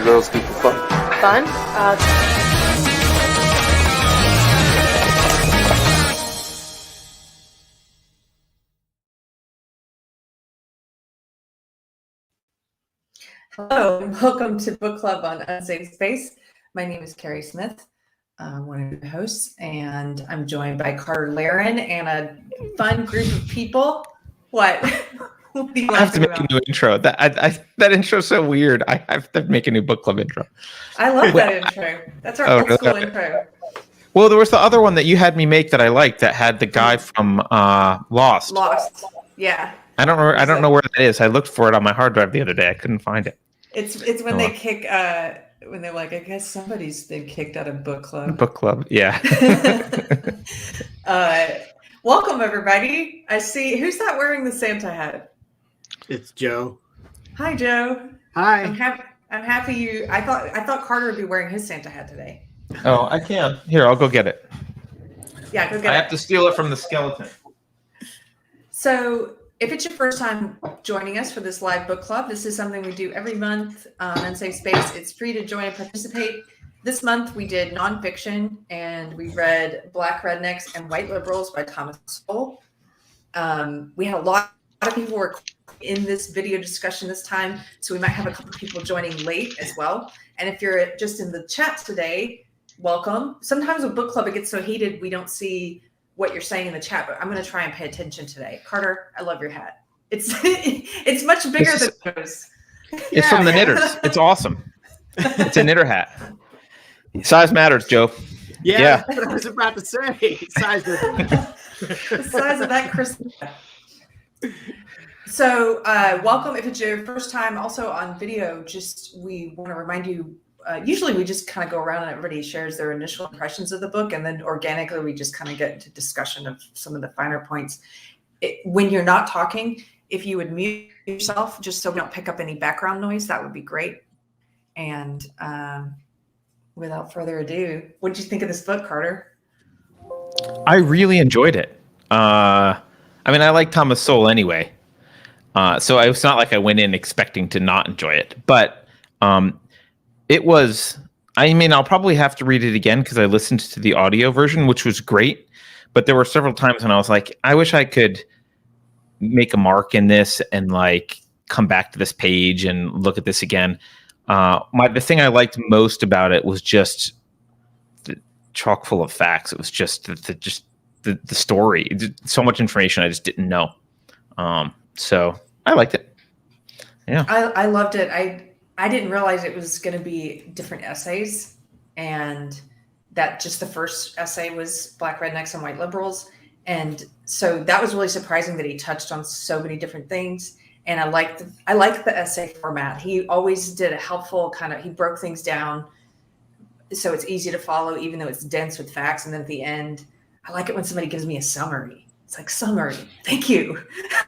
girls do for fun? Fun? Hello, and welcome to Book Club on Unsafe Space. My name is Keri Smith, one of the hosts, and I'm joined by Carter Laren and a fun group of people. What? What do you I have to make a new intro. That intro is so weird. I have to make a new book club intro. I love that intro. That's our old school intro. Well, there was the other one that you had me make that I liked that had the guy from Lost. Lost. Yeah. I don't know where that is. I looked for it on my hard drive the other day. I couldn't find it. It's when they kick when they're like, I guess somebody's been kicked out of book club. Book club, yeah. Welcome everybody. I see who's that wearing the Santa hat? It's Joe. Hi, Joe. Hi. I'm happy you. I thought Carter would be wearing his Santa hat today. Oh, I can. Here, I'll go get it. Yeah, go get it. I have to steal it from the skeleton. So, if it's your first time joining us for this live book club, this is something we do every month on Unsafe Space. It's free to join and participate. This month we did nonfiction and we read Black Rednecks and White Liberals by Thomas Sowell. We had a lot of people were in this video discussion this time, so we might have a couple of people joining late as well. And if you're just in the chat today, welcome. Sometimes with book club it gets so heated we don't see what you're saying in the chat, but I'm going to try and pay attention today. Carter, I love your hat. It's much bigger than those. It's from the Knitters. It's awesome. It's a knitter hat. Size matters, Joe. Yeah. That's what I was about to say. Size the size of that Christmas hat. So welcome. If it's your first time also on video, we want to remind you, usually we just kind of go around and everybody shares their initial impressions of the book, and then organically we just kind of get into discussion of some of the finer points. When you're not talking, if you would mute yourself just so we don't pick up any background noise, that would be great. And without further ado, what did you think of this book, Carter? I really enjoyed it. I like Thomas Sowell anyway. So it's not like I went in expecting to not enjoy it, but it was, I'll probably have to read it again because I listened to the audio version, which was great. But there were several times when I was like, I wish I could make a mark in this and like come back to this page and look at this again. The thing I liked most about it was just chock full of facts. It was just the story. So much information I just didn't know. So I liked it. Yeah, I loved it. I didn't realize it was going to be different essays, and that just the first essay was Black Rednecks and White Liberals. And so that was really surprising that he touched on so many different things. And I liked the essay format. He always did a helpful he broke things down so it's easy to follow, even though it's dense with facts. And then at the end, I like it when somebody gives me a summary. It's like, summary, thank you.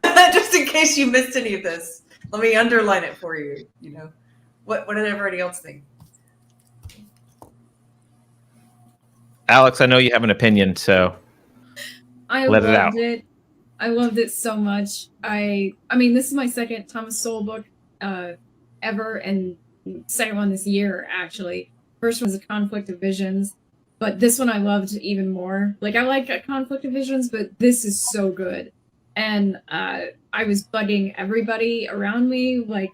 Just in case you missed any of this, let me underline it for you. What did everybody else think? Alex, I know you have an opinion, so let it out. I loved it so much. This is my second Thomas Sowell book ever, and second one this year, actually. First one was A Conflict of Visions, but this one I loved even more. Like, I like A Conflict of Visions, but this is so good. And I was bugging everybody around me, like,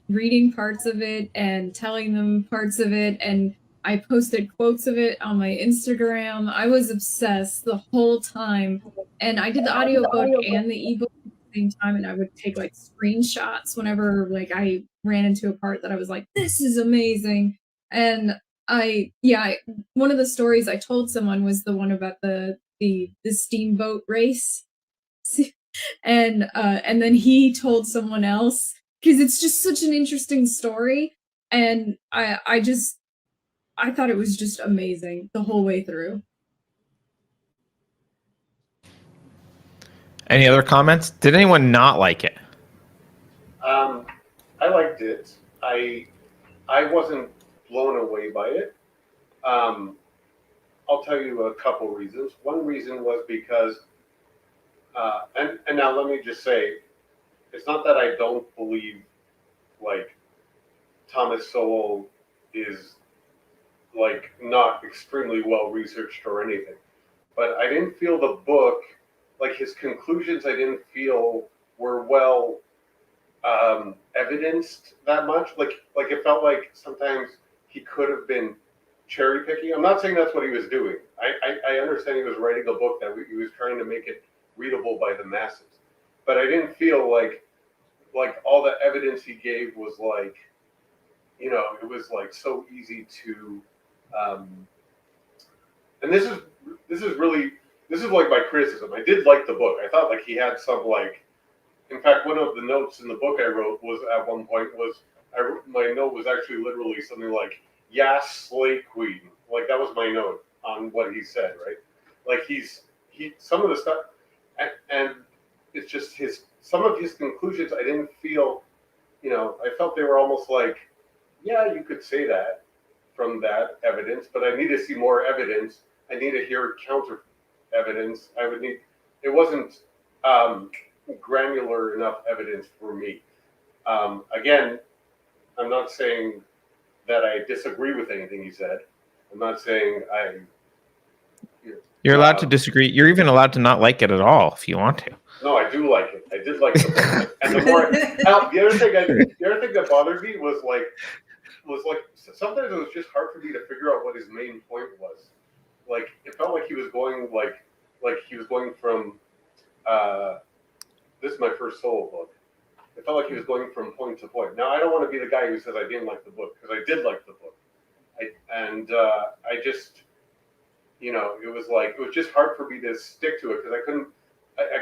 reading parts of it and telling them parts of it, and I posted quotes of it on my Instagram. I was obsessed the whole time, and I did the audiobook and the ebook at the same time, and I would take like screenshots whenever I ran into a part that I was like, this is amazing. And one of the stories I told someone was the one about the steamboat race. And then he told someone else, because it's just such an interesting story, and I thought it was just amazing the whole way through. Any other comments? Did anyone not like it? I liked it. I wasn't blown away by it. I'll tell you a couple reasons. One reason was because, and now let me just say, it's not that I don't believe Thomas Sowell is like not extremely well researched or anything. But I didn't feel the book, like his conclusions, I didn't feel were well evidenced that much. Like it felt like sometimes he could have been cherry picking. I'm not saying that's what he was doing. I understand he was writing a book that he was trying to make it readable by the masses. But I didn't feel like all the evidence he gave was like, you know, it was like so easy to, and this is like my criticism. I did like the book. I thought like he had some like, in fact, one of the notes in the book I wrote was at one point was, my note was actually literally something like, "Yas, slay queen." Like that was my note on what he said, right? Like some of the stuff, and it's just some of his conclusions I didn't feel, you know, I felt they were almost like, yeah, you could say that from that evidence, but I need to see more evidence. I need to hear counter evidence. It wasn't granular enough evidence for me. Again, I'm not saying that I disagree with anything he said. I'm not saying You're allowed to disagree. You're even allowed to not like it at all if you want to. No, I do like it. I did like the book. And the more the other thing that bothered me was like sometimes it was just hard for me to figure out what his main point was. Like it felt like he was going like he was going from this is my first solo book. It felt like he was going from point to point. Now I don't want to be the guy who says I didn't like the book, because I did like the book. I just, you know, it was just hard for me to stick to it because I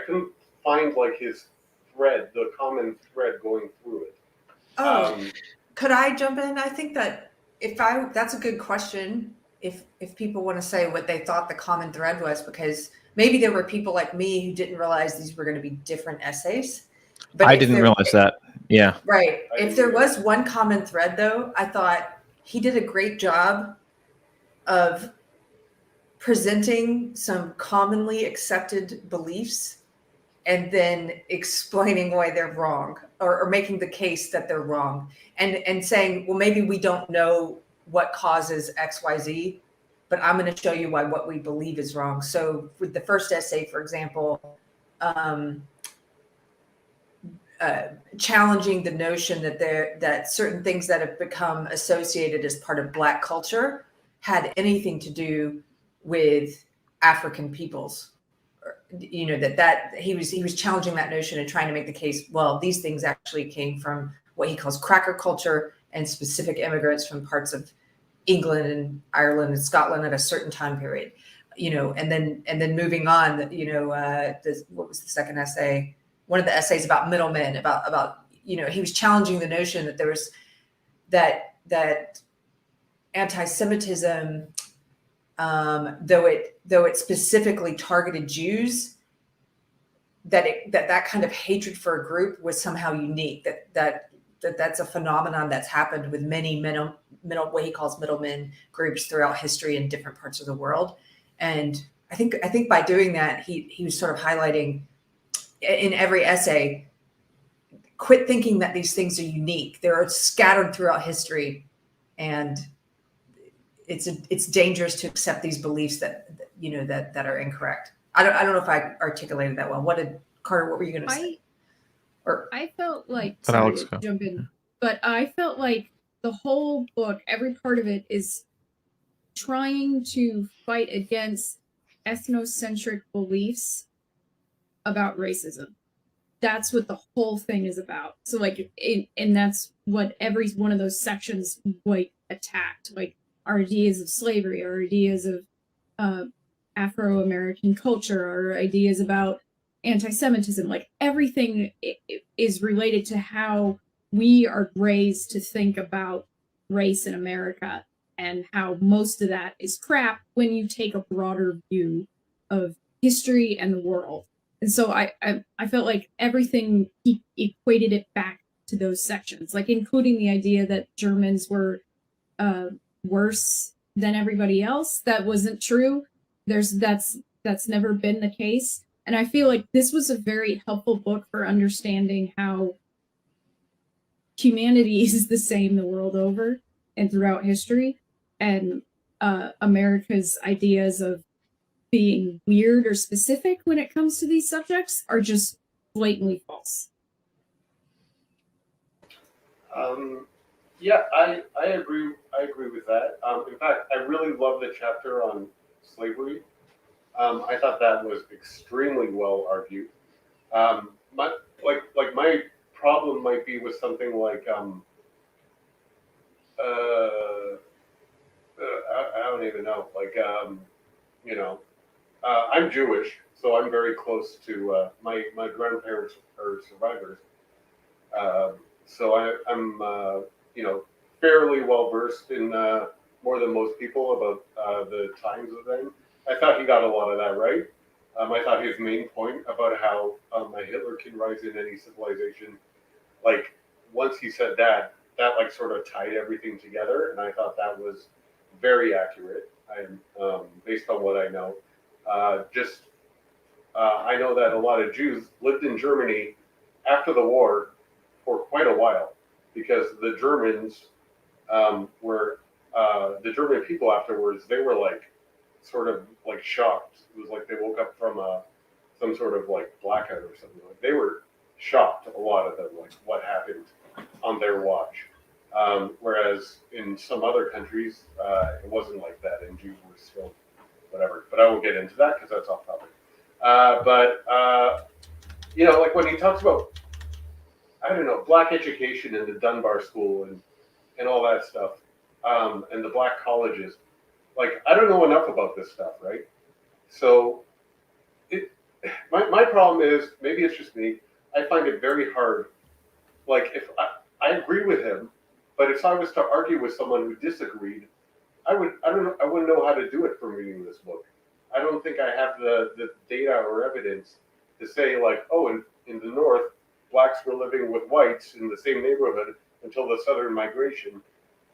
couldn't find like his thread, the common thread going through it. Could I jump in? I think that that's a good question. If people want to say what they thought the common thread was, because maybe there were people like me who didn't realize these were going to be different essays. But I didn't realize that. Yeah. Right. If there was one common thread, though, I thought he did a great job of presenting some commonly accepted beliefs and then explaining why they're wrong, or making the case that they're wrong, and saying, well, maybe we don't know what causes XYZ, but I'm going to show you why what we believe is wrong. So with the first essay, for example, challenging the notion that certain things that have become associated as part of Black culture had anything to do with African peoples. You know, that he was challenging that notion and trying to make the case, well, these things actually came from what he calls cracker culture and specific immigrants from parts of England and Ireland and Scotland at a certain time period. You know, and then moving on, you know, what was the second essay? One of the essays about middlemen, about you know, he was challenging the notion that there was that anti-Semitism, though it specifically targeted Jews, that kind of hatred for a group was somehow unique. That's a phenomenon that's happened with many what he calls middlemen groups throughout history in different parts of the world. And I think by doing that, he was sort of highlighting in every essay, quit thinking that these things are unique. They're scattered throughout history, and it's dangerous to accept these beliefs that you know that are incorrect. I don't know if I articulated that well. Carter, what were you going to say? I felt like, But sorry Alex, to jump in, but I felt like the whole book, every part of it is trying to fight against ethnocentric beliefs about racism. That's what the whole thing is about. So like, and that's what every one of those sections like attacked, like our ideas of slavery, our ideas of Afro-American culture, our ideas about anti-Semitism, like everything is related to how we are raised to think about race in America, and how most of that is crap when you take a broader view of history and the world. And so I felt like everything, he equated it back to those sections, like including the idea that Germans were worse than everybody else. That wasn't true. That's never been the case. And I feel like this was a very helpful book for understanding how humanity is the same the world over and throughout history, and America's ideas of being weird or specific when it comes to these subjects are just blatantly false. Yeah, I agree. I agree with that. In fact, I really love the chapter on slavery. I thought that was extremely well argued. My problem might be with something like I don't even know. I'm Jewish, so I'm very close to my grandparents are survivors. So I'm fairly well versed in more than most people about the times of them. I thought he got a lot of that right. I thought his main point about how a Hitler can rise in any civilization, like once he said that like sort of tied everything together, and I thought that was very accurate. Based on what I know, I know that a lot of Jews lived in Germany after the war for quite a while because the Germans were the German people afterwards. They were like sort of like shocked. It was like they woke up from some sort of like blackout or something. Like they were shocked, a lot of them, like what happened on their watch. Whereas in some other countries, it wasn't like that, and Jews were still whatever. But I won't get into that because that's off topic. Like when he talks about, I don't know, black education in the Dunbar School and all that stuff, and the black colleges, like I don't know enough about this stuff, right? So my problem is, maybe it's just me, I find it very hard. Like if I agree with him, but if I was to argue with someone who disagreed, I wouldn't know how to do it from reading this book. I don't think I have the data or evidence to say like, oh, in the North, blacks were living with whites in the same neighborhood until the Southern migration.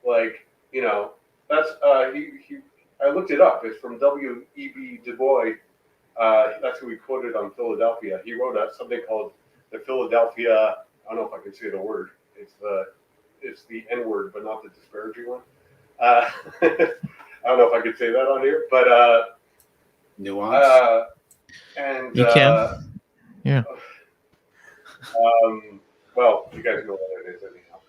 Like, that's I looked it up. It's from W.E.B. Du Bois. That's who he quoted on Philadelphia. He wrote something called the Philadelphia. I don't know if I can say the word. It's the N word, but not the disparaging one. I don't know if I could say that on here, but nuance. And you can. Yeah. Well, you guys know what it is anyhow.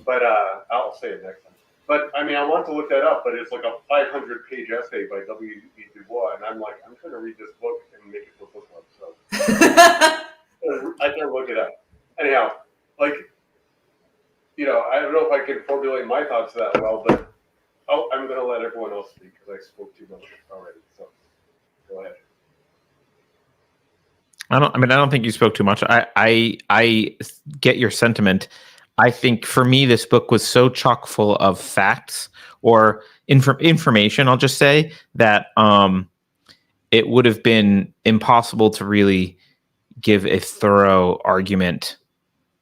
But I'll say it next time. But I mean, I want to look that up, but it's like a 500-page essay by W.E. Du Bois, and I'm like, I'm trying to read this book and make it for book club, so I can't look it up. Anyhow, like, I don't know if I can formulate my thoughts that well, but I'm going to let everyone else speak because I spoke too much already. So go ahead. I don't think you spoke too much. I get your sentiment. I think for me, this book was so chock full of facts or information, I'll just say, that it would have been impossible to really give a thorough argument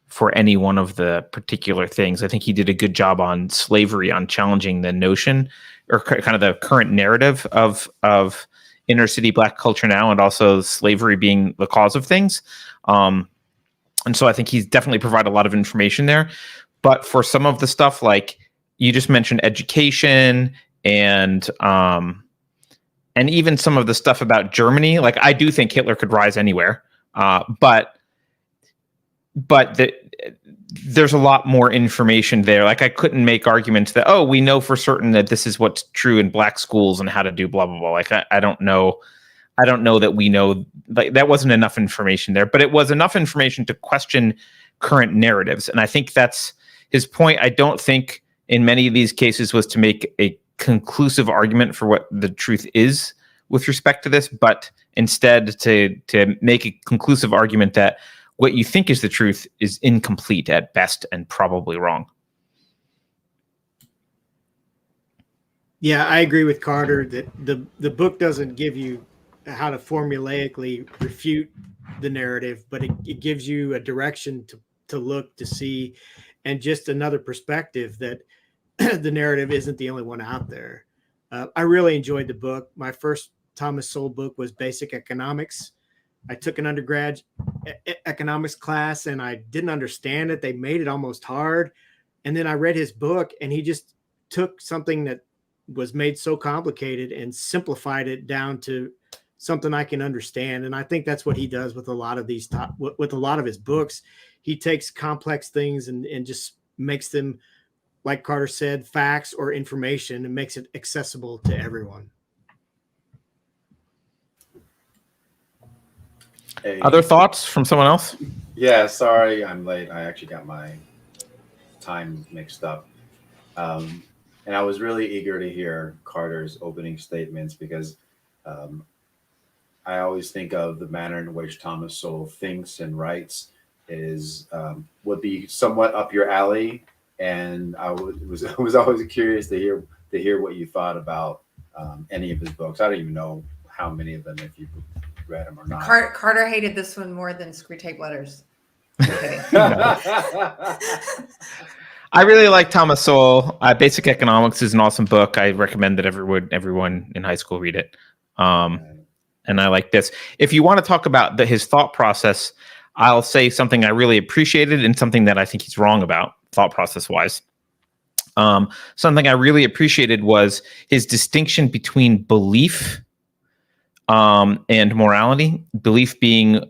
for any one of the particular things. I think he did a good job on slavery, on challenging the notion or kind of the current narrative of inner city black culture now, and also slavery being the cause of things. And so I think he's definitely provided a lot of information there. But for some of the stuff, like you just mentioned education and even some of the stuff about Germany, like I do think Hitler could rise anywhere. But there's a lot more information there. Like I couldn't make arguments that, oh, we know for certain that this is what's true in black schools and how to do blah, blah, blah. Like I don't know that we know, like that wasn't enough information there, but it was enough information to question current narratives. And I think that's his point. I don't think in many of these cases was to make a conclusive argument for what the truth is with respect to this, but instead to make a conclusive argument that what you think is the truth is incomplete at best and probably wrong. Yeah, I agree with Carter that the book doesn't give you how to formulaically refute the narrative, but it gives you a direction to look, to see, and just another perspective that the narrative isn't the only one out there. I really enjoyed the book. My first Thomas Sowell book was Basic Economics. I took an undergrad economics class and I didn't understand it. They made it almost hard. And then I read his book, and he just took something that was made so complicated and simplified it down to something I can understand. And I think that's what he does with a lot of these with a lot of his books. He takes complex things and just makes them, like Carter said, facts or information, and makes it accessible to everyone. Hey. Other thoughts from someone else? Yeah, sorry I'm late. I actually got my time mixed up. And I was really eager to hear Carter's opening statements because I always think of the manner in which Thomas Sowell thinks and writes is would be somewhat up your alley. And I was always curious to hear what you thought about any of his books. I don't even know how many of them, if you read them or not. Carter hated this one more than Screwtape Letters. I really like Thomas Sowell. Basic Economics is an awesome book. I recommend that everyone in high school read it. And I like this. If you want to talk about his thought process, I'll say something I really appreciated and something that I think he's wrong about, thought process wise. Something I really appreciated was his distinction between belief and morality. Belief being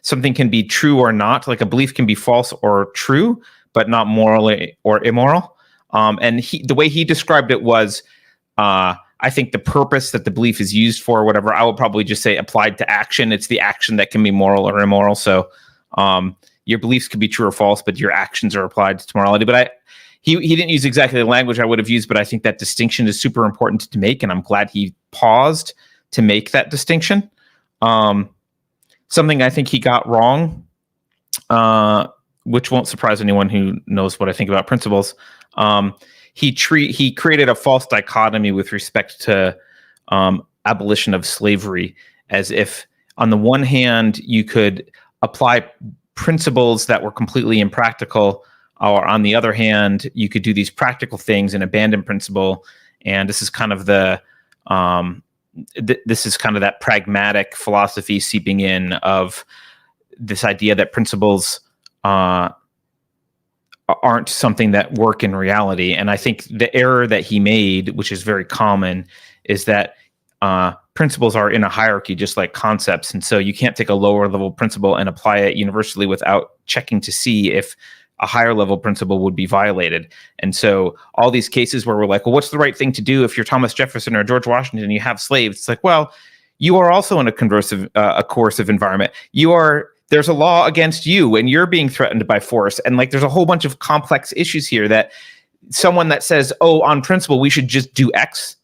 something can be true or not, like a belief can be false or true, but not morally or immoral. And the way he described it was, I think the purpose that the belief is used for, whatever, I would probably just say applied to action. It's the action that can be moral or immoral. So your beliefs could be true or false, but your actions are applied to morality. But he didn't use exactly the language I would have used, but I think that distinction is super important to make, and I'm glad he paused to make that distinction. Something I think he got wrong, which won't surprise anyone who knows what I think about principles. He created a false dichotomy with respect to abolition of slavery, as if on the one hand you could apply principles that were completely impractical, or on the other hand you could do these practical things and abandon principle. And this is kind of that pragmatic philosophy seeping in of this idea that principles aren't something that work in reality. And I think the error that he made, which is very common, is that principles are in a hierarchy, just like concepts. And so you can't take a lower level principle and apply it universally without checking to see if a higher level principle would be violated. And so all these cases where we're like, well, what's the right thing to do if you're Thomas Jefferson or George Washington and you have slaves? It's like, well, you are also in a coercive environment. There's a law against you and you're being threatened by force. And like, there's a whole bunch of complex issues here that someone that says, oh, on principle, we should just do X,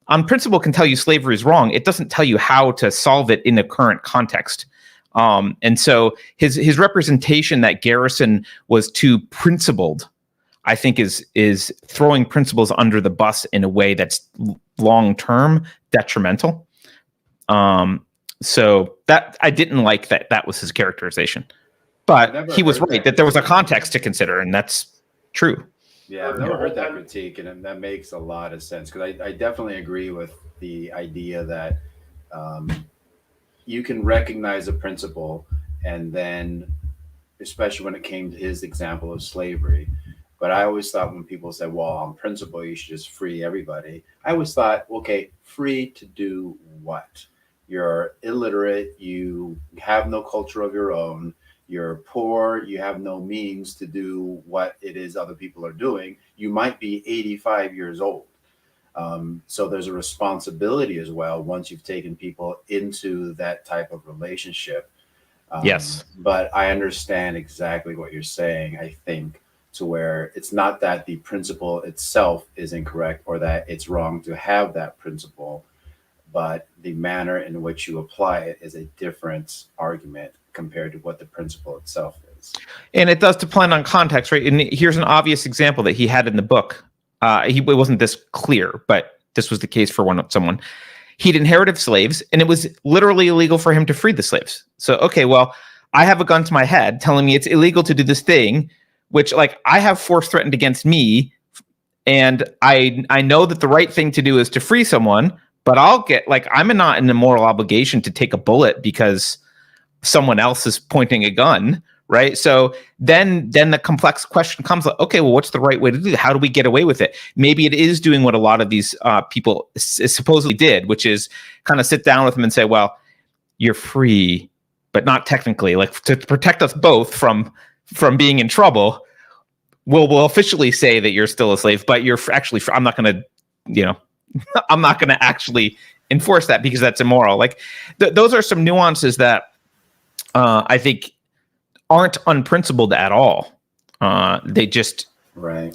on principle can tell you slavery is wrong. It doesn't tell you how to solve it in the current context. And so his representation that Garrison was too principled, I think is throwing principles under the bus in a way that's long-term detrimental. So that I didn't like that was his characterization, but he was right that there was a context to consider, and that's true. Yeah, I've never heard that critique, and that makes a lot of sense, because I definitely agree with the idea that you can recognize a principle, and then, especially when it came to his example of slavery, but I always thought when people said, well, on principle, you should just free everybody, I always thought, okay, free to do what? You're illiterate, you have no culture of your own, you're poor, you have no means to do what it is other people are doing. You might be 85 years old. So there's a responsibility as well once you've taken people into that type of relationship. Yes. But I understand exactly what you're saying, I think, to where it's not that the principle itself is incorrect or that it's wrong to have that principle, but the manner in which you apply it is a different argument compared to what the principle itself is. And it does depend on context, right? And here's an obvious example that he had in the book. It wasn't this clear, but this was the case for someone. He'd inherited slaves, and it was literally illegal for him to free the slaves. So, okay, well, I have a gun to my head telling me it's illegal to do this thing, which, like, I have force threatened against me, and I know that the right thing to do is to free someone, but I'll get like, I'm not in the moral obligation to take a bullet because someone else is pointing a gun, right? So then the complex question comes like, okay, well, what's the right way to do that? How do we get away with it? Maybe it is doing what a lot of these people supposedly did, which is kind of sit down with them and say, well, you're free, but not technically. Like, to protect us both from being in trouble, we'll officially say that you're still a slave, but you're actually, I'm not going to, I'm not going to actually enforce that because that's immoral. Like, those are some nuances that I think aren't unprincipled at all. They just, Right.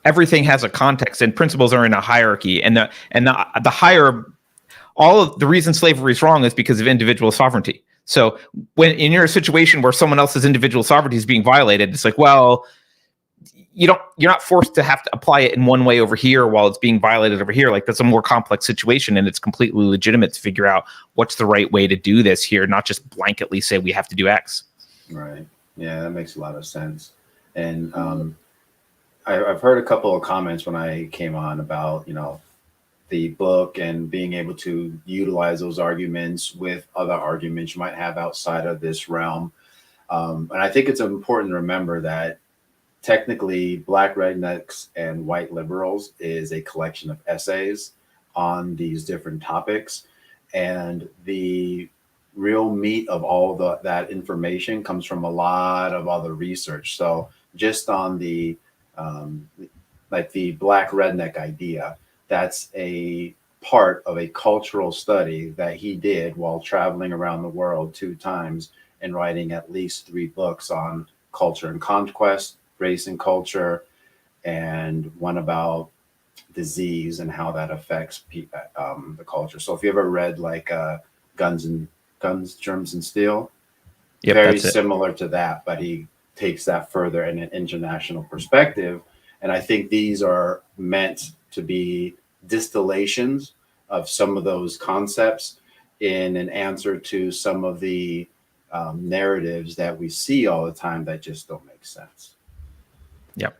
Everything has a context, and principles are in a hierarchy, and the higher, all of the reason slavery is wrong is because of individual sovereignty. So when you're in a situation where someone else's individual sovereignty is being violated, it's like, well, you're not forced to have to apply it in one way over here while it's being violated over here. Like, that's a more complex situation, and it's completely legitimate to figure out what's the right way to do this here, not just blanketly say we have to do X. Right. Yeah, that makes a lot of sense. And I've heard a couple of comments when I came on about, the book and being able to utilize those arguments with other arguments you might have outside of this realm. And I think it's important to remember that technically Black Rednecks and White Liberals is a collection of essays on these different topics. And the real meat of all that information comes from a lot of other research. So just on the like the Black redneck idea, that's a part of a cultural study that he did while traveling around the world 2 times and writing at least 3 books on culture and conquest, race and culture, and one about disease and how that affects the culture. So if you ever read like Guns, Germs, and Steel, very similar to that, but he takes that further in an international perspective. And I think these are meant to be distillations of some of those concepts in an answer to some of the narratives that we see all the time that just don't make sense. Yep.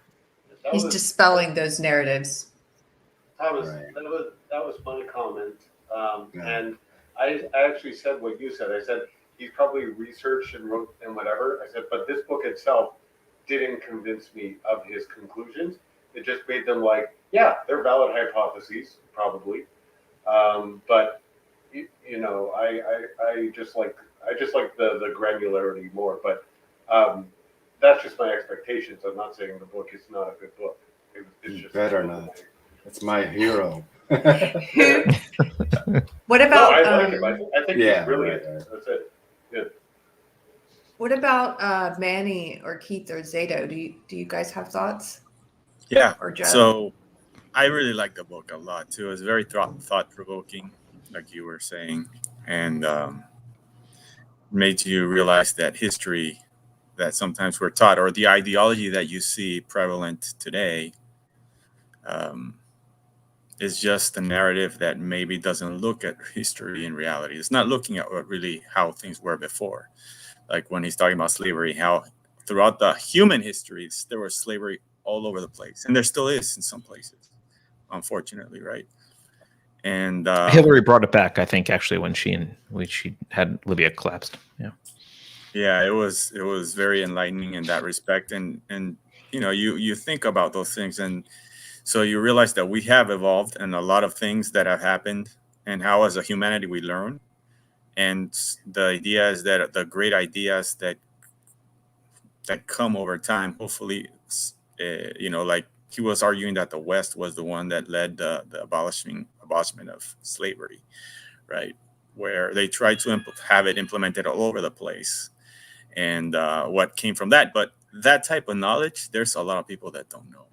He's dispelling those narratives. Thomas, Right. that was my comment. Yeah. And I actually said what you said. I said he's probably researched and wrote and whatever. I said, but this book itself didn't convince me of his conclusions. It just made them like, yeah, they're valid hypotheses, probably. But I just like the granularity more. But that's just my expectations. I'm not saying the book is not a good book. It's just Better not. It's my hero. What about No, I like him. I think Yeah, he's brilliant. right. That's it. Good. what about Manny or Keith or Zato? Do you guys have thoughts? Yeah. Or Joe? So I really like the book a lot too. It's very thought provoking, like you were saying, and made you realize that history that sometimes we're taught, or the ideology that you see prevalent today, is just a narrative that maybe doesn't look at history in reality. It's not looking at really how things were before. Like when he's talking about slavery, how throughout the human histories, there was slavery all over the place. And there still is in some places, unfortunately, right? And Hillary brought it back, I think, actually, when she had Libya collapsed. Yeah. Yeah, it was very enlightening in that respect. And you think about those things, and so you realize that we have evolved and a lot of things that have happened, and how as a humanity we learn. And the idea is that the great ideas that come over time, hopefully, like he was arguing that the West was the one that led the abolishment of slavery, right? Where they tried to have it implemented all over the place, and what came from that. But that type of knowledge, there's a lot of people that don't know.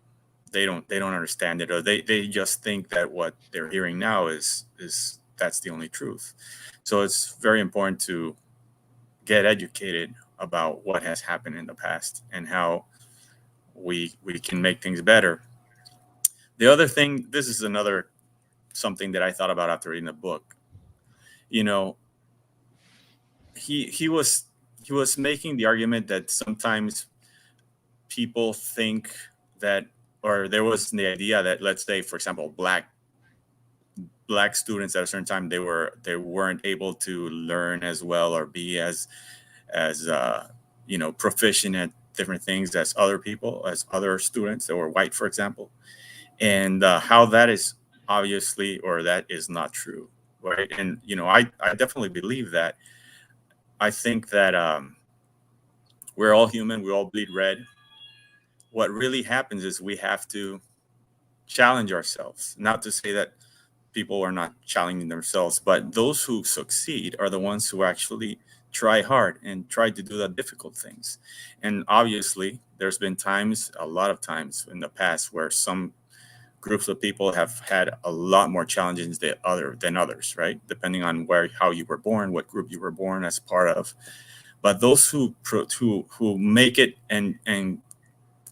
They don't understand it, or they just think that what they're hearing now is that's the only truth. So it's very important to get educated about what has happened in the past and how we can make things better. The other thing, this is another something that I thought about after reading the book. He was making the argument that sometimes people think that, or there was the idea that, let's say, for example, Black black students at a certain time, they weren't able to learn as well or be as proficient at different things as other people, as other students that were white, for example, and how that is obviously, or that is not true, right? And I definitely believe that. I think that we're all human, we all bleed red. What really happens is we have to challenge ourselves. Not to say that people are not challenging themselves, but those who succeed are the ones who actually try hard and try to do the difficult things. And obviously, there's been times, a lot of times in the past, where some groups of people have had a lot more challenges than others, right? Depending on how you were born, what group you were born as part of. But those who make it and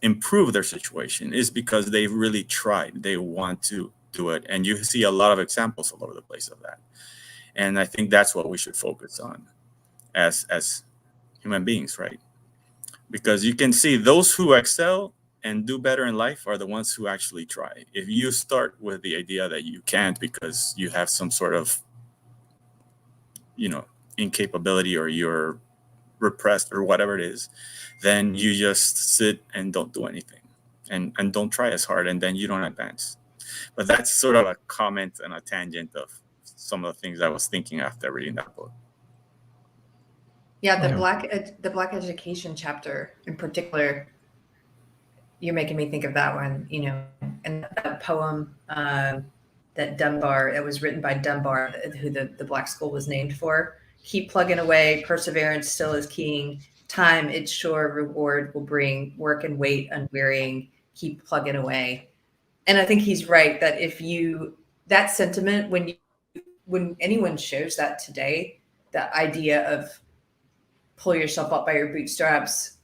improve their situation is because they really tried. They want to do it, and you see a lot of examples all over the place of that. And I think that's what we should focus on as human beings, right? Because you can see those who excel and do better in life are the ones who actually try. If you start with the idea that you can't because you have some sort of incapability, or you're repressed or whatever it is, then you just sit and don't do anything and don't try as hard, and then you don't advance. But that's sort of a comment and a tangent of some of the things I was thinking after reading that book. Yeah, the black education chapter in particular, you're making me think of that one, and that poem that Dunbar, that was written by Dunbar, who the black school was named for. Keep plugging away, perseverance still is king. Time its sure reward will bring. Work and wait unwearying, keep plugging away. And I think he's right that that sentiment, when anyone shares that today, the idea of pull yourself up by your bootstraps,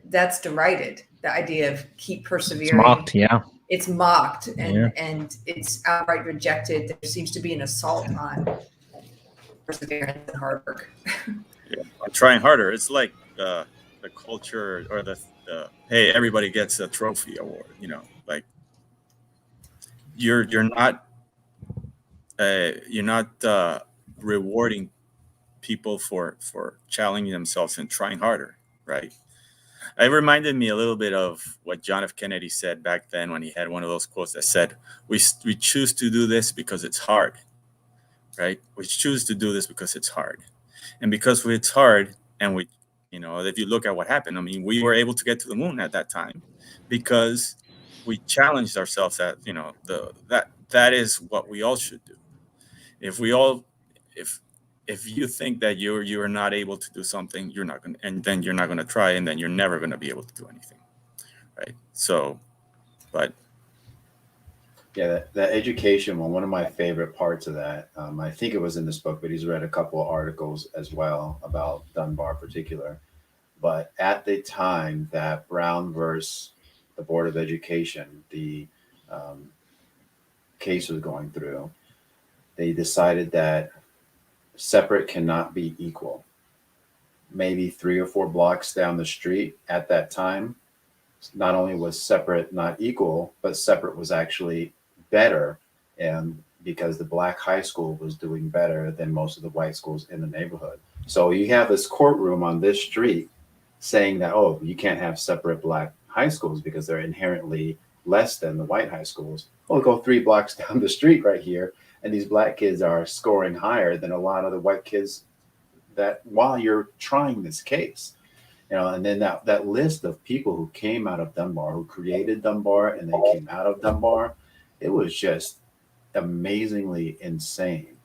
that's derided. The idea of keep persevering. It's mocked, yeah. It's mocked and it's outright rejected. There seems to be an assault on perseverance and hard work. Yeah, I'm trying harder. It's like the culture, or the hey, everybody gets a trophy award. Like you're not rewarding people for challenging themselves and trying harder, right? It reminded me a little bit of what John F. Kennedy said back then, when he had one of those quotes that said, we choose to do this because it's hard, right? We choose to do this because it's hard. And because it's hard, and if you look at what happened, I mean, we were able to get to the moon at that time because we challenged ourselves that is what we all should do. If you think that you're not able to do something, you're not going to, and then you're not going to try, and then you're never going to be able to do anything, right? So, but yeah, that education one of my favorite parts of that, I think it was in this book, but he's read a couple of articles as well about Dunbar in particular. But at the time that Brown versus the Board of Education, the case was going through, they decided that separate cannot be equal. Maybe 3 or 4 blocks down the street at that time, not only was separate not equal, but separate was actually better, and because the black high school was doing better than most of the white schools in the neighborhood. So you have this courtroom on this street saying that, oh, you can't have separate black high schools because they're inherently less than the white high schools. Well, go 3 blocks down the street right here, and these black kids are scoring higher than a lot of the white kids that while you're trying this case. And then that list of people who came out of Dunbar, who created Dunbar and they came out of Dunbar, it was just amazingly insane.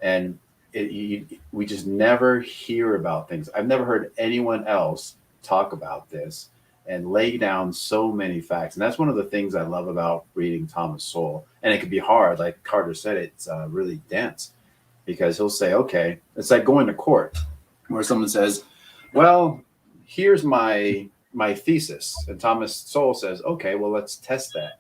And we just never hear about things. I've never heard anyone else talk about this and lay down so many facts. And that's one of the things I love about reading Thomas Sowell. And it can be hard, like Carter said, it's really dense, because he'll say, okay, it's like going to court where someone says, well, here's my thesis. And Thomas Sowell says, okay, well, let's test that.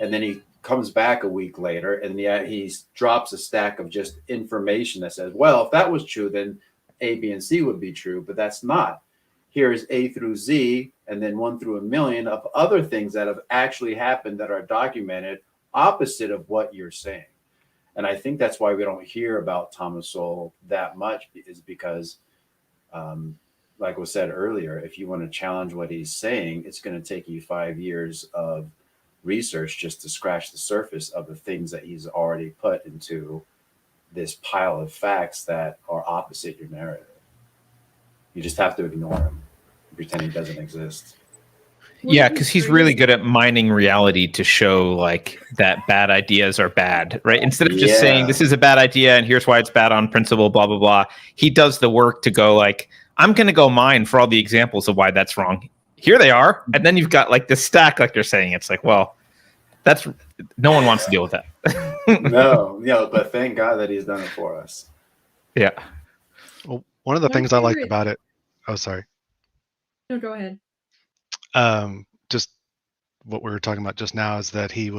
And then he comes back a week later, and yet he drops a stack of just information that says, well, if that was true, then A, B, and C would be true, but that's not. Here's A through Z, and then 1 through a million of other things that have actually happened that are documented opposite of what you're saying. And I think that's why we don't hear about Thomas Sowell that much, is because, like was said earlier, if you want to challenge what he's saying, it's going to take you 5 years of research just to scratch the surface of the things that he's already put into this pile of facts that are opposite your narrative. You just have to ignore him, pretend he doesn't exist. Yeah, because he's really good at mining reality to show like that bad ideas are bad, right? Instead of just saying this is a bad idea and here's why it's bad on principle, blah blah blah. He does the work to go like, I'm going to go mine for all the examples of why that's wrong. Here they are, and then you've got like this stack, like you're saying. It's like, well, that's no one wants to deal with that. No, but thank God that he's done it for us. Yeah. Well, one of the My things I liked favorite- about it. Oh, sorry. No, go ahead. Just what we were talking about just now is that he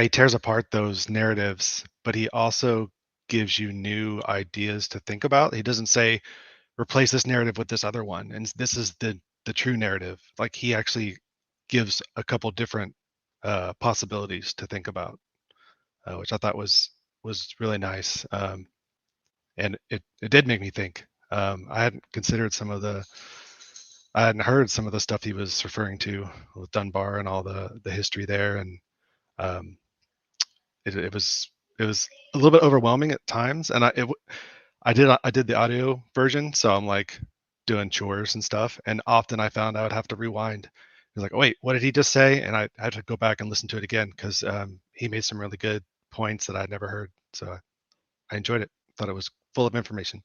tears apart those narratives, but he also gives you new ideas to think about. He doesn't say replace this narrative with this other one, and this is the true narrative. Like he actually gives a couple different possibilities to think about, which I thought was really nice. And it did make me think. I hadn't considered I hadn't heard some of the stuff he was referring to with Dunbar and all the history there, and it was a little bit overwhelming at times. And I did the audio version, so I'm like doing chores and stuff, and often I found I would have to rewind. It's like, oh, wait, what did he just say? And I had to go back and listen to it again because he made some really good points that I'd never heard. So I enjoyed it. Thought it was full of information.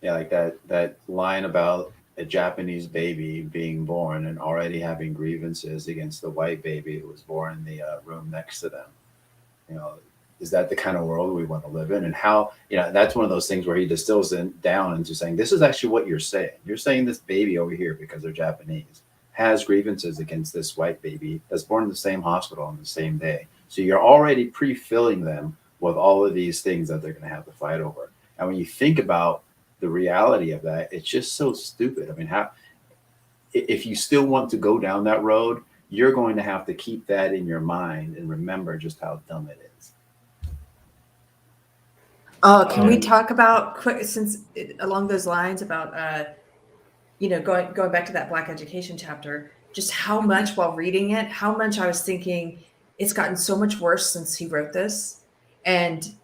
Yeah, like that line about a Japanese baby being born and already having grievances against the white baby who was born in the room next to them. You know, is that the kind of world we want to live in? And how, that's one of those things where he distills it down into saying, this is actually what you're saying. You're saying this baby over here, because they're Japanese, has grievances against this white baby that's born in the same hospital on the same day. So you're already pre-filling them with all of these things that they're going to have to fight over. And when you think about the reality of that, it's just so stupid. I mean, if you still want to go down that road, you're going to have to keep that in your mind and remember just how dumb it is. Can we talk about along those lines about going back to that Black education chapter, just how much while reading it, how much I was thinking it's gotten so much worse since he wrote this. And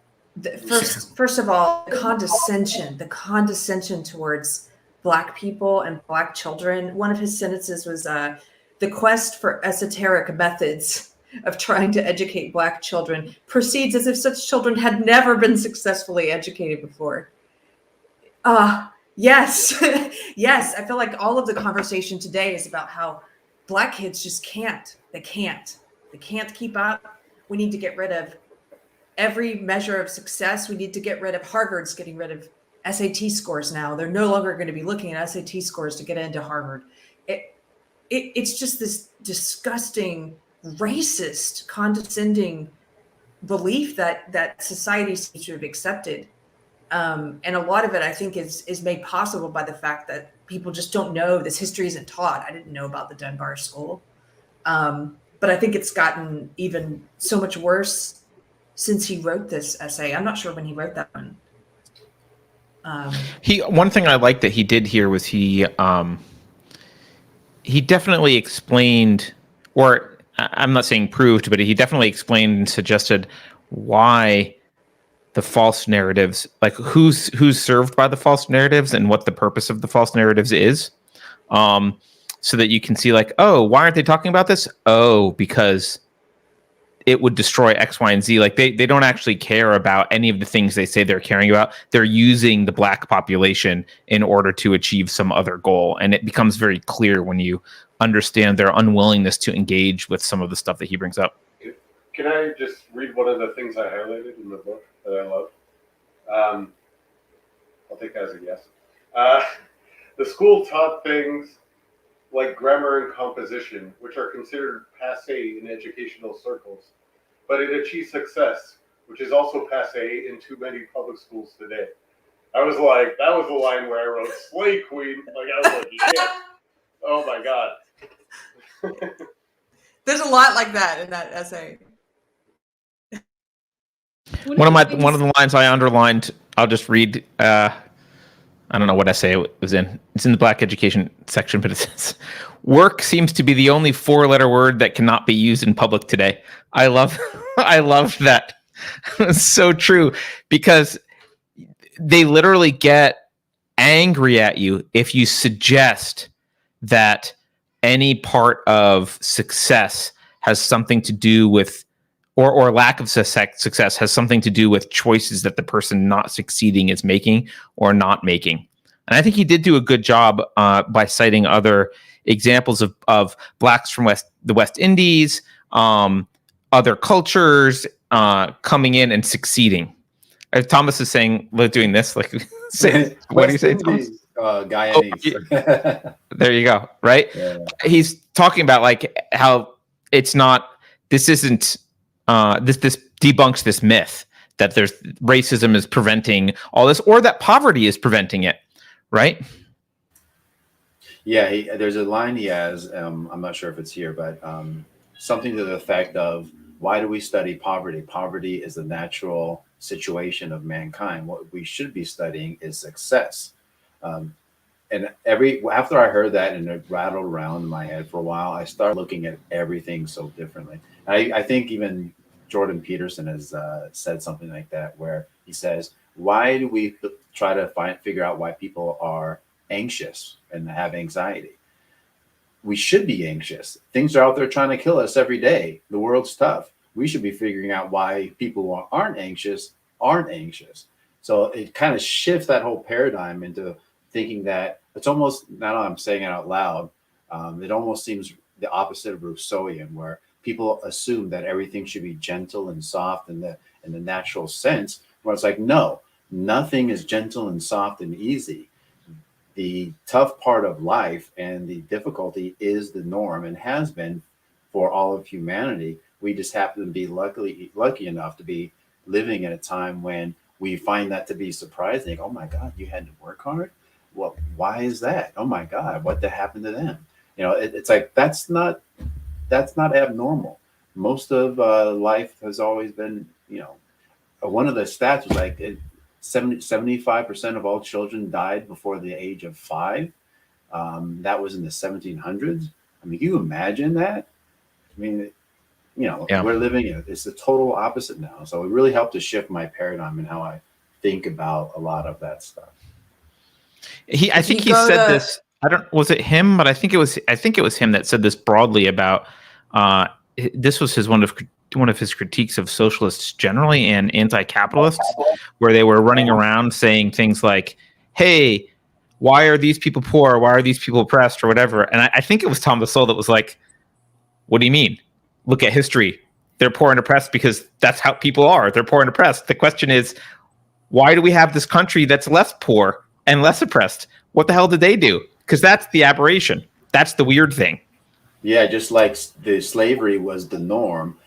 first of all, the condescension towards Black people and Black children. One of his sentences was the quest for esoteric methods of trying to educate Black children proceeds as if such children had never been successfully educated before. Yes. Yes. I feel like all of the conversation today is about how Black kids just can't. They can't keep up. We need to get rid of every measure of success. We need to get rid of Harvard's getting rid of SAT scores now. They're no longer going to be looking at SAT scores to get into Harvard. It's just this disgusting, racist, condescending belief that society seems to have accepted. And a lot of it, I think, is made possible by the fact that people just don't know. This history isn't taught. I didn't know about the Dunbar School. But I think it's gotten even so much worse since he wrote this essay. I'm not sure when he wrote that one. One thing I liked that he did here was he definitely explained, or I'm not saying proved, but he definitely explained and suggested why the false narratives, like who's served by the false narratives and what the purpose of the false narratives is. So that you can see like, oh, why aren't they talking about this? Oh, because it would destroy X, Y, and Z. Like they don't actually care about any of the things they say they're caring about. They're using the Black population in order to achieve some other goal. And it becomes very clear when you understand their unwillingness to engage with some of the stuff that he brings up. Can I just read one of the things I highlighted in the book that I love? I'll take that as a yes. The school taught things like grammar and composition, which are considered passé in educational circles, but it achieved success, which is also passé in too many public schools today. I was like, that was the line where I wrote "Slay Queen." Like I was like, yes. Oh my god. There's a lot like that in that essay. One of the lines I underlined, I'll just read. I don't know what essay it was in. It's in the Black education section, but it says, "Work seems to be the only four-letter word that cannot be used in public today." I love that. It's so true, because they literally get angry at you if you suggest that any part of success has something to do with, or lack of success has something to do with choices that the person not succeeding is making or not making. And I think he did do a good job by citing other examples of blacks from the West Indies, other cultures coming in and succeeding. Thomas is saying, doing this, like, what do you say, Thomas? Guyanese. There you go. Right. Yeah. He's talking about like how it's not. This isn't. This debunks this myth that there's racism is preventing all this, or that poverty is preventing it. Right. Yeah. There's a line he has. I'm not sure if it's here, but something to the effect of, "Why do we study poverty? Poverty is the natural situation of mankind. What we should be studying is success." And after I heard that and it rattled around in my head for a while, I started looking at everything so differently. I think even Jordan Peterson has said something like that, where he says, "Why do we try to figure out why people are anxious and have anxiety? We should be anxious. Things are out there trying to kill us every day. The world's tough. We should be figuring out why people who aren't anxious. So it kind of shifts that whole paradigm into thinking that it's almost, now I'm saying it out loud, it almost seems the opposite of Rousseauian, where people assume that everything should be gentle and soft in the natural sense, where it's like, no, nothing is gentle and soft and easy. The tough part of life and the difficulty is the norm and has been for all of humanity. We just happen to be lucky enough to be living in a time when we find that to be surprising. Oh my God, you had to work hard? Well, why is that? Oh my God, what happened to them? It's like, that's not abnormal. Most of life has always been, one of the stats was like 75% of all children died before the age of 5. That was in the 1700s. I mean, can you imagine that? I mean, we're living in it's the total opposite now. So it really helped to shift my paradigm and how I think about a lot of that stuff. I think he said this. Was it him? But I think it was him that said this broadly about. This was one of his critiques of socialists generally and anti-capitalists, where they were running around saying things like, "Hey, why are these people poor? Why are these people oppressed?" or whatever. And I think it was Thomas Sowell that was like, "What do you mean? Look at history. They're poor and oppressed because that's how people are. They're poor and oppressed. The question is, why do we have this country that's less poor and less oppressed? What the hell did they do? Because that's the aberration. That's the weird thing." Yeah, just like the slavery was the norm,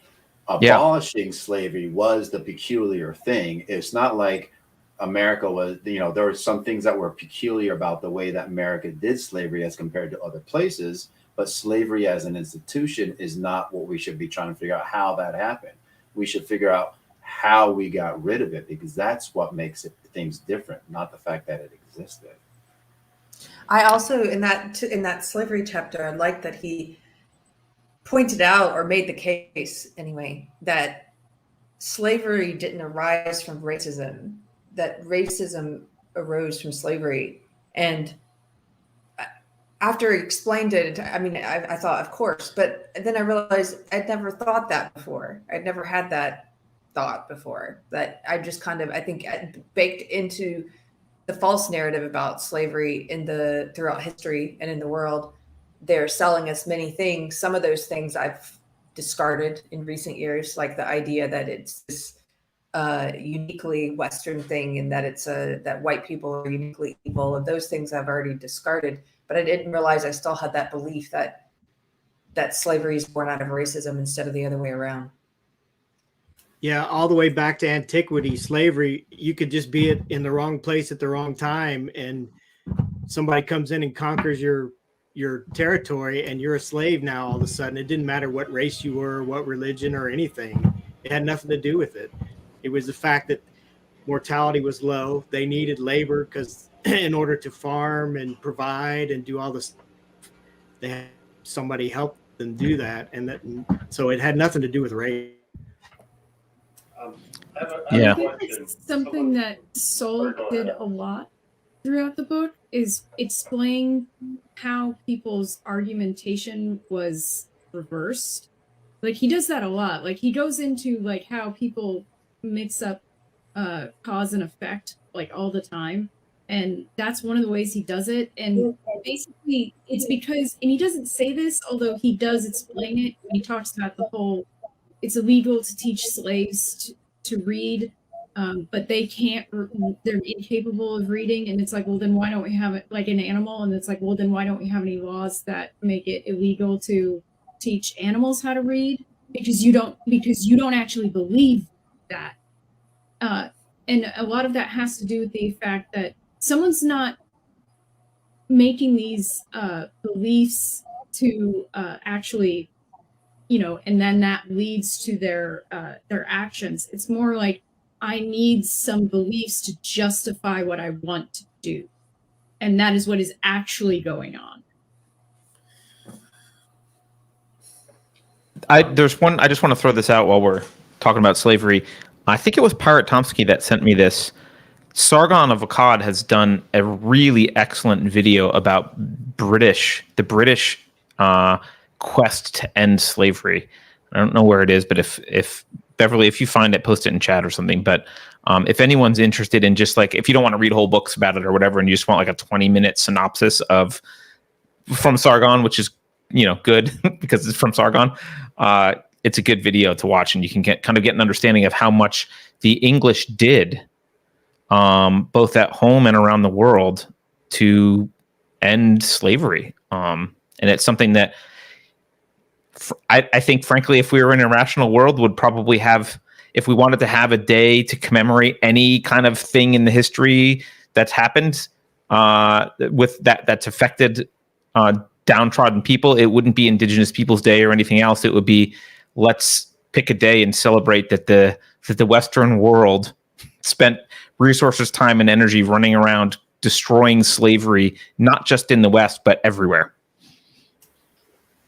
abolishing slavery was the peculiar thing. It's not like America was, there were some things that were peculiar about the way that America did slavery as compared to other places. But slavery as an institution is not what we should be trying to figure out how that happened. We should figure out how we got rid of it, because that's what makes things different, not the fact that it existed. I also, in that slavery chapter, I like that he pointed out, or made the case anyway, that slavery didn't arise from racism, that racism arose from slavery. And after he explained it, I mean, I thought, of course, but then I realized I'd never thought that before. I'd never had that thought before. That I just I think baked into the false narrative about slavery throughout history and in the world. They're selling us many things. Some of those things I've discarded in recent years, like the idea that it's this uniquely Western thing, and that it's that white people are uniquely evil. And those things I've already discarded. But I didn't realize I still had that belief that slavery is born out of racism instead of the other way around. Yeah, all the way back to antiquity, slavery, you could just be in the wrong place at the wrong time, and somebody comes in and conquers your territory, and you're a slave now all of a sudden. It didn't matter what race you were, what religion or anything. It had nothing to do with it. It was the fact that mortality was low. They needed labor because in order to farm and provide and do all this, they had somebody help them do that. So it had nothing to do with race. Yeah. I think it's something that Sowell did a lot throughout the book is explain how people's argumentation was reversed. Like he does that a lot. Like he goes into like how people mix up cause and effect like all the time. And that's one of the ways he does it. And basically it's because, and he doesn't say this, although he does explain it. He talks about the whole, it's illegal to teach slaves to read, but they can't, they're incapable of reading. And it's like, well, then why don't we have it like an animal? And it's like, well, then why don't we have any laws that make it illegal to teach animals how to read? Because you don't actually believe that. And a lot of that has to do with the fact that someone's not making these beliefs to actually, and then that leads to their actions. It's more like I need some beliefs to justify what I want to do, and that is what is actually going on. I just want to throw this out while we're talking about slavery. I think it was Pirate Tomsky that sent me this. Sargon of Akkad has done a really excellent video about the British quest to end slavery. I don't know where it is, but if Beverly, if you find it, post it in chat or something. But if anyone's interested in just like, if you don't want to read whole books about it or whatever, and you just want like a 20-minute synopsis from Sargon, which is good because it's from Sargon. It's a good video to watch, and you can get an understanding of how much the English did, both at home and around the world, to end slavery. And it's something that I think, frankly, if we were in an irrational world, would probably have, if we wanted to have a day to commemorate any kind of thing in the history that's happened with that's affected downtrodden people, it wouldn't be Indigenous Peoples Day or anything else. It would be, let's pick a day and celebrate that the Western world spent resources, time, and energy running around destroying slavery, not just in the West, but everywhere.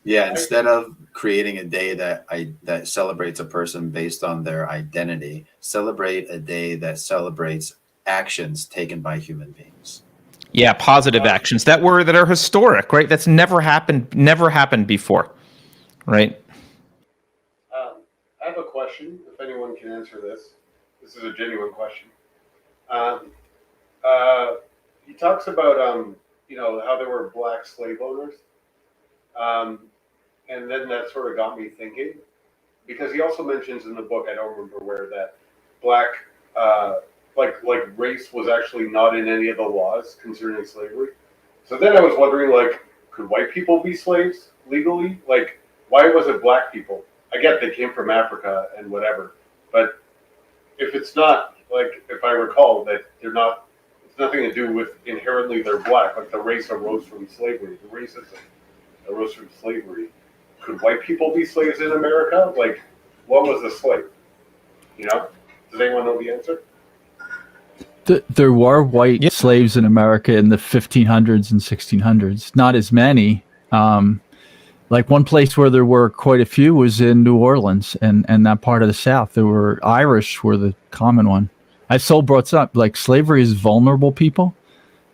Yeah, instead of creating a day that celebrates a person based on their identity, celebrate a day that celebrates actions taken by human beings. Yeah, positive actions that are historic, right? That's never happened before, right? I have a question, if anyone can answer this. This is a genuine question. He talks about, how there were black slave owners. And then that sort of got me thinking, because he also mentions in the book, I don't remember where, that black, like race was actually not in any of the laws concerning slavery. So then I was wondering, could white people be slaves legally? Like, why was it black people? I get they came from Africa and whatever, but if it's not, if I recall, that they're not, it's nothing to do with inherently they're black, like the race arose from slavery, the racism arose from slavery. Could white people be slaves in America? Like, what was a slave? Does anyone know the answer? There were white slaves in America in the 1500s and 1600s. Not as many. Like one place where there were quite a few was in New Orleans and that part of the South. There were Irish were the common one. As Sowell brought up, like slavery is vulnerable people.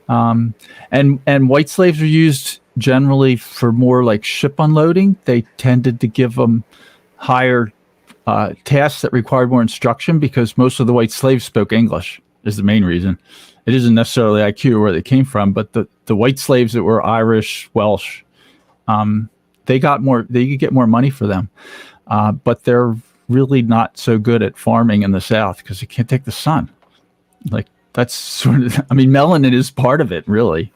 And white slaves were used generally for more like ship unloading. They tended to give them higher tasks that required more instruction because most of the white slaves spoke English is the main reason. It isn't necessarily IQ or where they came from, but the white slaves that were Irish, Welsh, they could get more money for them. But they're really not so good at farming in the South because you can't take the sun. Like that's sort of, melanin is part of it really.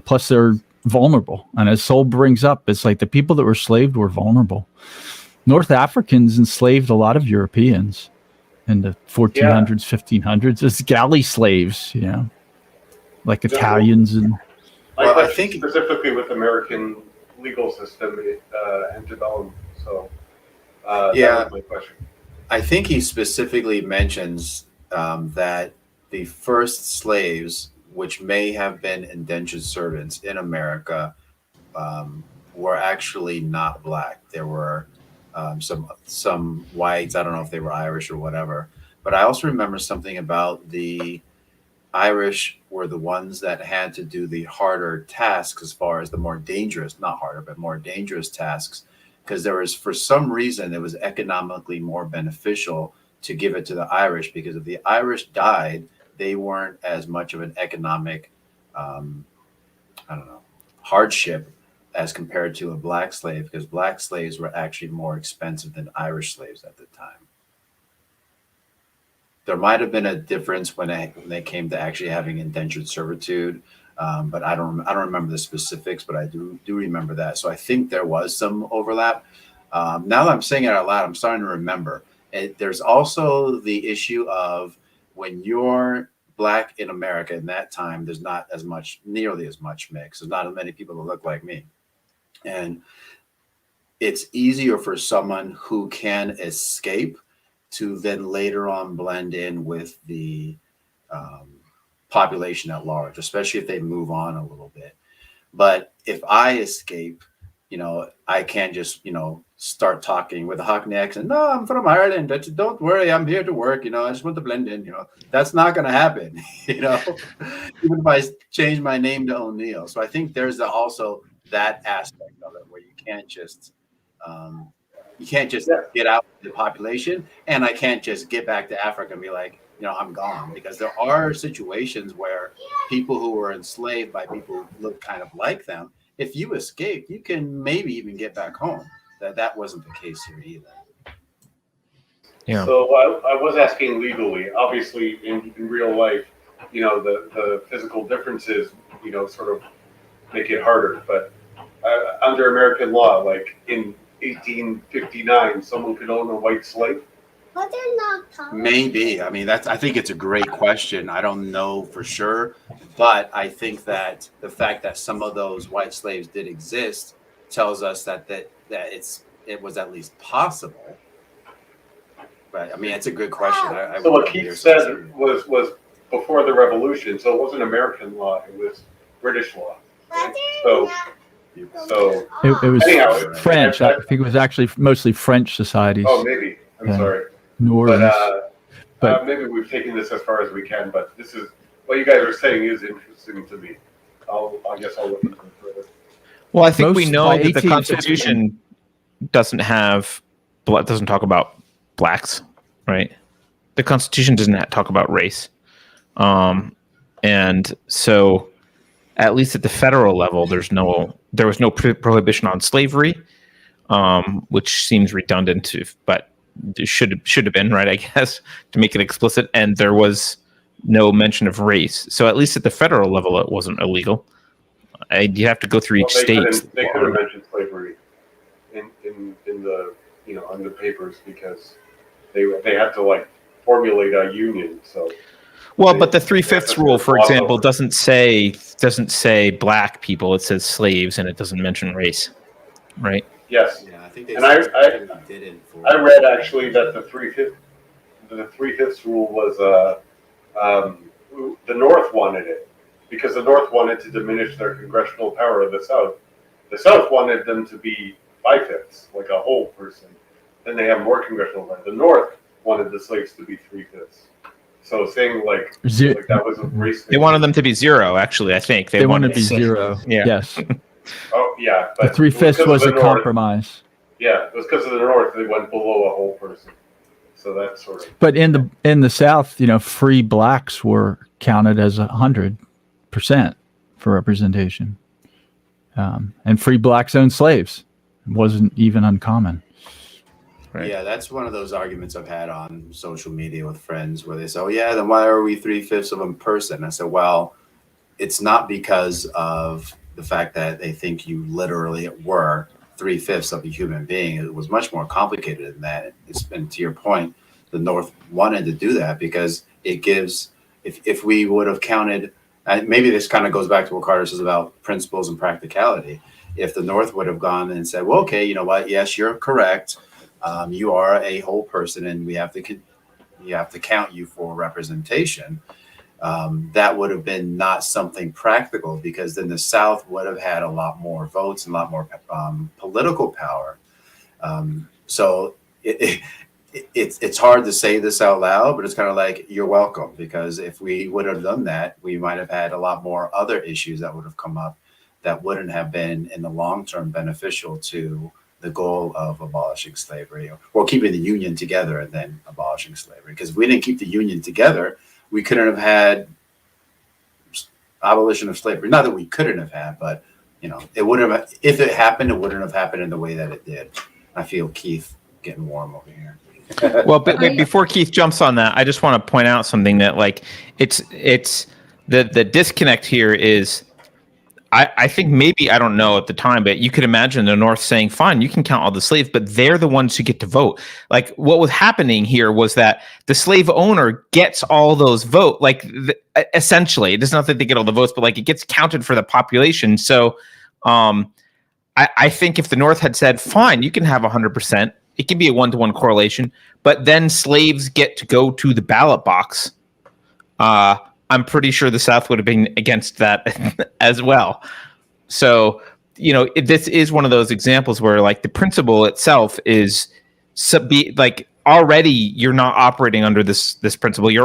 Plus they're vulnerable. And as Sowell brings up, it's like the people that were enslaved were vulnerable. North Africans enslaved a lot of Europeans in the 1400s, 1500s. It's galley slaves, like Italians and. Well, I think specifically with American legal system, antebellum. So, that was my question. I think he specifically mentions that the first slaves, which may have been indentured servants in America, were actually not black. There were some whites. I don't know if they were Irish or whatever. But I also remember something about the Irish were the ones that had to do the harder tasks, as far as the more dangerous, not harder, but more dangerous tasks, because there was, for some reason, it was economically more beneficial to give it to the Irish, because if the Irish died, they weren't as much of an economic, I don't know, hardship as compared to a black slave, because black slaves were actually more expensive than Irish slaves at the time. There might have been a difference when they came to actually having indentured servitude, but I don't remember the specifics, but I do remember that. So I think there was some overlap. Now that I'm saying it out loud, I'm starting to remember. There's also the issue of when you're black in America in that time, there's not nearly as much mix. There's not as many people that look like me. And it's easier for someone who can escape to then later on blend in with the population at large, especially if they move on a little bit. But if I escape, I can't just, start talking with a Hockney accent. No, I'm from Ireland. Don't worry, I'm here to work. I just want to blend in. That's not going to happen. Even if I change my name to O'Neill. So I think there's also that aspect of it where you can't just get out of the population, and I can't just get back to Africa and be like, I'm gone, because there are situations where people who were enslaved by people who look kind of like them, if you escape, you can maybe even get back home. That wasn't the case here either. Yeah. So I was asking legally. Obviously, in real life, the physical differences, sort of make it harder. But under American law, like in 1859, someone could own a white slave. But they're not talking. Maybe. I think it's a great question. I don't know for sure, but I think that the fact that some of those white slaves did exist tells us that it was at least possible. But it's a good question. So what Keith said was before the revolution, so it wasn't American law; it was British law. But So It was anyhow, French. I think it was actually mostly French societies. Oh, maybe. I'm Yeah. sorry. New Orleans. But maybe we've taken this as far as we can. But this is what you guys are saying is interesting to me. I guess I'll look into it further. Well, I think we Most know by that the 1850 Constitution doesn't talk about blacks, right? The Constitution doesn't talk about race, and so at least at the federal level, there was no prohibition on slavery, which seems redundant, but it should have been, right? I guess, to make it explicit, and there was no mention of race. So at least at the federal level, it wasn't illegal. You have to go through each state. They could have mentioned slavery in the on the papers because they had to formulate a union. So But the 3/5 rule, for example, doesn't say black people. It says slaves, and it doesn't mention race, right? Yes. Yeah, I think they And I didn't. I read actually that the 3/5 rule was the North wanted it because the North wanted to diminish their congressional power of the South. The South wanted them to be 5/5, like a whole person. Then they have more congressional power. The North wanted the slaves to be 3/5. So saying like that was a race thing. They wanted them to be zero. Actually, I think they wanted to be zero. Yeah. Yes. Oh yeah, The but 3/5 was a North. compromise. Yeah, it was because of the North. They went below a whole person. So that's sort of. But in the South, free blacks were counted as 100% for representation, and free blacks owned slaves. It wasn't even uncommon. Right. Yeah, that's one of those arguments I've had on social media with friends where they say, "Oh yeah, then why are we 3/5 of a person?" I said, "Well, it's not because of the fact that they think you literally were 3/5 of a human being. It was much more complicated than that. And to your point, the North wanted to do that because it gives. If we would have counted, and maybe this kind of goes back to what Carter says about principles and practicality. If the North would have gone and said, "Well, okay, you know what? Yes, you're correct. You are a whole person, and you have to count you for representation. That would have been not something practical, because then the South would have had a lot more votes and a lot more political power. So it's hard to say this out loud, but it's kind of like, you're welcome, because if we would have done that, we might have had a lot more other issues that would have come up that wouldn't have been in the long term beneficial to the goal of abolishing slavery, or keeping the Union together and then abolishing slavery. Because if we didn't keep the Union together, we couldn't have had abolition of slavery. Not that we couldn't have had, but it would have. If it happened, it wouldn't have happened in the way that it did. I feel Keith getting warm over here. Well, but before Keith jumps on that, I just want to point out something that, like, it's the disconnect here is, I think maybe, I don't know at the time, but you could imagine the North saying, fine, you can count all the slaves, but they're the ones who get to vote. Like, what was happening here was that the slave owner gets all those votes. Like, essentially, it is not that they get all the votes, but like, it gets counted for the population. So I think if the North had said, fine, you can have 100%, it can be a 1-to-1 correlation, but then slaves get to go to the ballot box, I'm pretty sure the South would have been against that as well. So, this is one of those examples where, like, the principle itself is like, already you're not operating under this principle. You've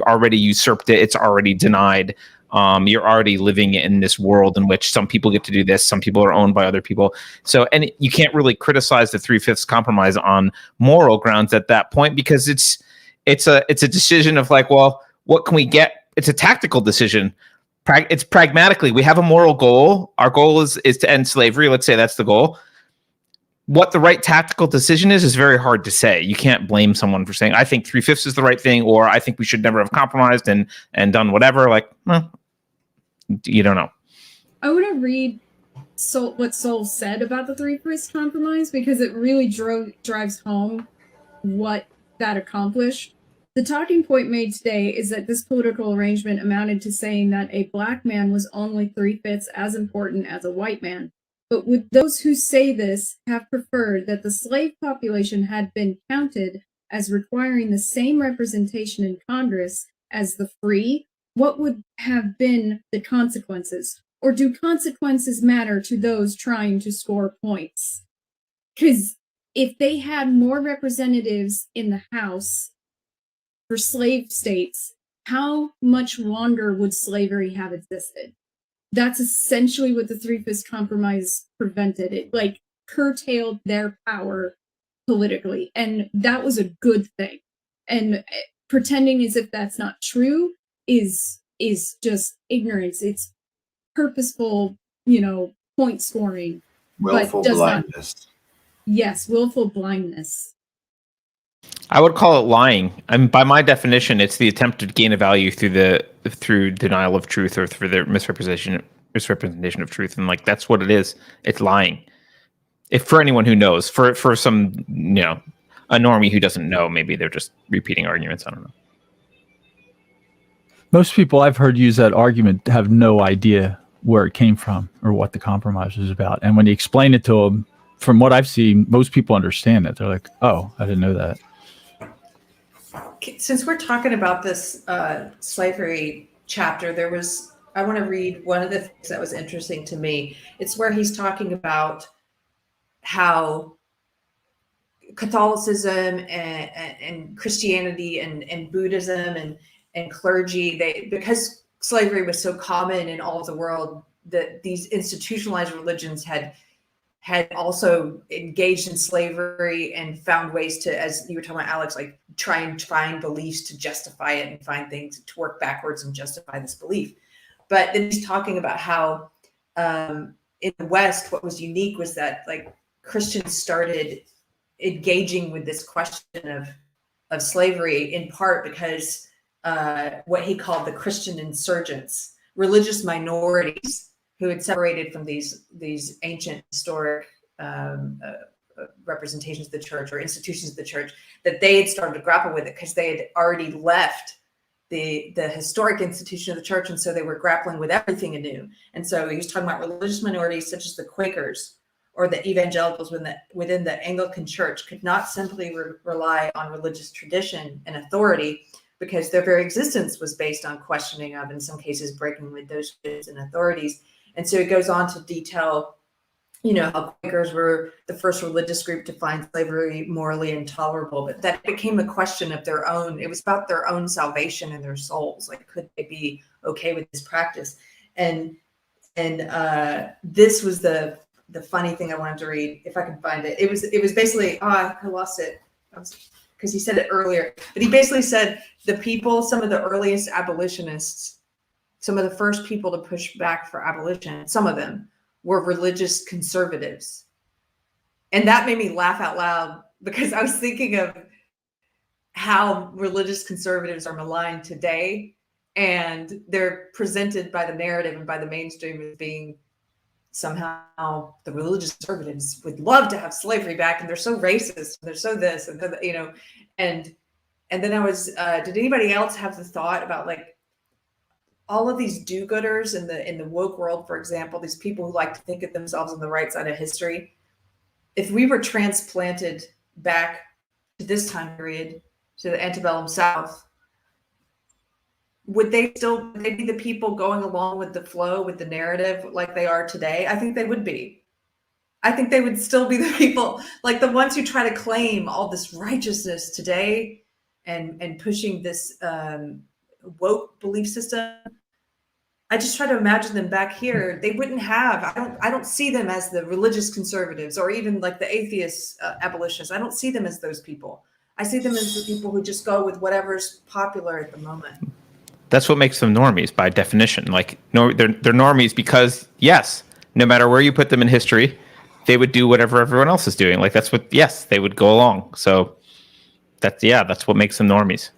already usurped it. It's already denied. You're already living in this world in which some people get to do this, some people are owned by other people. So, and you can't really criticize the 3/5 compromise on moral grounds at that point, because it's a decision of, like, well, what can we get? It's a tactical decision. It's pragmatically, we have a moral goal. Our goal is to end slavery. Let's say that's the goal. What the right tactical decision is very hard to say. You can't blame someone for saying, I think 3/5 is the right thing, or I think we should never have compromised and done whatever. Like, you don't know. I want to read what Sowell said about the 3/5 compromise, because it really drives home what that accomplished. The talking point made today is that this political arrangement amounted to saying that a black man was only 3/5 as important as a white man. But would those who say this have preferred that the slave population had been counted as requiring the same representation in Congress as the free? What would have been the consequences? Or do consequences matter to those trying to score points? Because if they had more representatives in the House for slave states, how much longer would slavery have existed? That's essentially what the 3/5 compromise prevented. It, like, curtailed their power politically, and that was a good thing. And pretending as if that's not true is just ignorance. It's purposeful, point scoring. Willful blindness. Yes, willful blindness. I would call it lying. I mean, by my definition, it's the attempt to gain a value through denial of truth, or through the misrepresentation of truth, and, like, that's what it is. It's lying. If, for anyone who knows, for some a normie who doesn't know, maybe they're just repeating arguments. I don't know. Most people I've heard use that argument have no idea where it came from or what the compromise was about, and when you explain it to them, from what I've seen, most people understand it. They're like, "Oh, I didn't know that." Since we're talking about this slavery chapter, I want to read one of the things that was interesting to me. It's where he's talking about how Catholicism and Christianity and Buddhism and clergy, because slavery was so common in all of the world, that these institutionalized religions had also engaged in slavery and found ways to, as you were talking about, Alex, like, try and find beliefs to justify it and find things to work backwards and justify this belief. But then he's talking about how in the West, what was unique was that, like, Christians started engaging with this question of slavery, in part because what he called the Christian insurgents, religious minorities who had separated from these ancient historic representations of the church or institutions of the church, that they had started to grapple with it because they had already left the historic institution of the church, and so they were grappling with everything anew. And so he was talking about religious minorities such as the Quakers or the evangelicals within the Anglican Church could not simply rely on religious tradition and authority, because their very existence was based on questioning of, in some cases, breaking with those traditions and authorities. And so it goes on to detail, how Quakers were the first religious group to find slavery morally intolerable, but that became a question of their own. It was about their own salvation and their souls. Like, could they be okay with this practice? And this was the funny thing I wanted to read, if I can find it. It was basically, I lost it because he said it earlier, but he basically said some of the earliest abolitionists, some of the first people to push back for abolition, some of them were religious conservatives. And that made me laugh out loud, because I was thinking of how religious conservatives are maligned today, and they're presented by the narrative and by the mainstream as being somehow the religious conservatives would love to have slavery back, and they're so racist, they're so this, and and then I was, did anybody else have the thought about, like, all of these do-gooders in the woke world, for example, these people who like to think of themselves on the right side of history, if we were transplanted back to this time period, to the antebellum South, would they be the people going along with the flow, with the narrative like they are today? I think they would be. I think they would still be the people, like the ones who try to claim all this righteousness today and pushing this woke belief system. I just try to imagine them back here. They wouldn't have, I don't see them as the religious conservatives, or even like the atheist abolitionists. I don't see them as those people. I see them as the people who just go with whatever's popular at the moment. That's what makes them normies by definition. Like, no, they're normies because, yes, no matter where you put them in history, they would do whatever everyone else is doing. Like, they would go along. So that's what makes them normies.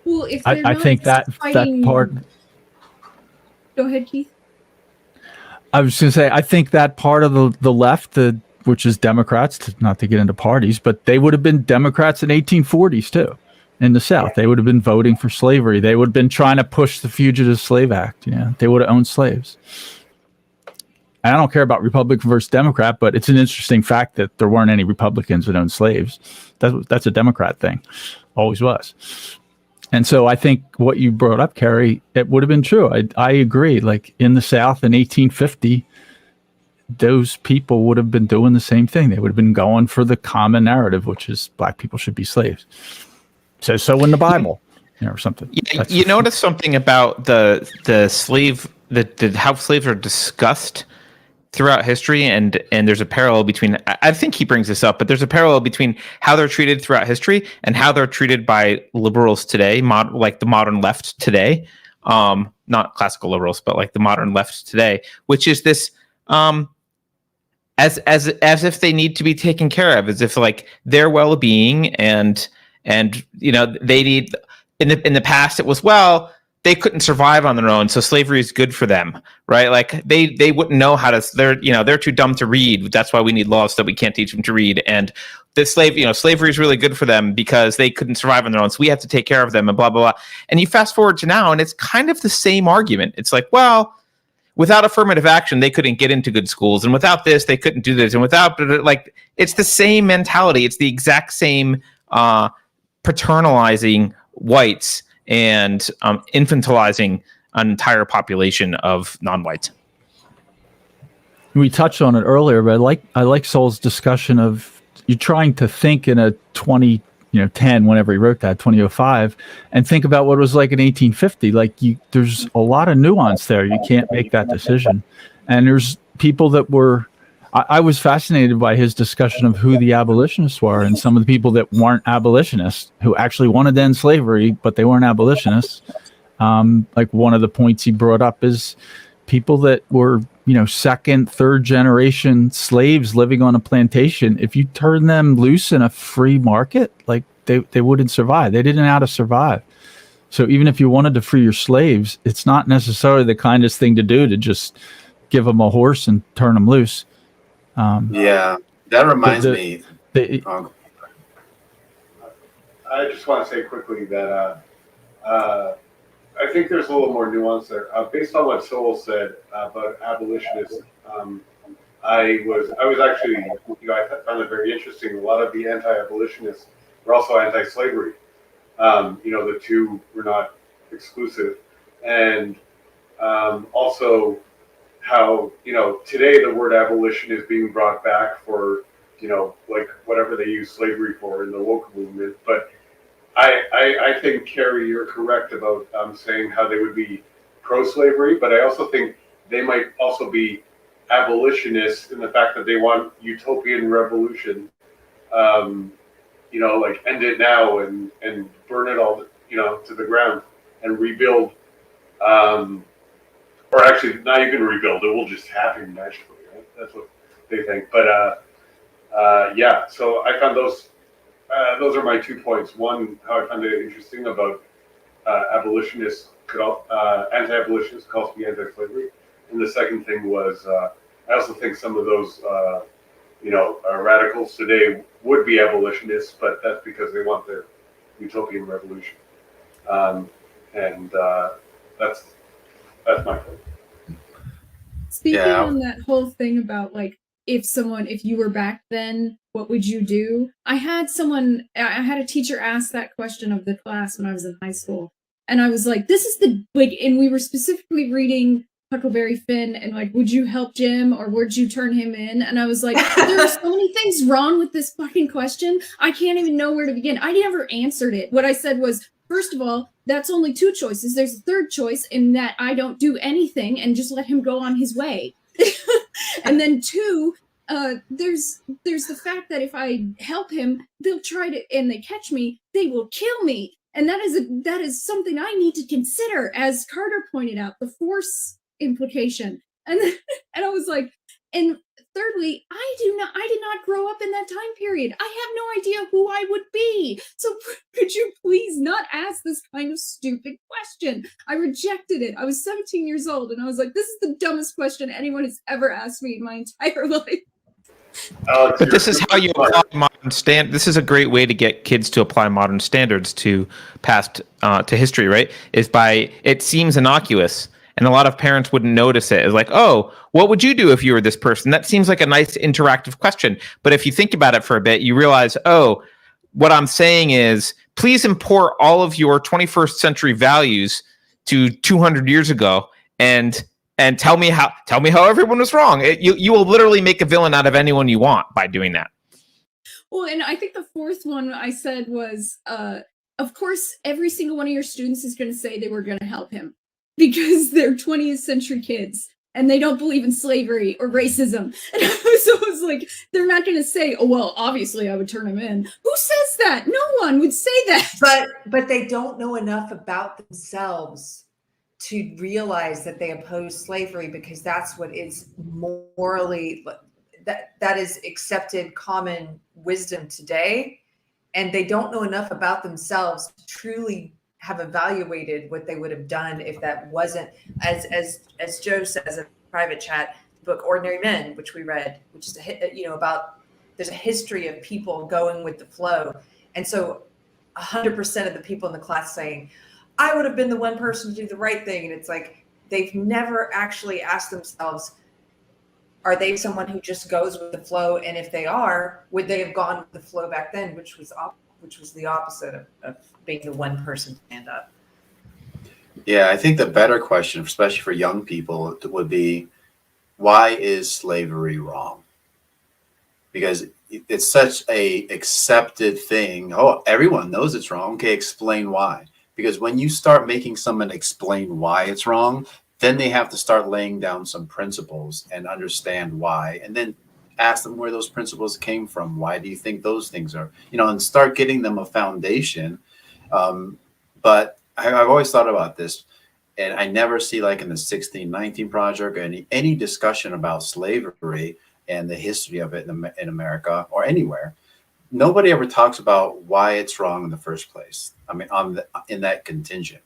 Well, if I think that part. Go ahead, Keith. I was going to say, I think that part of the left, which is Democrats, not to get into parties, but they would have been Democrats in 1840s too, in the South. They would have been voting for slavery. They would have been trying to push the Fugitive Slave Act. They would have owned slaves. And I don't care about Republican versus Democrat, but it's an interesting fact that there weren't any Republicans that owned slaves. That's a Democrat thing. Always was. And so I think what you brought up, Keri, it would have been true. I agree. Like, in the South in 1850, those people would have been doing the same thing. They would have been going for the common narrative, which is black people should be slaves. Says so in the Bible, or something. You notice something about the slave, how slaves are discussed throughout history, and there's a parallel between, I think he brings this up, but there's a parallel between how they're treated throughout history and how they're treated by liberals today, like the modern left today, not classical liberals, but like the modern left today, which is this as if they need to be taken care of, as if like their well-being and they need, in the past it was, well, they couldn't survive on their own, so slavery is good for them, right? Like they wouldn't know how to. They're too dumb to read. That's why we need laws so that we can't teach them to read. And the slavery is really good for them because they couldn't survive on their own, so we have to take care of them and blah blah blah. And you fast forward to now, and it's kind of the same argument. It's like, well, without affirmative action, they couldn't get into good schools, and without this, they couldn't do this, and without it's the same mentality. It's the exact same paternalizing whites and infantilizing an entire population of non-whites. We touched on it earlier, but I like Sowell's discussion of you trying to think in a 2010, whenever he wrote that, 2005, and think about what it was like in 1850. Like, there's a lot of nuance there. You can't make that decision. And there's people that were, I was fascinated by his discussion of who the abolitionists were, and some of the people that weren't abolitionists, who actually wanted to end slavery, but they weren't abolitionists. Like, one of the points he brought up is people that were, second, third generation slaves living on a plantation. If you turn them loose in a free market, like they wouldn't survive. They didn't know how to survive. So even if you wanted to free your slaves, it's not necessarily the kindest thing to do to just give them a horse and turn them loose. That reminds me. I just want to say quickly that I think there's a little more nuance there. Based on what Sowell said about abolitionists, I was actually, I found it very interesting. A lot of the anti-abolitionists were also anti-slavery. The two were not exclusive, and also how today the word abolition is being brought back for like whatever they use slavery for in the woke movement. But I think, Keri, you're correct about saying how they would be pro-slavery, but I also think they might also be abolitionists in the fact that they want utopian revolution, like end it now and burn it all, to the ground and rebuild. Or actually, not even rebuild; it will just happen naturally. Right? That's what they think. But yeah, so I found those are my 2 points. One, how I found it interesting about abolitionists anti-abolitionists could also be anti-slavery, and the second thing was I also think some of those radicals today would be abolitionists, but that's because they want their utopian revolution, and that's my point. Speaking Yeah. on that whole thing about like if you were back then, what would you do? I had a teacher ask that question of the class when I was in high school, and I was like, this is and we were specifically reading Huckleberry Finn, and like, would you help Jim or would you turn him in? And I was like, there are so many things wrong with this fucking question. I can't even know where to begin. I never answered it. What I said was, first of all, that's only 2 choices. There's a third choice in that I don't do anything and just let him go on his way. And then 2, there's the fact that if I help him, they'll try to, and they catch me, they will kill me. And that is something I need to consider, as Carter pointed out, the force implication. And I was like, and thirdly, I did not grow up in that time period. I have no idea who I would be. So could you please not ask this kind of stupid question? I rejected it. I was 17 years old, and I was like, this is the dumbest question anyone has ever asked me in my entire life. Alex, But this is how you apply modern This is a great way to get kids to apply modern standards to past to history, right? Is by, it seems innocuous, and a lot of parents wouldn't notice it. It's like, oh, what would you do if you were this person? That seems like a nice interactive question. But if you think about it for a bit, you realize, oh, what I'm saying is, please import all of your 21st century values to 200 years ago and tell me how everyone was wrong. You will literally make a villain out of anyone you want by doing that. Well, and I think the fourth one I said was, of course, every single one of your students is going to say they were going to help him because they're 20th century kids and they don't believe in slavery or racism. And so it was like, they're not going to say, oh, well, obviously I would turn him in. Who says that? No one would say that. But they don't know enough about themselves to realize that they oppose slavery, because that's what is morally, that is accepted common wisdom today. And they don't know enough about themselves to truly have evaluated what they would have done if that wasn't, as Joe says in private chat, the book Ordinary Men, which we read, which is about, there's a history of people going with the flow. And so 100% of the people in the class saying, I would have been the one person to do the right thing. And it's like, they've never actually asked themselves, are they someone who just goes with the flow? And if they are, would they have gone with the flow back then, which was the opposite of being the one person to stand up? Yeah, I think the better question, especially for young people, would be, why is slavery wrong? Because it's such a accepted thing. Oh, everyone knows it's wrong. Okay, explain why. Because when you start making someone explain why it's wrong, then they have to start laying down some principles and understand why, and then ask them where those principles came from. Why do you think those things are, and start getting them a foundation. But I've always thought about this, and I never see, like in the 1619 Project, any discussion about slavery and the history of it in America or anywhere. Nobody ever talks about why it's wrong in the first place. I mean, in that contingent.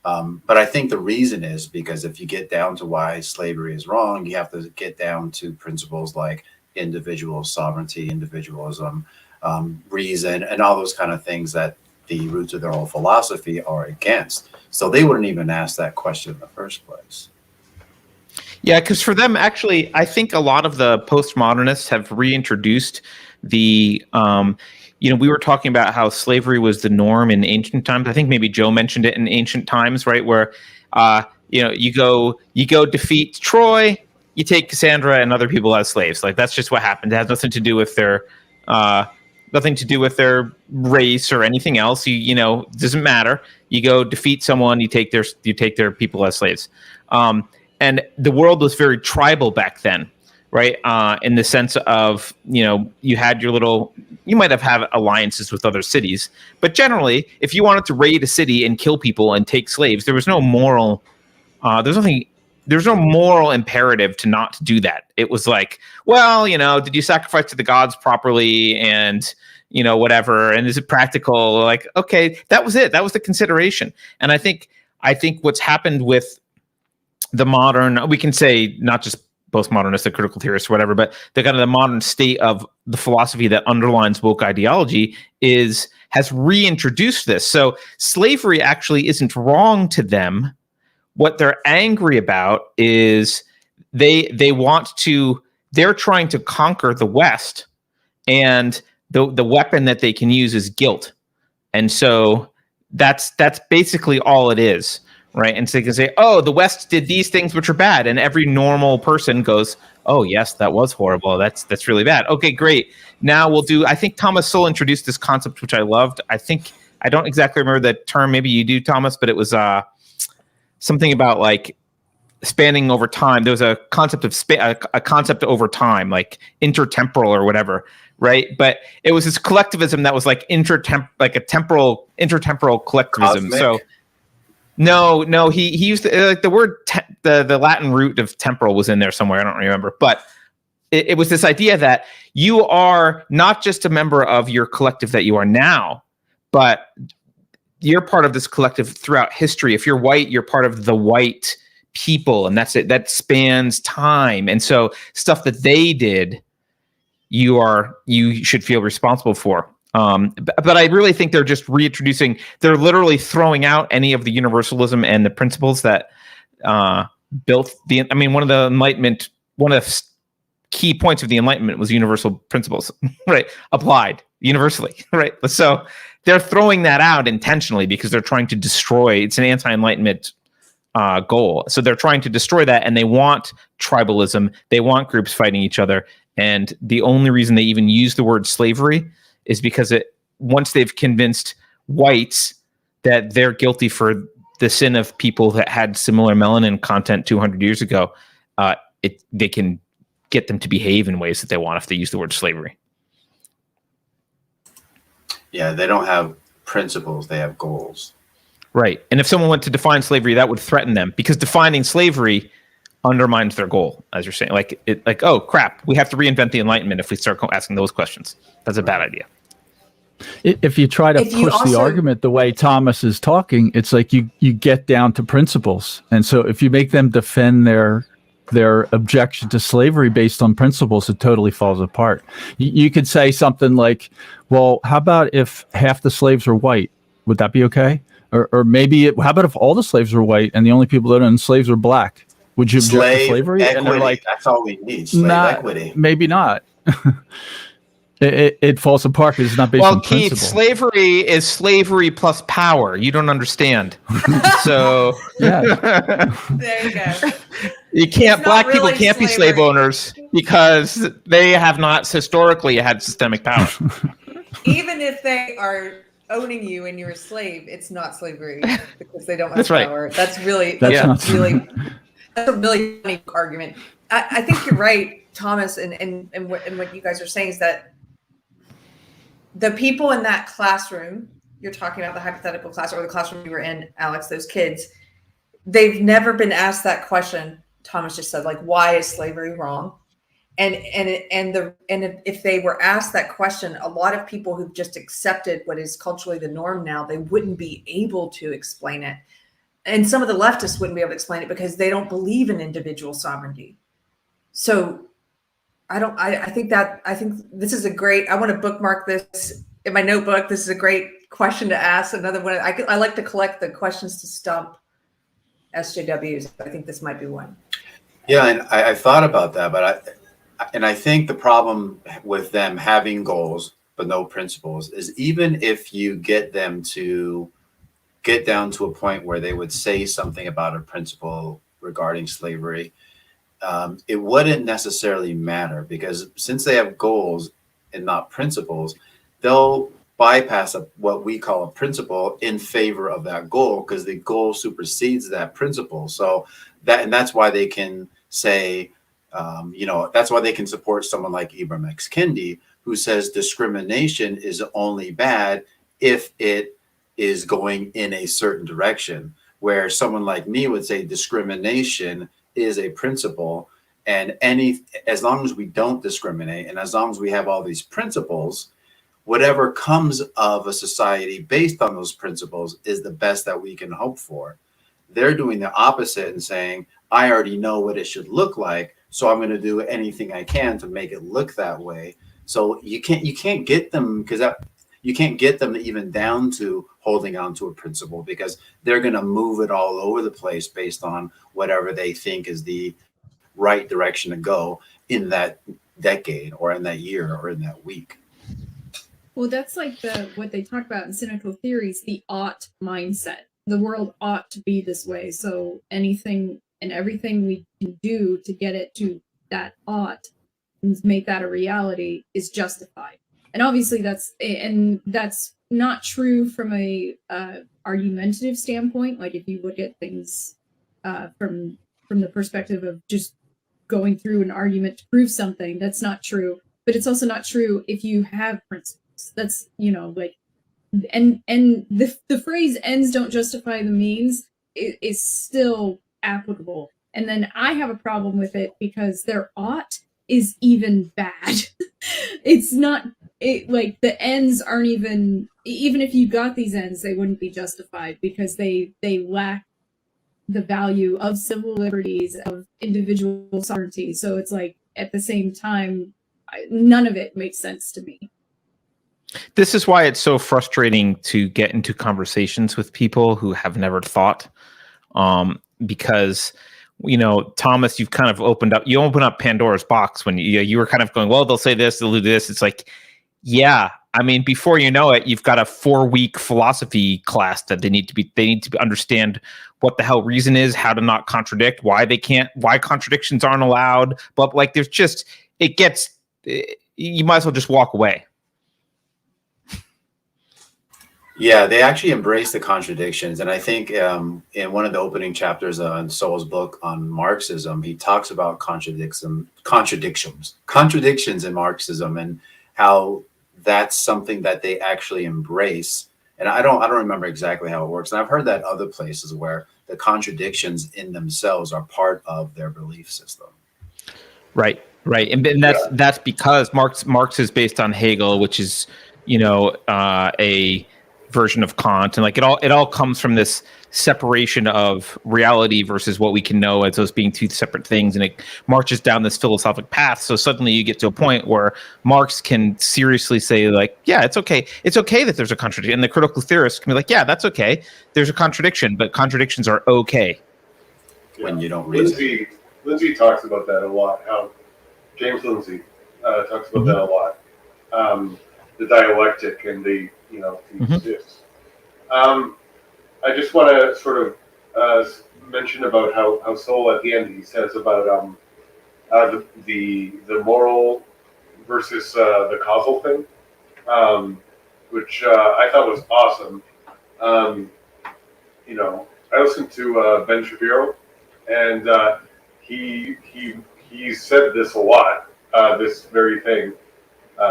But I think the reason is because if you get down to why slavery is wrong, you have to get down to principles like individual sovereignty, individualism, reason, and all those kind of things that the roots of their whole philosophy are against. So they wouldn't even ask that question in the first place. Yeah, because for them, actually, I think a lot of the postmodernists have reintroduced the, we were talking about how slavery was the norm in ancient times. I think maybe Joe mentioned it in ancient times, right? Where, you go defeat Troy, you take Cassandra and other people as slaves. Like, that's just what happened. It has nothing to do with their, race or anything else. It doesn't matter. You go defeat someone, you take their people as slaves. And the world was very tribal back then, right? In the sense of, you had you might have had alliances with other cities, but generally, if you wanted to raid a city and kill people and take slaves, there was no moral, there's no moral imperative to not do that. It was like, well, did you sacrifice to the gods properly, and whatever, and is it practical? Like, okay, that was it. That was the consideration. And I think what's happened with the modern, we can say not just postmodernists, the critical theorists, or whatever, but the kind of the modern state of the philosophy that underlines woke ideology has reintroduced this. So slavery actually isn't wrong to them. What they're angry about is they're trying to conquer the West, and the weapon that they can use is guilt. And so that's basically all it is. Right. And so they can say, oh, the West did these things which are bad. And every normal person goes, oh, yes, that was horrible. That's really bad. Okay, great. Now I think Thomas Sowell introduced this concept, which I loved. I don't exactly remember the term. Maybe you do, Thomas, but it was something about like spanning over time. There was a concept of a concept over time, like intertemporal or whatever. Right. But it was this collectivism that was like intertemporal collectivism. Cosmic. So No, he used the word the Latin root of temporal was in there somewhere. I don't remember, but it was this idea that you are not just a member of your collective that you are now, but you're part of this collective throughout history. If you're white, you're part of the white people, and that's it. That spans time, and so stuff that they did, you should feel responsible for. But I really think they're just they're literally throwing out any of the universalism and the principles that built one of the key points of the Enlightenment was universal principles, right? Applied universally, right? So they're throwing that out intentionally because they're trying to destroy, it's an anti-Enlightenment goal. So they're trying to destroy that, and they want tribalism. They want groups fighting each other. And the only reason they even use the word slavery is because once they've convinced whites that they're guilty for the sin of people that had similar melanin content 200 years ago, they can get them to behave in ways that they want if they use the word slavery. Yeah, they don't have principles, they have goals. Right. And if someone went to define slavery, that would threaten them, because defining slavery undermines their goal, as you're saying. Like, oh, crap, we have to reinvent the Enlightenment if we start asking those questions. That's a bad idea. If you try to push the argument the way Thomas is talking, it's like you get down to principles. And so if you make them defend their objection to slavery based on principles, it totally falls apart. You could say something like, well, how about if half the slaves are white? Would that be okay? Or maybe how about if all the slaves are white and the only people that are enslaved are black? Would you object to slavery? Equity. And they're like, that's all we need. Slave equity. Maybe not. It falls apart because it's not based on Keith, principle. Slavery is slavery plus power. You don't understand. So There you go. You can't. Black people really can't be slave owners because they have not historically had systemic power. Even if they are owning you and you're a slave, it's not slavery because they don't have That's right. power. That's a really funny argument. I think you're right, Thomas, and what you guys are saying is that the people in that classroom, you're talking about the hypothetical class or the classroom you were in, Alex, those kids, they've never been asked that question. Thomas just said, like, why is slavery wrong? And if they were asked that question, a lot of people who've just accepted what is culturally the norm now, they wouldn't be able to explain it. And some of the leftists wouldn't be able to explain it because they don't believe in individual sovereignty. So I think this is a great, I want to bookmark this in my notebook. This is a great question to ask. Another one. I like to collect the questions to stump SJWs. I think this might be one. Yeah, and I thought about that, but I think the problem with them having goals but no principles is even if you get them to get down to a point where they would say something about a principle regarding slavery, it wouldn't necessarily matter because since they have goals and not principles, they'll bypass what we call a principle in favor of that goal because the goal supersedes that principle. So that's why they can say, that's why they can support someone like Ibram X. Kendi, who says discrimination is only bad if it is going in a certain direction, where someone like me would say discrimination is a principle, and as long as we don't discriminate and as long as we have all these principles, whatever comes of a society based on those principles is the best that we can hope for. They're doing the opposite and saying, I already know what it should look like, so I'm going to do anything I can to make it look that way. So you can't get them you can't get them even down to holding on to a principle because they're going to move it all over the place based on whatever they think is the right direction to go in that decade or in that year or in that week. Well, that's like what they talk about in cynical theories, the ought mindset. The world ought to be this way. So anything and everything we can do to get it to that ought and make that a reality is justified. And obviously that's not true from a argumentative standpoint. Like if you look at things from the perspective of just going through an argument to prove something, that's not true. But it's also not true if you have principles. That's, like, and the phrase ends don't justify the means is still applicable. And then I have a problem with it because their ought is even bad. It's not like the ends aren't even if you got these ends, they wouldn't be justified because they lack the value of civil liberties, of individual sovereignty. So it's like at the same time, none of it makes sense to me. This is why it's so frustrating to get into conversations with people who have never thought, because, Thomas, you've kind of open up Pandora's box when you were kind of going, well, they'll say this, they'll do this. It's like, yeah, I mean, before you know it, you've got a 4-week philosophy class that they need to understand what the hell reason is, how to not contradict, why contradictions aren't allowed. But like, you might as well just walk away. Yeah, they actually embrace the contradictions. And I think in one of the opening chapters on Sowell's book on Marxism, he talks about contradictions in Marxism and how that's something that they actually embrace. And I don't remember exactly how it works. And I've heard that other places where the contradictions in themselves are part of their belief system. Right. And that's because Marx is based on Hegel, which is, a version of Kant, and like it all comes from this separation of reality versus what we can know as those being two separate things, and it marches down this philosophic path. So suddenly you get to a point where Marx can seriously say, like, yeah, it's okay that there's a contradiction, and the critical theorist can be like, yeah, that's okay, there's a contradiction, but contradictions are okay when you don't reason. Lindsay talks about that a lot. James Lindsay talks about that a lot. The dialectic and the thesis. I just want to sort of mention about how Sowell at the end he says about the moral versus the causal thing, which I thought was awesome. I listened to Ben Shapiro, and he said this a lot. This very thing.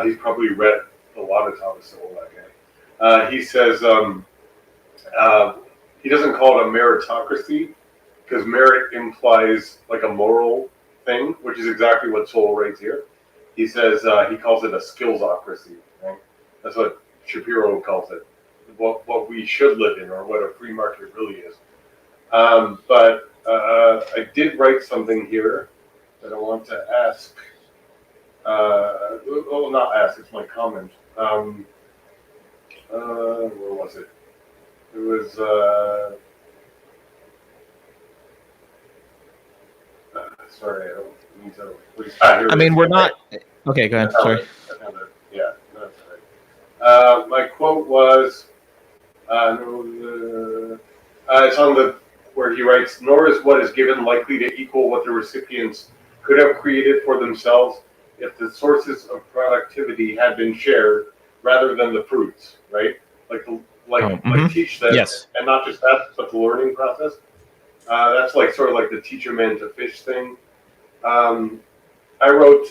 He's probably read a lot of Thomas Sowell, that guy. He says he doesn't call it a meritocracy because merit implies like a moral thing, which is exactly what Sowell writes here. He says he calls it a skillsocracy. Right? That's what Shapiro calls it. What we should live in, or what a free market really is. But I did write something here that I want to ask. Not ask, it's my comment. Where was it? It was Sorry, I don't need to. Here I it mean, is. we're not. Okay, go ahead. Sorry. I found it. Yeah, that's right. My quote was, it's on the where he writes, "Nor is what is given likely to equal what the recipients could have created for themselves if the sources of productivity had been shared rather than the fruits." Right? Like teach them, Yes. and not just that, but the learning process. That's like sort of like the teach a man to fish thing. I wrote.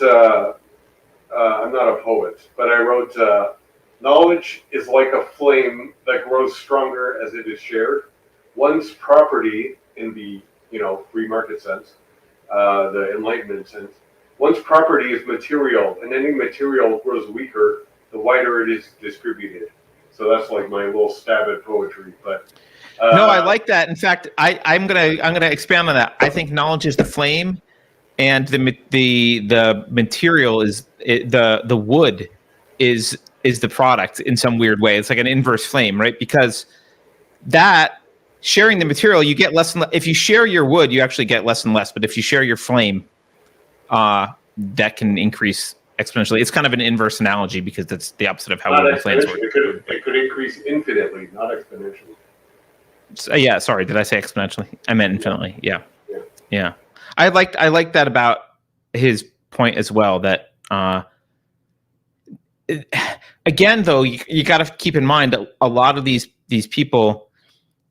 I'm not a poet, but I wrote, knowledge is like a flame that grows stronger as it is shared. One's property, in the free market sense, the Enlightenment sense, one's property is material, and any material grows weaker the wider it is distributed. So that's like my little stab at poetry. But no, I like that. In fact, I'm gonna expand on that. I think knowledge is the flame, and the material is the wood is the product in some weird way. It's like an inverse flame, right? Because that sharing the material, you get less and less. If you share your wood, you actually get less and less. But if you share your flame, that can increase exponentially. It's kind of an inverse analogy because that's the opposite of how wood and flames work. It could increase infinitely, not exponentially. Yeah, sorry, did I say exponentially? I meant infinitely. Yeah. I like that about his point as well. That again, though, you got to keep in mind that a lot of these people,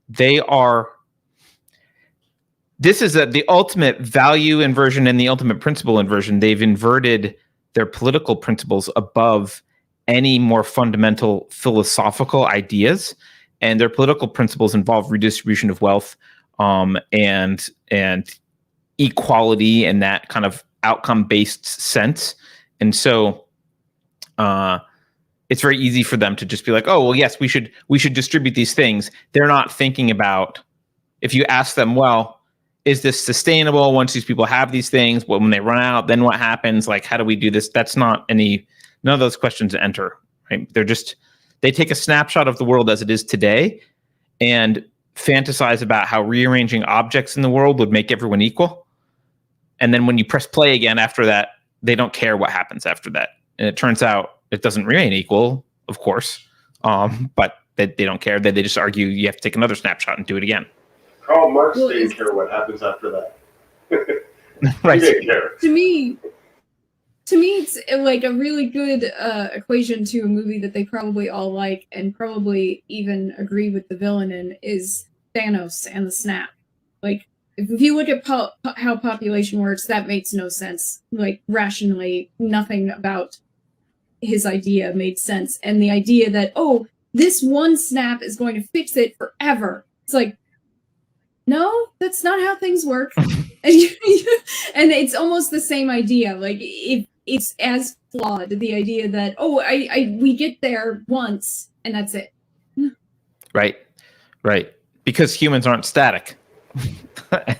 they are. This is the ultimate value inversion and the ultimate principle inversion. They've inverted their political principles above any more fundamental philosophical ideas, and their political principles involve redistribution of wealth, and equality in that kind of outcome-based sense. And so it's very easy for them to just be like, oh, well, yes, we should distribute these things. They're not thinking about, if you ask them, well, is this sustainable once these people have these things? Well, when they run out, then what happens? Like, how do we do this? That's not none of those questions enter, right? They take a snapshot of the world as it is today and fantasize about how rearranging objects in the world would make everyone equal. And then when you press play again after that, they don't care what happens after that. And it turns out it doesn't remain equal, of course, but they don't care. They just argue you have to take another snapshot and do it again. Karl Marx didn't care what happens after that. Right. He didn't care. To me, it's like a really good equation to a movie that they probably all like and probably even agree with the villain in is Thanos and the Snap. Like, if you look at how population works, that makes no sense. Like, rationally, nothing about his idea made sense. And the idea that, oh, this one snap is going to fix it forever. It's like, no, that's not how things work. And it's almost the same idea. Like, it's as flawed, the idea that, oh, we get there once and that's it. Right. Because humans aren't static.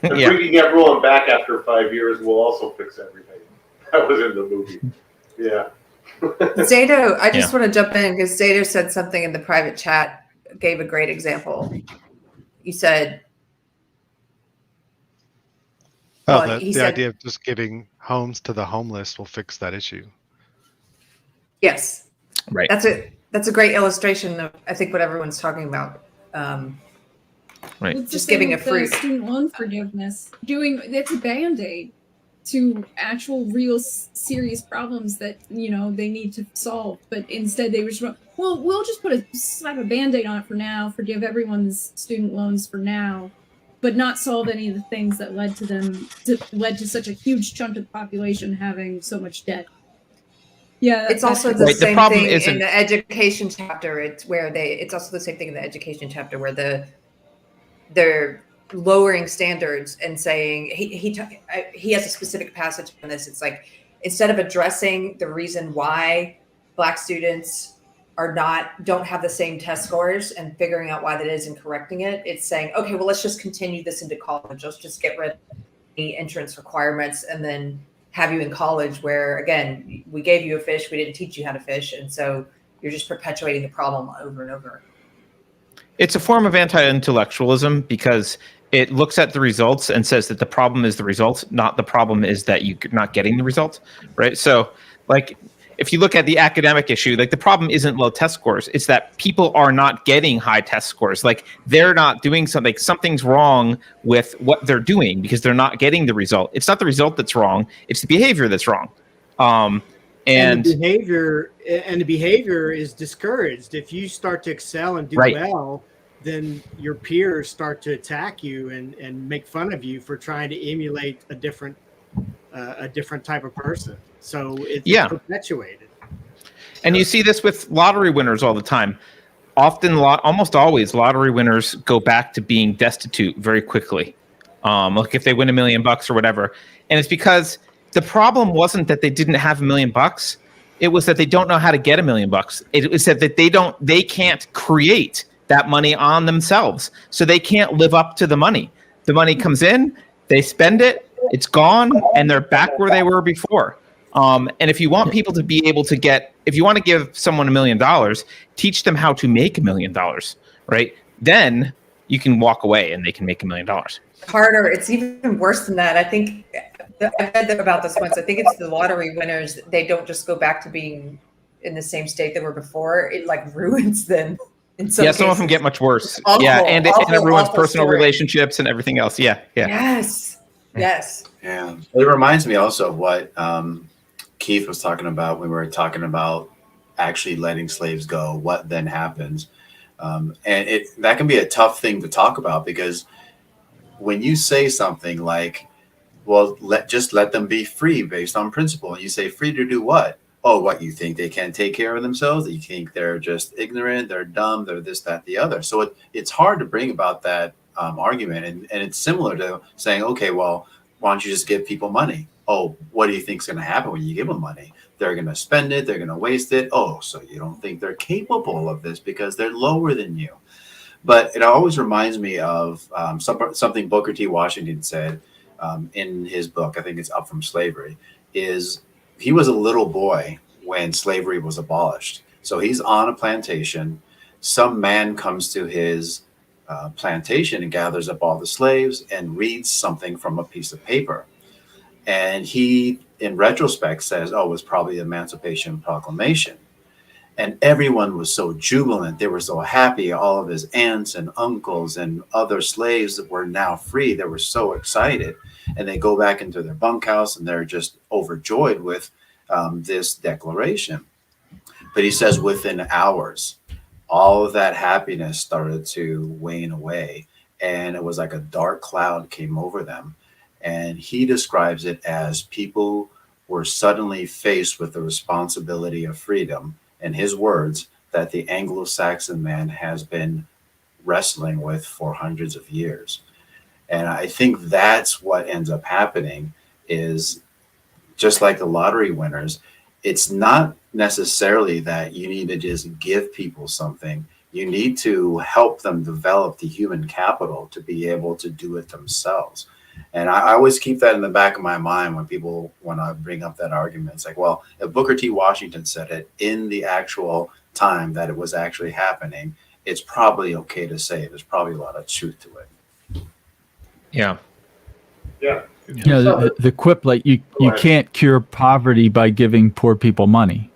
Bringing everyone back after 5 years will also fix everything. That was in the movie. Yeah. Zato, I just want to jump in because Zato said something in the private chat, gave a great example. You said, the idea of just getting homes to the homeless will fix that issue. Yes. Right. That's a great illustration of, I think, what everyone's talking about. Right. It's just giving a fruit. Student loan forgiveness. That's a Band-Aid to actual real serious problems that, they need to solve. But instead they were just, well, we'll just slap a Band-Aid on it for now, forgive everyone's student loans for now, but not solve any of the things that led to such a huge chunk of the population having so much debt. Yeah, it's also the right, same problem thing isn't... in the education chapter. It's also the same thing in the education chapter where they're lowering standards and saying he has a specific passage on this. It's like, instead of addressing the reason why Black students don't have the same test scores and figuring out why that is and correcting it, it's saying, okay, well, let's just continue this into college. Let's just get rid of the entrance requirements and then have you in college where, again, we gave you a fish, we didn't teach you how to fish. And so you're just perpetuating the problem over and over. It's a form of anti-intellectualism because it looks at the results and says that the problem is the results, not the problem is that you're not getting the results, right? So, like, if you look at the academic issue, like the problem isn't low test scores. It's that people are not getting high test scores. Like they're not doing something. Something's wrong with what they're doing because they're not getting the result. It's not the result that's wrong. It's the behavior that's wrong. And the behavior is discouraged. If you start to excel and do well, then your peers start to attack you and make fun of you for trying to emulate a different type of person. So it's perpetuated. And you see this with lottery winners all the time. Often, almost always, lottery winners go back to being destitute very quickly. Like if they win $1 million or whatever. And it's because the problem wasn't that they didn't have $1 million. It was that they don't know how to get $1 million. It was that they can't create that money on themselves. So they can't live up to the money. The money comes in, they spend it, it's gone, and they're back where they were before. And if you want people to be able to if you want to give someone $1 million, teach them how to make $1 million, right? Then you can walk away and they can make $1 million. Carter, it's even worse than that. I think I read about this once. I think it's the lottery winners. They don't just go back to being in the same state they were before. It like ruins them. Some of them get much worse. Awful, and it ruins personal story. Relationships and everything else. Yeah. Yes. Yeah. It reminds me also of what Keith was talking about when we were talking about actually letting slaves go. What then happens? And that can be a tough thing to talk about because when you say something like, well, just let them be free based on principle, and you say free to do what? Oh, what, you think they can't take care of themselves? You think they're just ignorant, they're dumb, they're this, that, the other. So it's hard to bring about that argument. And it's similar to saying, okay, well, why don't you just give people money? Oh, what do you think is going to happen when you give them money? They're going to spend it. They're going to waste it. Oh, so you don't think they're capable of this because they're lower than you. But it always reminds me of something Booker T. Washington said in his book, I think it's Up From Slavery, is he was a little boy when slavery was abolished. So he's on a plantation. Some man comes to his plantation and gathers up all the slaves and reads something from a piece of paper. And he, in retrospect, says, oh, it was probably the Emancipation Proclamation. And everyone was so jubilant. They were so happy. All of his aunts and uncles and other slaves that were now free, they were so excited. And they go back into their bunkhouse and they're just overjoyed with this declaration. But he says within hours, all of that happiness started to wane away. And it was like a dark cloud came over them. And he describes it as people were suddenly faced with the responsibility of freedom, in his words, that the Anglo-Saxon man has been wrestling with for hundreds of years. And I think that's what ends up happening is just like the lottery winners, it's not necessarily that you need to just give people something. You need to help them develop the human capital to be able to do it themselves. And I always keep that in the back of my mind when people want to bring up that argument. It's like, well, if Booker T. Washington said it in the actual time that it was actually happening, it's probably okay to say there's probably a lot of truth to it. Yeah. The quip, like you can't cure poverty by giving poor people money.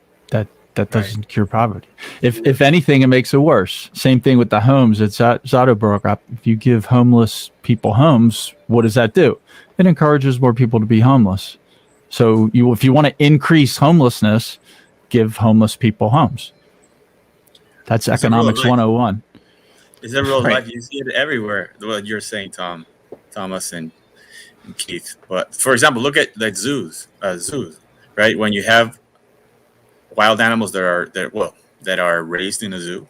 That doesn't cure poverty. If anything, it makes it worse. Same thing with the homes. It's Zotto brought up. If you give homeless people homes, what does that do? It encourages more people to be homeless. So if you want to increase homelessness, give homeless people homes. That's economics 101. It's a real life. You see it everywhere. What you're saying, Thomas and Keith. But for example, look at like zoos, right? When you have wild animals that are raised in a zoo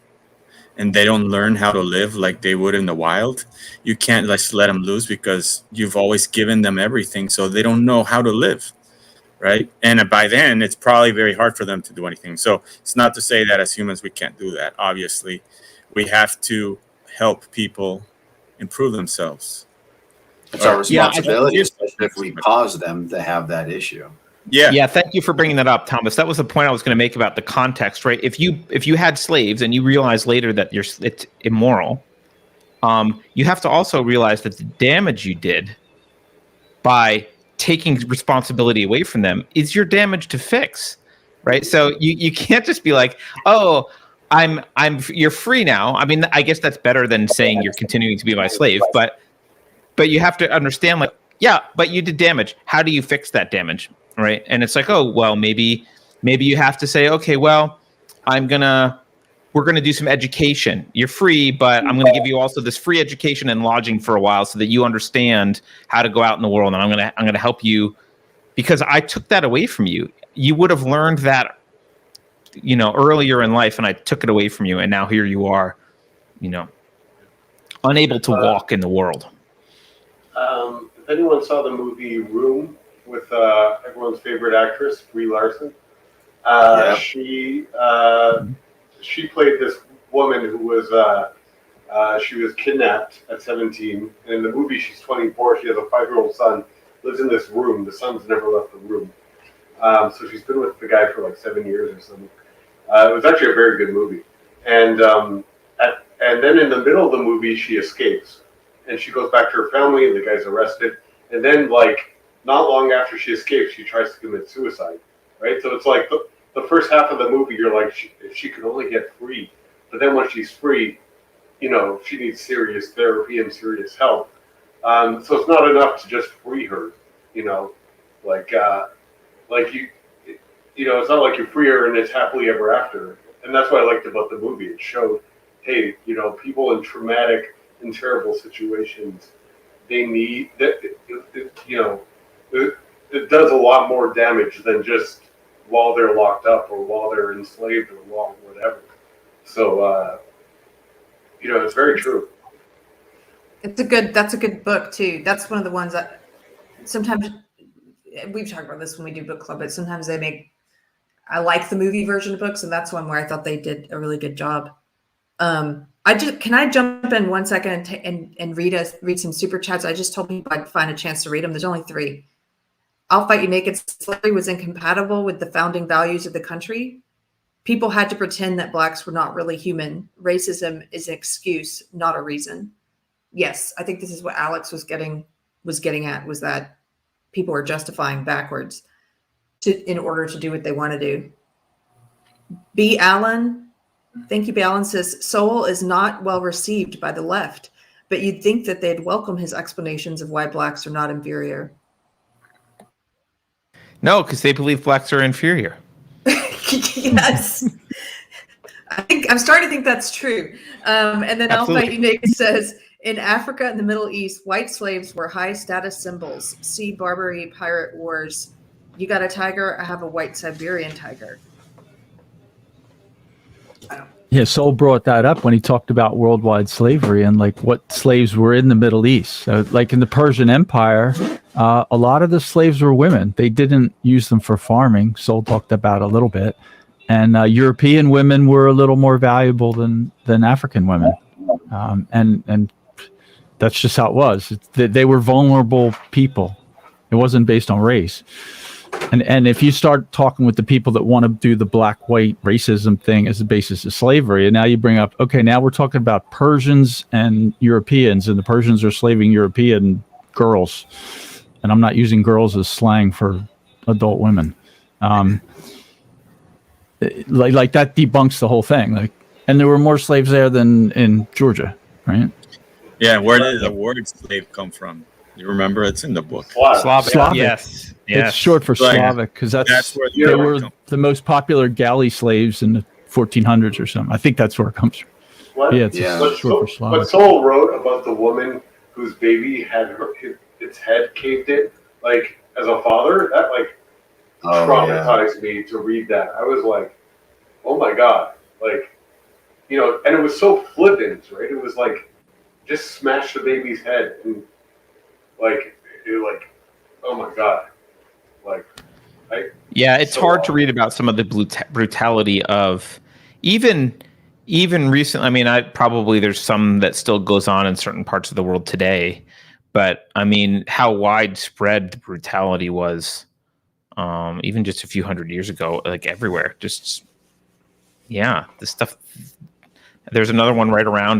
and they don't learn how to live like they would in the wild, you can't just let them loose because you've always given them everything, so they don't know how to live, right? And by then it's probably very hard for them to do anything. So it's not to say that as humans we can't do that. Obviously we have to help people improve themselves. It's our responsibility, especially if we cause them to have that issue. Yeah. Thank you for bringing that up, Thomas. That was the point I was going to make about the context, right? If you had slaves and you realize later that it's immoral, you have to also realize that the damage you did by taking responsibility away from them is your damage to fix, right? So you can't just be like, oh, you're free now. I mean, I guess that's better than saying you're continuing to be my slave, but you have to understand, like, yeah, but you did damage. How do you fix that damage, right? And it's like, oh, well, maybe you have to say, okay, well, we're gonna do some education. You're free, but I'm gonna give you also this free education and lodging for a while so that you understand how to go out in the world, and I'm gonna help you because I took that away from you. You would have learned that, earlier in life, and I took it away from you, and now here you are, unable to walk in the world. If anyone saw the movie Room with everyone's favorite actress, Brie Larson, she played this woman who was she was kidnapped at 17. And in the movie, she's 24. She has a 5-year-old son. Lives in this room. The son's never left the room. So she's been with the guy for like 7 years or something. It was actually a very good movie. And then in the middle of the movie, she escapes. And she goes back to her family, and the guy's arrested. And then, like, not long after she escapes, she tries to commit suicide, right? So it's like the first half of the movie, you're like, if she could only get free. But then when she's free, she needs serious therapy and serious help. So it's not enough to just free her, it's not like you free her and it's happily ever after. And that's what I liked about the movie. It showed, hey, people in traumatic and terrible situations, they need that. It does a lot more damage than just while they're locked up or while they're enslaved or while whatever. So, it's very true. That's a good book too. That's one of the ones that sometimes we've talked about this when we do book club, but sometimes I like the movie version of books, and that's one where I thought they did a really good job. Can I jump in 1 second and read some super chats? I just told people I'd find a chance to read them. There's only 3. I'll fight you naked. Slavery was incompatible with the founding values of the country. People had to pretend that blacks were not really human. Racism is an excuse, not a reason. Yes, I think this is what Alex was getting at, was that people were justifying backwards in order to do what they want to do. B. Allen, thank you, B. Allen says, Sowell is not well received by the left, but you'd think that they'd welcome his explanations of why blacks are not inferior. No, because they believe blacks are inferior. Yes. I'm starting to think that's true. And then Absolutely. I'll Fight You Naked says, in Africa and the Middle East, white slaves were high status symbols. See Barbary Pirate Wars. You got a tiger? I have a white Siberian tiger. Yeah, Sowell brought that up when he talked about worldwide slavery and like what slaves were in the Middle East. So, like in the Persian Empire, a lot of the slaves were women. They didn't use them for farming. Sowell talked about a little bit, and European women were a little more valuable than African women, and that's just how it was. They were vulnerable people. It wasn't based on race. And if you start talking with the people that want to do the black-white racism thing as the basis of slavery, and now you bring up, okay, now we're talking about Persians and Europeans, and the Persians are slaving European girls. And I'm not using girls as slang for adult women. Like that debunks the whole thing. Like, and there were more slaves there than in Georgia, right? Yeah, where did the word slave come from? You remember? It's in the book. Slavic. Yes. Yes. It's short for Right. Slavic because That's where they the word were comes the most popular galley slaves in the 1400s or something. I think that's where it comes from. What? Yeah, it's Yeah. short for Slavic. What Sowell wrote about the woman whose baby had its head caved in, like as a father, that traumatized me to read that. I was like, oh my God, and it was so flippant, right? It was like, just smash the baby's head and oh my God, Yeah, it's So hard to read about some of the brutality of even recently. I mean, there's some that still goes on in certain parts of the world today, but I mean, how widespread the brutality was, even just a few hundred years ago, like everywhere. The stuff There's another one right around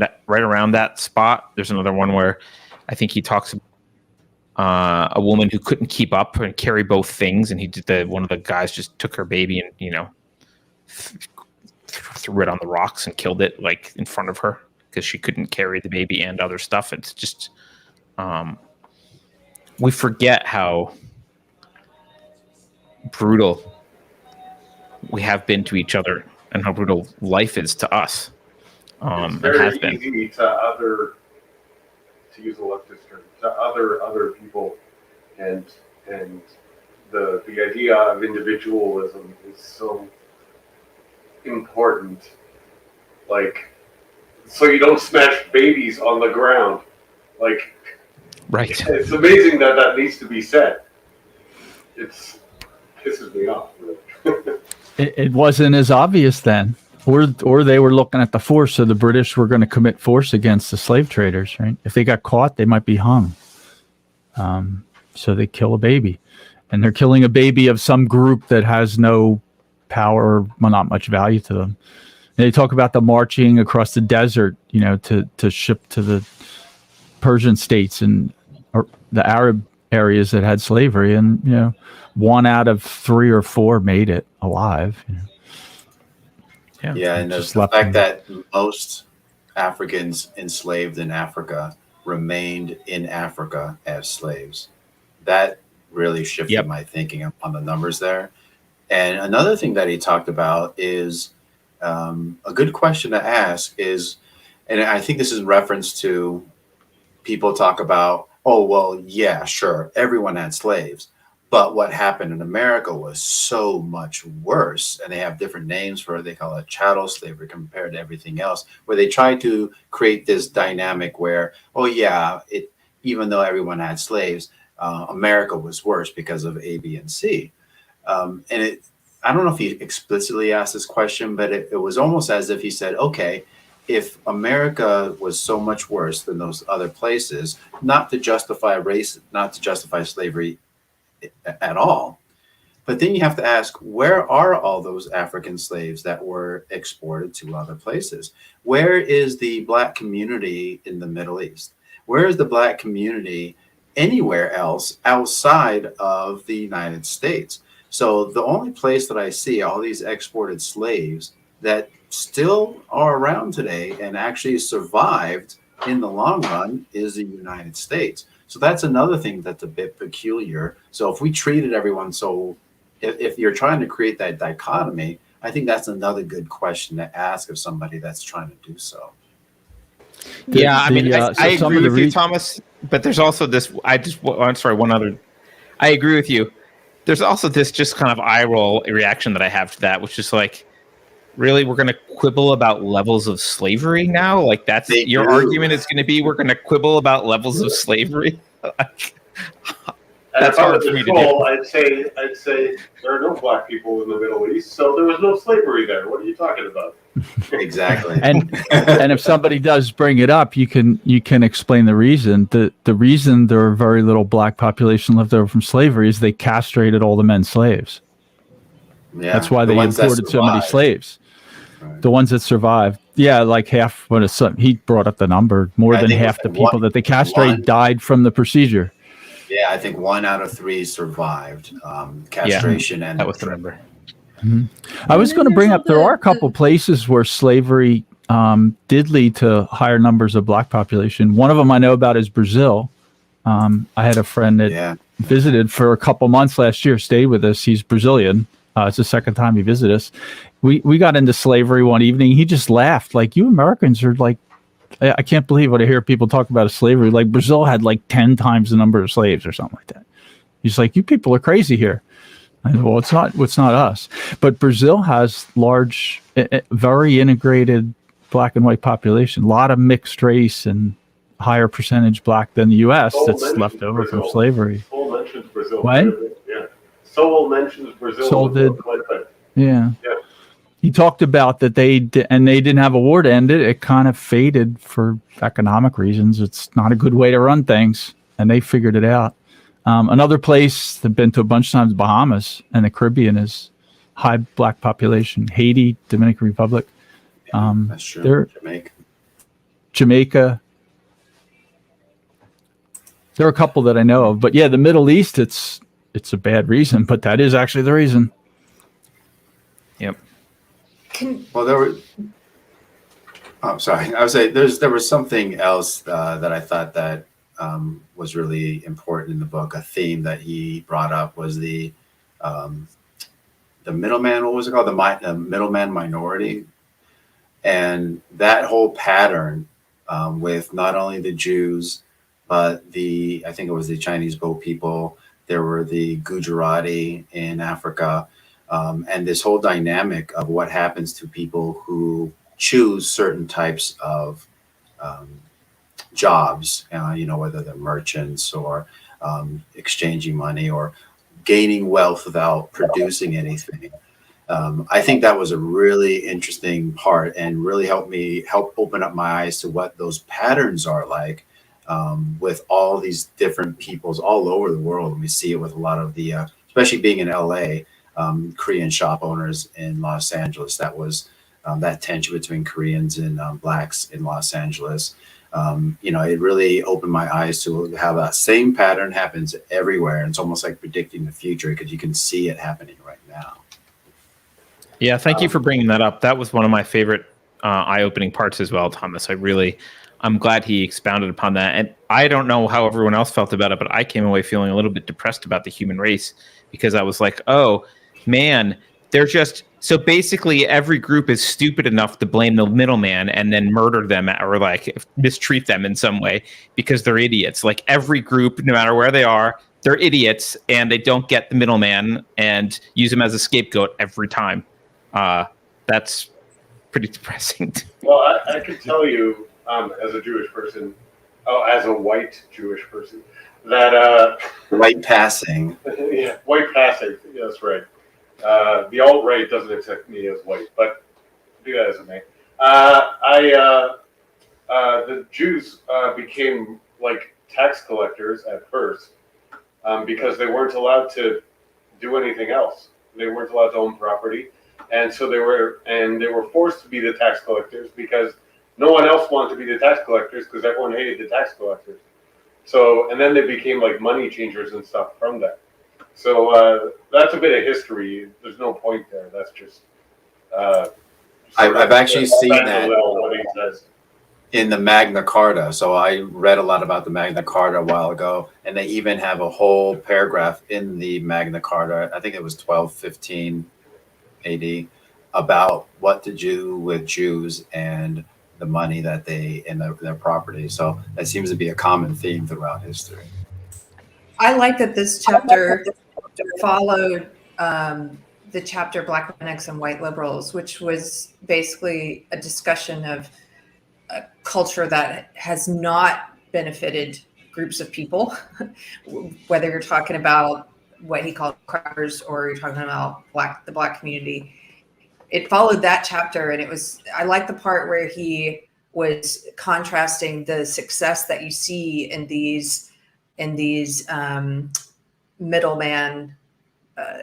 that spot. There's another one where I think he talks about a woman who couldn't keep up and carry both things, and one of the guys just took her baby and threw it on the rocks and killed it like in front of her because she couldn't carry the baby and other stuff. It's just we forget how brutal we have been to each other and how brutal life is to us. It's It very has been. easy to use a leftist term, to other people, and the idea of individualism is so important. Like, so you don't smash babies on the ground. Like, Right. it's amazing that needs to be said. It pisses me off. It wasn't as obvious then, or they were looking at the force. So the British were going to commit force against the slave traders, right? If they got caught, they might be hung. So they kill a baby, and they're killing a baby of some group that has no power, well, not much value to them. And they talk about the marching across the desert, to ship to the Persian states and the Arab areas that had slavery, and 1 out of 3 or 4 made it alive. Yeah, and the Just left fact them. that most Africans enslaved in Africa remained in Africa as slaves. That really shifted my thinking on the numbers there. And another thing that he talked about is a good question to ask is, and I think this is in reference to people talk about, oh, well, yeah, sure, everyone had slaves. But what happened in America was so much worse. And they have different names for it. They call it chattel slavery compared to everything else, where they try to create this dynamic where, oh, yeah, even though everyone had slaves, America was worse because of A, B, and C. I don't know if he explicitly asked this question, but it was almost as if he said, okay, if America was so much worse than those other places, not to justify race, not to justify slavery at all. But then you have to ask, where are all those African slaves that were exported to other places? Where is the Black community in the Middle East? Where is the Black community anywhere else outside of the United States? So the only place that I see all these exported slaves that still are around today and actually survived in the long run is the United States. So that's another thing that's a bit peculiar. So if we treated everyone so, if you're trying to create that dichotomy, I think that's another good question to ask of somebody that's trying to do so. I agree with you, Thomas. But there's also this. One other. I agree with you. There's also this just kind of eye roll reaction that I have to that, which is like, really, we're going to quibble about levels of slavery now? Like that's your argument is going to be we're going to quibble about levels of slavery? That's hard for me to do. I'd say there are no Black people in the Middle East, so there was no slavery there. What are you talking about? Exactly. And if somebody does bring it up, you can explain the reason. The reason there are very little Black population left over from slavery is they castrated all the men slaves. Yeah, that's why they imported so many slaves. Right. The ones that survived, like half. He brought up the number. More than half the people that they castrated died from the procedure. Yeah, I think 1 out of 3 survived castration, and that was the number. Mm-hmm. I was going to bring up there are a couple places where slavery did lead to higher numbers of Black population. One of them I know about is Brazil. I had a friend that visited for a couple months last year, stayed with us. He's Brazilian. It's the second time he visited us. We got into slavery one evening. He just laughed like, you Americans are like, I can't believe what I hear people talk about slavery. Like Brazil had like 10 times the number of slaves or something like that. He's like, you people are crazy here. I said, well, it's not us. But Brazil has large, very integrated Black and white population, a lot of mixed race and higher percentage Black than the U.S. that's left over from slavery. Sowell mentions Brazil. What? Yeah. Sowell mentions Brazil. Sowell did. Yeah. He talked about that they didn't have a war to end it. It kind of faded for economic reasons. It's not a good way to run things, and they figured it out. Another place I've been to a bunch of times, Bahamas and the Caribbean, is high Black population. Haiti, Dominican Republic. That's true. There, Jamaica. There are a couple that I know of, but yeah, the Middle East, it's a bad reason, but that is actually the reason. Yep. Well, there were. Oh, sorry. I would say there was something else that I thought that was really important in the book. A theme that he brought up was the middleman. What was it called? The middleman minority, and that whole pattern with not only the Jews, but I think it was the Chinese boat people. There were the Gujarati in Africa, and this whole dynamic of what happens to people who choose certain types of jobs, whether they're merchants or exchanging money or gaining wealth without producing anything. I think that was a really interesting part and really help open up my eyes to what those patterns are like with all these different peoples all over the world. And we see it with a lot of the, especially being in LA, Korean shop owners in Los Angeles. That was that tension between Koreans and blacks in Los Angeles. It really opened my eyes to how that same pattern happens everywhere. And it's almost like predicting the future because you can see it happening right now. Yeah, thank you for bringing that up. That was one of my favorite eye-opening parts as well, Thomas. I'm glad he expounded upon that. And I don't know how everyone else felt about it, but I came away feeling a little bit depressed about the human race because I was like, oh, man, they're just... So basically, every group is stupid enough to blame the middleman and then murder them or like mistreat them in some way because they're idiots. Like every group, no matter where they are, they're idiots and they don't get the middleman and use him as a scapegoat every time. That's pretty depressing. Well, I can tell you, as a Jewish person, as a white Jewish person, that white passing. Yeah, white passing. Yeah, that's right. The alt-right doesn't accept me as white, but do that as it may. The Jews became like tax collectors at first because they weren't allowed to do anything else. They weren't allowed to own property, and so they were forced to be the tax collectors because no one else wanted to be the tax collectors because everyone hated the tax collectors. So, and then they became like money changers and stuff from that. So that's a bit of history. There's no point there. That's just. I've actually seen that what he says in the Magna Carta. So I read a lot about the Magna Carta a while ago, and they even have a whole paragraph in the Magna Carta. I think it was 1215 AD about what to do with Jews and the money that they in their property. So that seems to be a common theme throughout history. I like that this chapter followed the chapter Black Rednecks and White Liberals, which was basically a discussion of a culture that has not benefited groups of people, whether you're talking about what he called crackers or you're talking about the black community. It followed that chapter, and I like the part where he was contrasting the success that you see in these middleman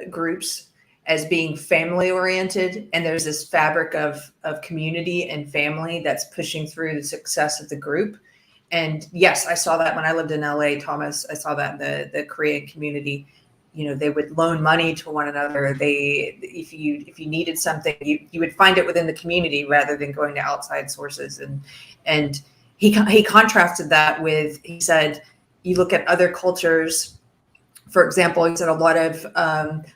groups as being family oriented, and there's this fabric of community and family that's pushing through the success of the group. And yes, I saw that when I lived in LA, Thomas. I saw that in the Korean community. They would loan money to one another. If you needed something, you would find it within the community rather than going to outside sources. And he contrasted that with, he said, you look at other cultures. For example, he said a lot of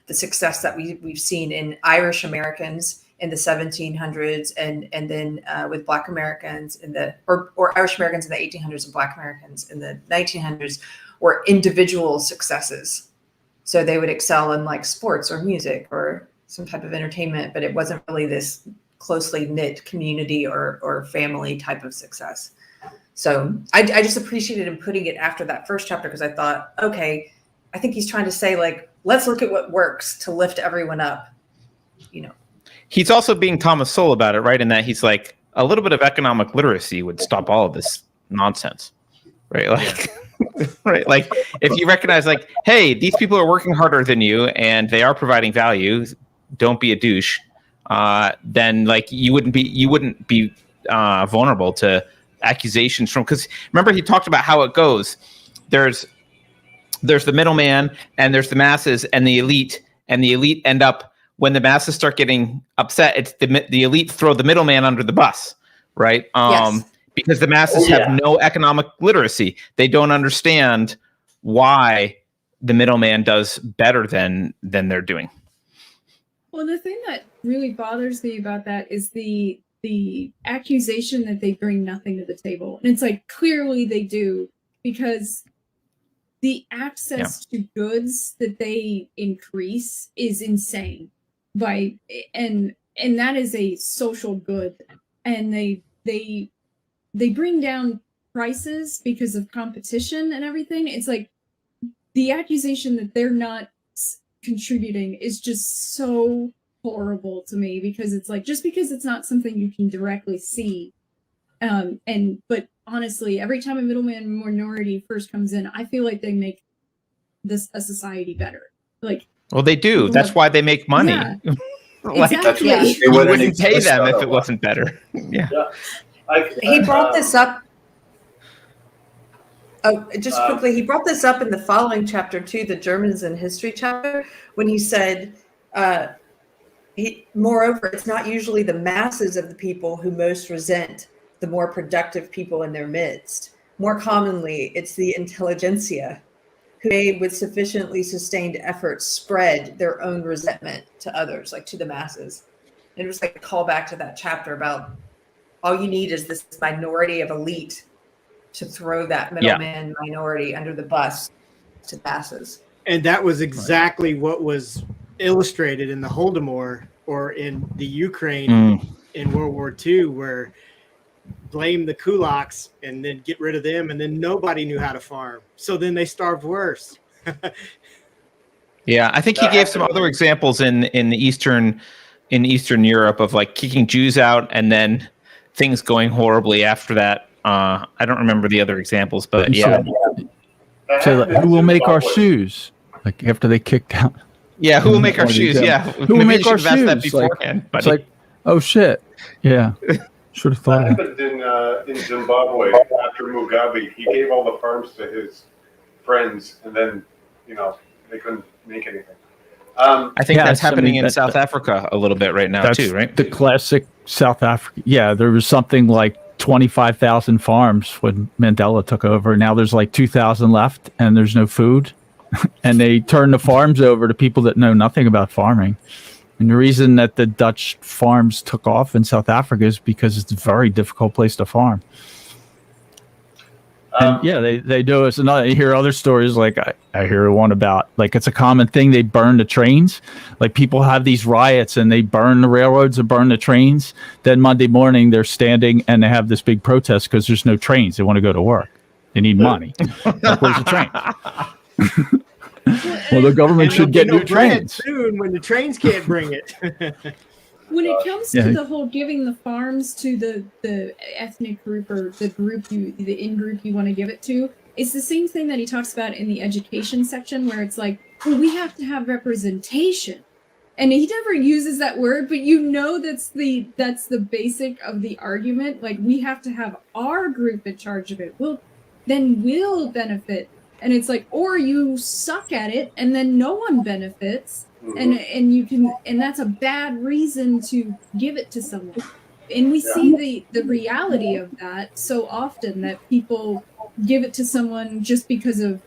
the success that we've seen in Irish Americans in the 1700s, and then with Black Americans or Irish Americans in the 1800s and Black Americans in the 1900s were individual successes. So they would excel in like sports or music or some type of entertainment, but it wasn't really this closely knit community or family type of success. So I just appreciated him putting it after that first chapter because I thought, okay, I think he's trying to say, like, let's look at what works to lift everyone up, He's also being Thomas Sowell about it, right? In that he's like, a little bit of economic literacy would stop all of this nonsense, right? Like, right? Like, if you recognize, like, hey, these people are working harder than you and they are providing value, don't be a douche. then like you wouldn't be vulnerable to accusations from, because remember he talked about how it goes. There's the middleman and there's the masses and the elite end up, when the masses start getting upset, it's the elite throw the middleman under the bus, right? Yes. Because the masses have no economic literacy. They don't understand why the middleman does better than they're doing. Well, the thing that really bothers me about that is the accusation that they bring nothing to the table. And it's like, clearly they do, because the access to goods that they increase is insane. And that is a social good. And they bring down prices because of competition and everything. It's like the accusation that they're not contributing is just so horrible to me, because it's like, just because it's not something you can directly see. But honestly, every time a middleman minority first comes in, I feel like they make a society better. Like, well, they do. That's why they make money. Yeah. Like, Exactly. You wouldn't pay them if it wasn't better. Yeah. He brought this up. Oh, just quickly, he brought this up in the following chapter too, the Germans in History chapter, when he said, moreover, it's not usually the masses of the people who most resent the more productive people in their midst. More commonly, it's the intelligentsia who may, with sufficiently sustained effort, spread their own resentment to others, like to the masses. And it was like a callback to that chapter about all you need is this minority of elite to throw that middleman minority under the bus to masses. And that was exactly what was illustrated in the Holodomor, or in the Ukraine in World War II, where blame the kulaks and then get rid of them, and then nobody knew how to farm. So then they starved worse. Yeah, I think he gave some other examples in Eastern Europe of like kicking Jews out and then things going horribly after that. I don't remember the other examples, but yeah. So like, who will make our shoes? Like after they kicked out. Yeah, who will make our shoes? Yeah, who will make our shoes? That beforehand, it's like, oh shit. Yeah, should have thought. That happened in Zimbabwe after Mugabe. He gave all the farms to his friends, and then they couldn't make anything. I think that's happening in South Africa a little bit right now too, right? The classic South Africa. Yeah, there was something like 25,000 farms when Mandela took over. Now there's like 2,000 left, and there's no food. And they turn the farms over to people that know nothing about farming. And the reason that the Dutch farms took off in South Africa is because it's a very difficult place to farm. And yeah, they do. It's another. You hear other stories, like I hear one about, like, it's a common thing. They burn the trains. Like, people have these riots and they burn the railroads and burn the trains. Then Monday morning they're standing and they have this big protest because there's no trains. They want to go to work. They need money. Like, where's the train? Well, the government should get new trains soon when the trains can't bring it. When it comes to the whole giving the farms to the ethnic group, or the in-group you want to give it to, it's the same thing that he talks about in the education section, where it's like, well, we have to have representation. And he never uses that word, but that's the basic of the argument. Like, we have to have our group in charge of it. Well, then we'll benefit. And it's like, or you suck at it and then no one benefits. And that's a bad reason to give it to someone. And we see the reality of that so often, that people give it to someone just because of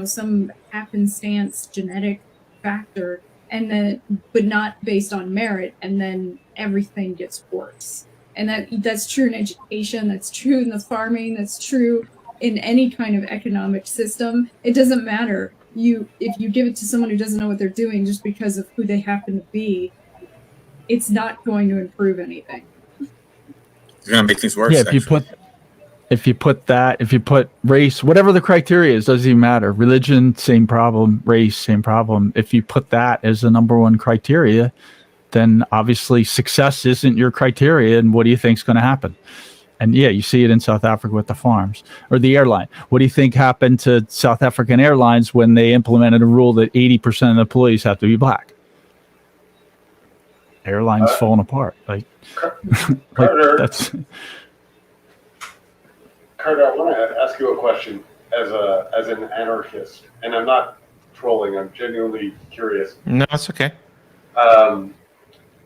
some happenstance genetic factor, and then but not based on merit, and then everything gets worse. And that's true in education, that's true in the farming, that's true in any kind of economic system. It doesn't matter. If you give it to someone who doesn't know what they're doing just because of who they happen to be, it's not going to improve anything. It's going to make things worse. Yeah, if you put race, whatever the criteria is, doesn't even matter. Religion, same problem. Race, same problem. If you put that as the number one criteria, then obviously success isn't your criteria. And what do you think is going to happen? And yeah, you see it in South Africa with the farms or the airline. What do you think happened to South African Airlines when they implemented a rule that 80% of the employees have to be black? airlines falling apart. Like, Carter, that's Carter, I want to ask you a question as an anarchist, and I'm not trolling. I'm genuinely curious. No, it's okay.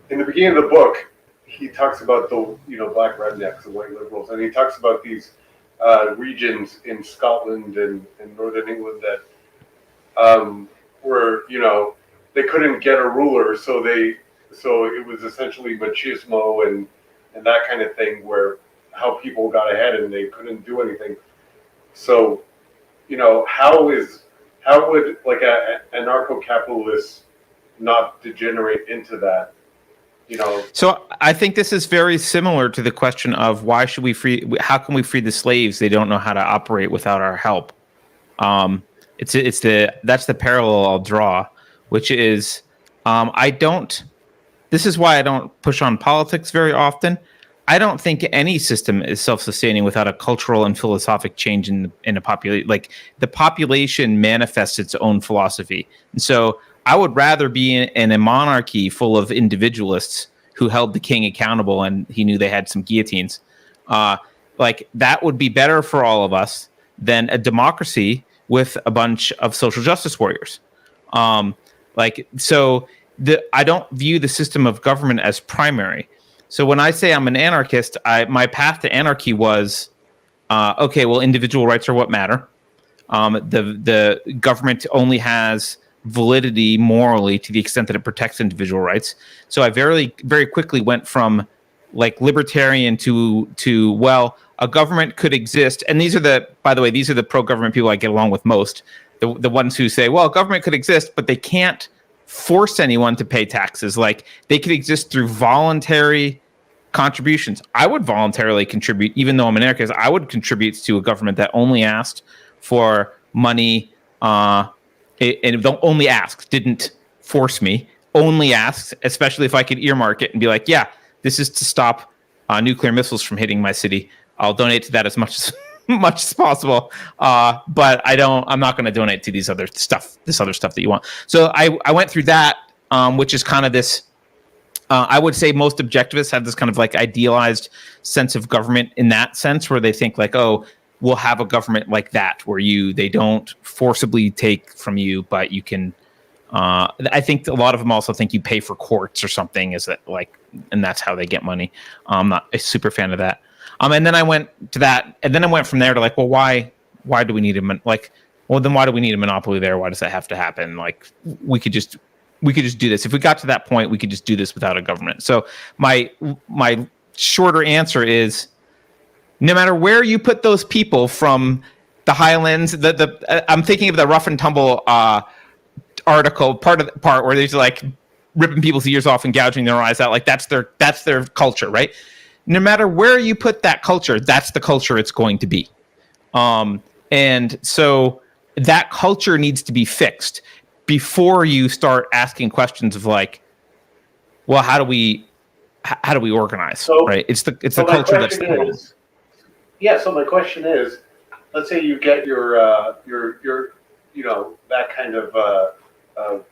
In the beginning of the book, he talks about the black rednecks and white liberals, and he talks about these regions in Scotland and northern England that were they couldn't get a ruler, so it was essentially machismo and that kind of thing, where how people got ahead and they couldn't do anything. So, how would like an anarcho-capitalist not degenerate into that? So I think this is very similar to the question of how can we free the slaves? They don't know how to operate without our help. That's the parallel I'll draw, which is this is why I don't push on politics very often. I don't think any system is self-sustaining without a cultural and philosophic change in a population. Like, the population manifests its own philosophy. And so I would rather be in a monarchy full of individualists who held the king accountable and he knew they had some guillotines. Like, that would be better for all of us than a democracy with a bunch of social justice warriors. I don't view the system of government as primary. So when I say I'm an anarchist, my path to anarchy was, individual rights are what matter. The government only has validity morally to the extent that it protects individual rights. So I very, very quickly went from like libertarian to a government could exist. And these are the pro-government people I get along with most. The ones who say, well, government could exist, but they can't force anyone to pay taxes. Like, they could exist through voluntary contributions. I would voluntarily contribute, even though I'm an anarchist. I would contribute to a government that only asked for money, and only asked, didn't force me, only asked, especially if I could earmark it and be like, yeah, this is to stop nuclear missiles from hitting my city. I'll donate to that as much as possible. But I'm not going to donate to this other stuff that you want. So I went through that, which is kind of this, I would say most objectivists have this kind of like idealized sense of government in that sense, where they think like, oh, we'll have a government like that where they don't forcibly take from you, but you can, I think a lot of them also think you pay for courts or something, and that's how they get money. I'm not a super fan of that. And then I went to that, and then I went from there to like, well, why do we need then why do we need a monopoly there? Why does that have to happen? Like, we could just do this. If we got to that point, we could just do this without a government. So my shorter answer is, no matter where you put those people from the Highlands, I'm thinking of the Rough and Tumble article, part where there's like ripping people's ears off and gouging their eyes out. Like, that's their culture, right? No matter where you put that culture, that's the culture it's going to be. And so that culture needs to be fixed before you start asking questions of like, well, how do we organize? Right? It's the culture that's the problem. Yeah. So my question is, let's say you get your that kind of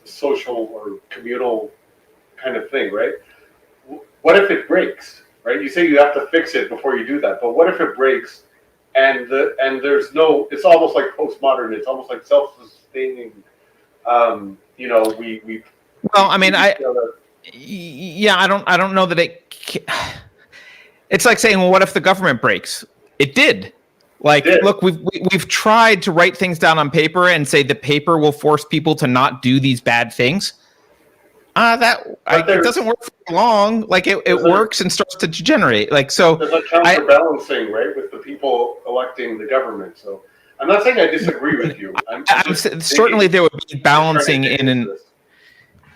social or communal kind of thing, right? What if it breaks? Right? You say you have to fix it before you do that, but what if it breaks and there's no? It's almost like postmodern. It's almost like self-sustaining. We. Well, I mean, I don't know that it. It's like saying, well, what if the government breaks? It did. Like, look, we've tried to write things down on paper and say the paper will force people to not do these bad things. It doesn't work for long. Like, it works and starts to degenerate. Like, so there's a counterbalancing, right, with the people electing the government. So I'm not saying I disagree with you. Certainly there would be balancing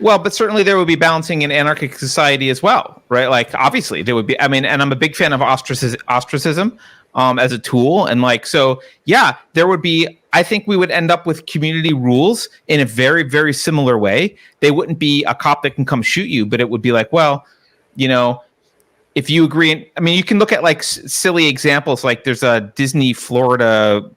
but certainly there would be balancing in anarchic society as well, right? Like, obviously there would be. I mean, and I'm a big fan of ostracism as a tool, and like, so yeah, there would be. I think we would end up with community rules in a very, very similar way. They wouldn't be a cop that can come shoot you, but it would be like, well, if you agree, I mean, you can look at like silly examples. Like, there's a Disney Florida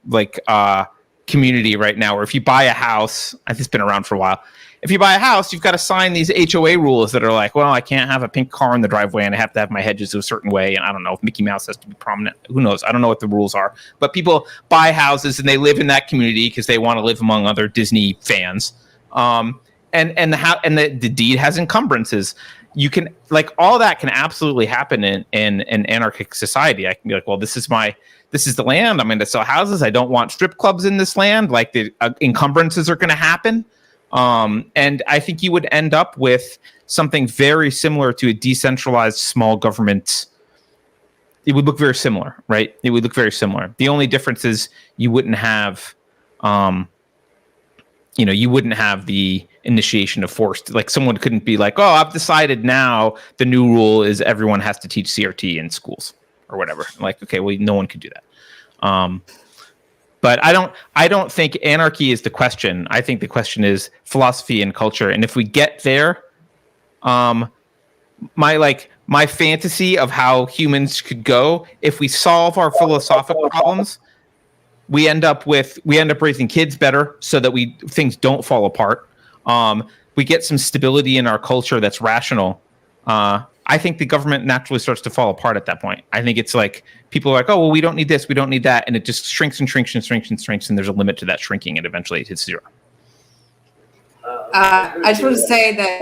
community right now where if you buy a house, it's been around for a while, If you buy a house, you've got to sign these HOA rules that are like, well, I can't have a pink car in the driveway and I have to have my hedges a certain way. And I don't know if Mickey Mouse has to be prominent. Who knows? I don't know what the rules are. But people buy houses and they live in that community because they want to live among other Disney fans. And the deed has encumbrances. You can, like, all that can absolutely happen in an anarchic society. I can be like, well, this is the land. I'm going to sell houses. I don't want strip clubs in this land. Like, the encumbrances are going to happen. And I think you would end up with something very similar to a decentralized small government. It would look very similar, right? It would look very similar. The only difference is you wouldn't have, you wouldn't have the initiation of force. Like, someone couldn't be like, oh, I've decided now the new rule is everyone has to teach CRT in schools or whatever. Like, okay, well, no one could do that. But I don't think anarchy is the question. I think the question is philosophy and culture. And if we get there, my fantasy of how humans could go, if we solve our philosophical problems, we end up raising kids better so that things don't fall apart. We get some stability in our culture that's rational. I think the government naturally starts to fall apart at that point. I think it's like people are like, oh, well, we don't need this, we don't need that. And it just shrinks and shrinks and shrinks and shrinks. And there's a limit to that shrinking. And eventually it hits zero. I just want to say that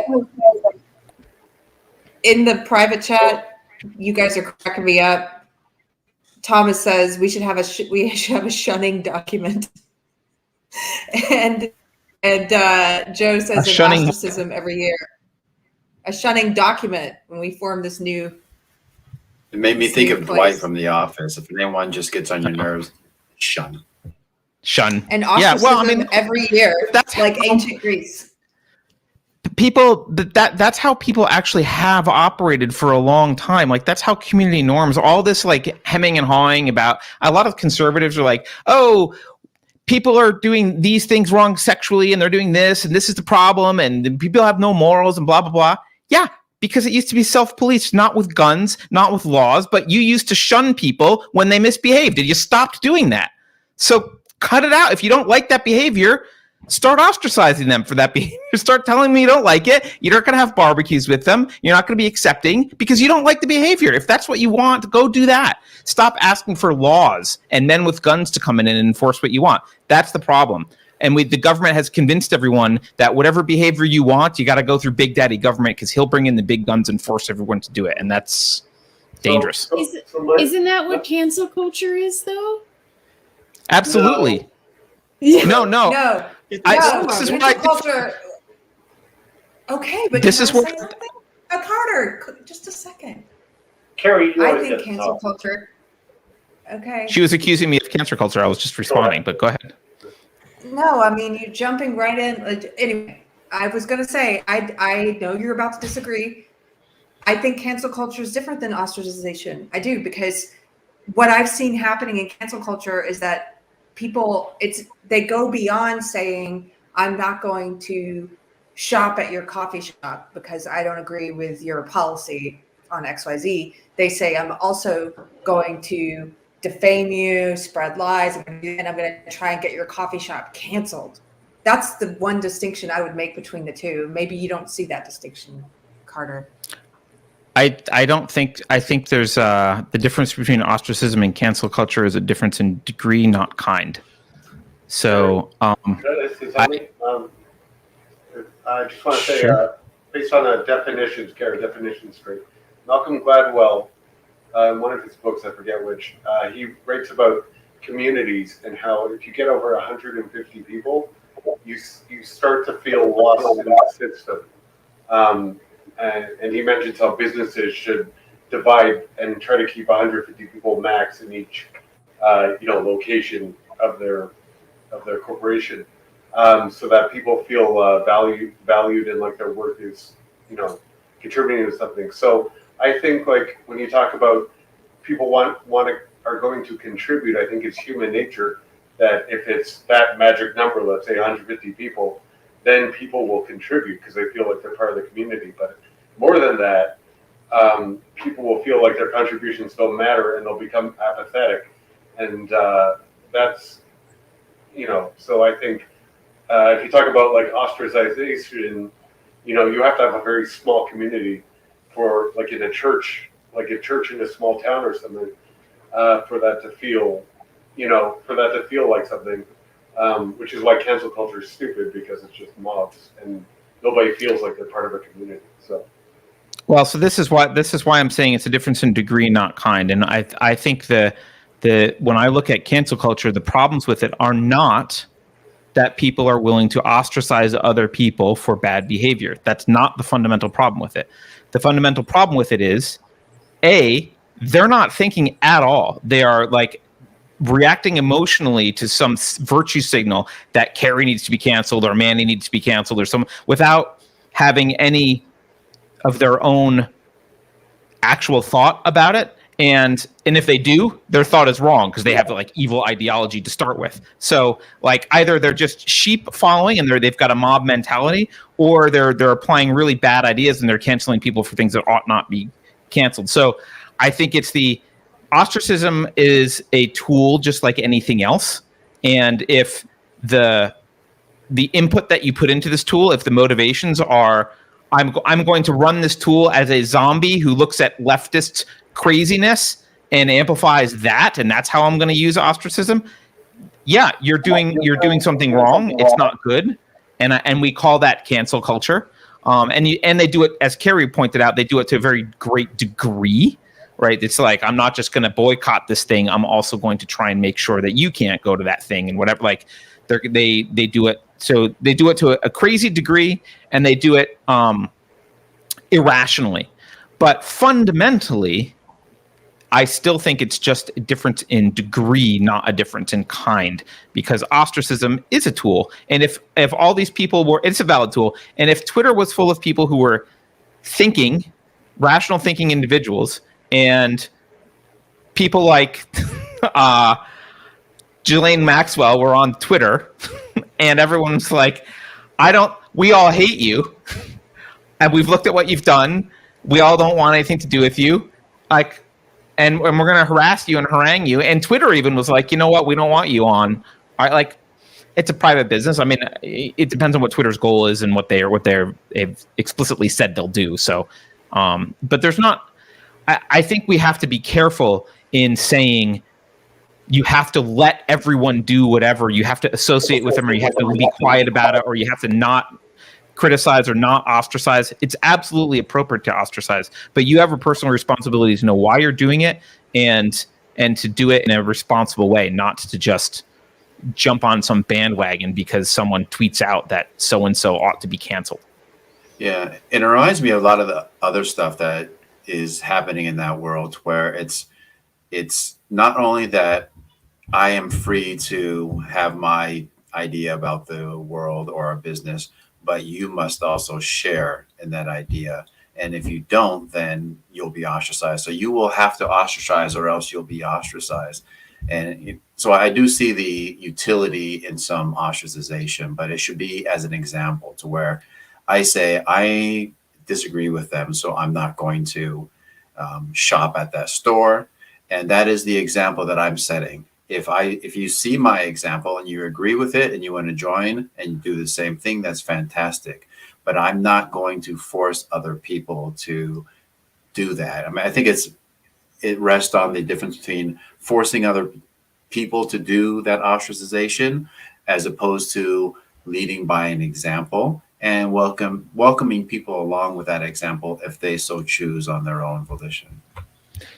in the private chat, you guys are cracking me up. Thomas says we should have a shunning document. and Joe says an ostracism every year. A shunning document when we form this new. It made me think of Dwight from The Office. If anyone just gets on your nerves, shun. And ostracism every year. That's like ancient Greece. People that's how people actually have operated for a long time. Like, that's how community norms, all this like hemming and hawing about. A lot of conservatives are like, oh, people are doing these things wrong sexually and they're doing this and this is the problem and people have no morals and blah, blah, blah. Yeah, because it used to be self-policed, not with guns, not with laws, but you used to shun people when they misbehaved and you stopped doing that. So cut it out. If you don't like that behavior, start ostracizing them for that behavior. Start telling them you don't like it. You're not going to have barbecues with them. You're not going to be accepting because you don't like the behavior. If that's what you want, go do that. Stop asking for laws and men with guns to come in and enforce what you want. That's the problem. And the government has convinced everyone that whatever behavior you want, you got to go through Big Daddy government because he'll bring in the big guns and force everyone to do it. And that's dangerous. Isn't that what cancel culture is, though? Absolutely. No. This is why culture. Okay, but this is what Carter. Just a second. Keri, I think cancel culture. Okay. She was accusing me of cancel culture. I was just responding, but go ahead. No, I mean, you're jumping right in. Anyway, I was going to say, I know you're about to disagree. I think cancel culture is different than ostracization. I do, because what I've seen happening in cancel culture is that people, they go beyond saying, I'm not going to shop at your coffee shop because I don't agree with your policy on XYZ. They say, I'm also going to defame you, spread lies, and I'm going to try and get your coffee shop canceled. That's the one distinction I would make between the two. Maybe you don't see that distinction, Carter. I think there's the difference between ostracism and cancel culture is a difference in degree, not kind. So I just want to say, based on the definitions, Keri, definitions straight. Malcolm Gladwell, in one of his books, I forget which, he writes about communities and how if you get over 150 people, you start to feel lost in the system. And he mentions how businesses should divide and try to keep 150 people max in each, location of their corporation, so that people feel valued and like their work is, contributing to something. So I think like when you talk about people are going to contribute, I think it's human nature that if it's that magic number, let's say 150 people, then people will contribute because they feel like they're part of the community. But more than that, people will feel like their contributions don't matter and they'll become apathetic. And that's, so I think if you talk about like ostracization, you know, you have to have a very small community for like in a church, like a church in a small town or something, for that to feel, you know, for that to feel like something, which is why cancel culture is stupid, because it's just mobs and nobody feels like they're part of a community. So. Well, so this is why I'm saying it's a difference in degree, not kind. And I think the when I look at cancel culture, the problems with it are not that people are willing to ostracize other people for bad behavior. That's not the fundamental problem with it. The fundamental problem with it is, A, they're not thinking at all. They are like reacting emotionally to some virtue signal that Keri needs to be canceled or Manny needs to be canceled or some, without having any of their own actual thought about it. And if they do, their thought is wrong because they have like evil ideology to start with. So like either they're just sheep following and they've got a mob mentality, or they're applying really bad ideas and they're canceling people for things that ought not be canceled. So I think it's the ostracism is a tool just like anything else. And if the input that you put into this tool, if the motivations are, I'm going to run this tool as a zombie who looks at leftist craziness and amplifies that, and that's how I'm going to use ostracism. Yeah, you're doing something wrong. It's not good, and we call that cancel culture. And they do it, as Keri pointed out, they do it to a very great degree, right? It's like, I'm not just going to boycott this thing. I'm also going to try and make sure that you can't go to that thing and whatever. Like they do it. So they do it to a crazy degree, and they do it irrationally. But fundamentally, I still think it's just a difference in degree, not a difference in kind, because ostracism is a tool. And if all these people were, it's a valid tool. And if Twitter was full of people who were thinking, rational thinking individuals, and people like Ghislaine Maxwell were on Twitter, and everyone's like, we all hate you, and we've looked at what you've done. We all don't want anything to do with you. Like, and we're going to harass you and harangue you. And Twitter even was like, you know what? We don't want you on. All right, like, it's a private business. I mean, it depends on what Twitter's goal is and what they've explicitly said they'll do. So, but there's not. I think we have to be careful in saying you have to let everyone do whatever. You have to associate with them, or you have to be quiet about it, or you have to not criticize or not ostracize. It's absolutely appropriate to ostracize, but you have a personal responsibility to know why you're doing it and to do it in a responsible way, not to just jump on some bandwagon because someone tweets out that so-and-so ought to be canceled. Yeah, it reminds me of a lot of the other stuff that is happening in that world, where it's not only that I am free to have my idea about the world or a business, but you must also share in that idea. And if you don't, then you'll be ostracized. So you will have to ostracize, or else you'll be ostracized. And so I do see the utility in some ostracization, but it should be as an example, to where I say, I disagree with them, so I'm not going to shop at that store. And that is the example that I'm setting. If you see my example and you agree with it and you want to join and do the same thing, that's fantastic. But I'm not going to force other people to do that. I mean, I think it rests on the difference between forcing other people to do that ostracization, as opposed to leading by an example and welcoming people along with that example if they so choose on their own volition.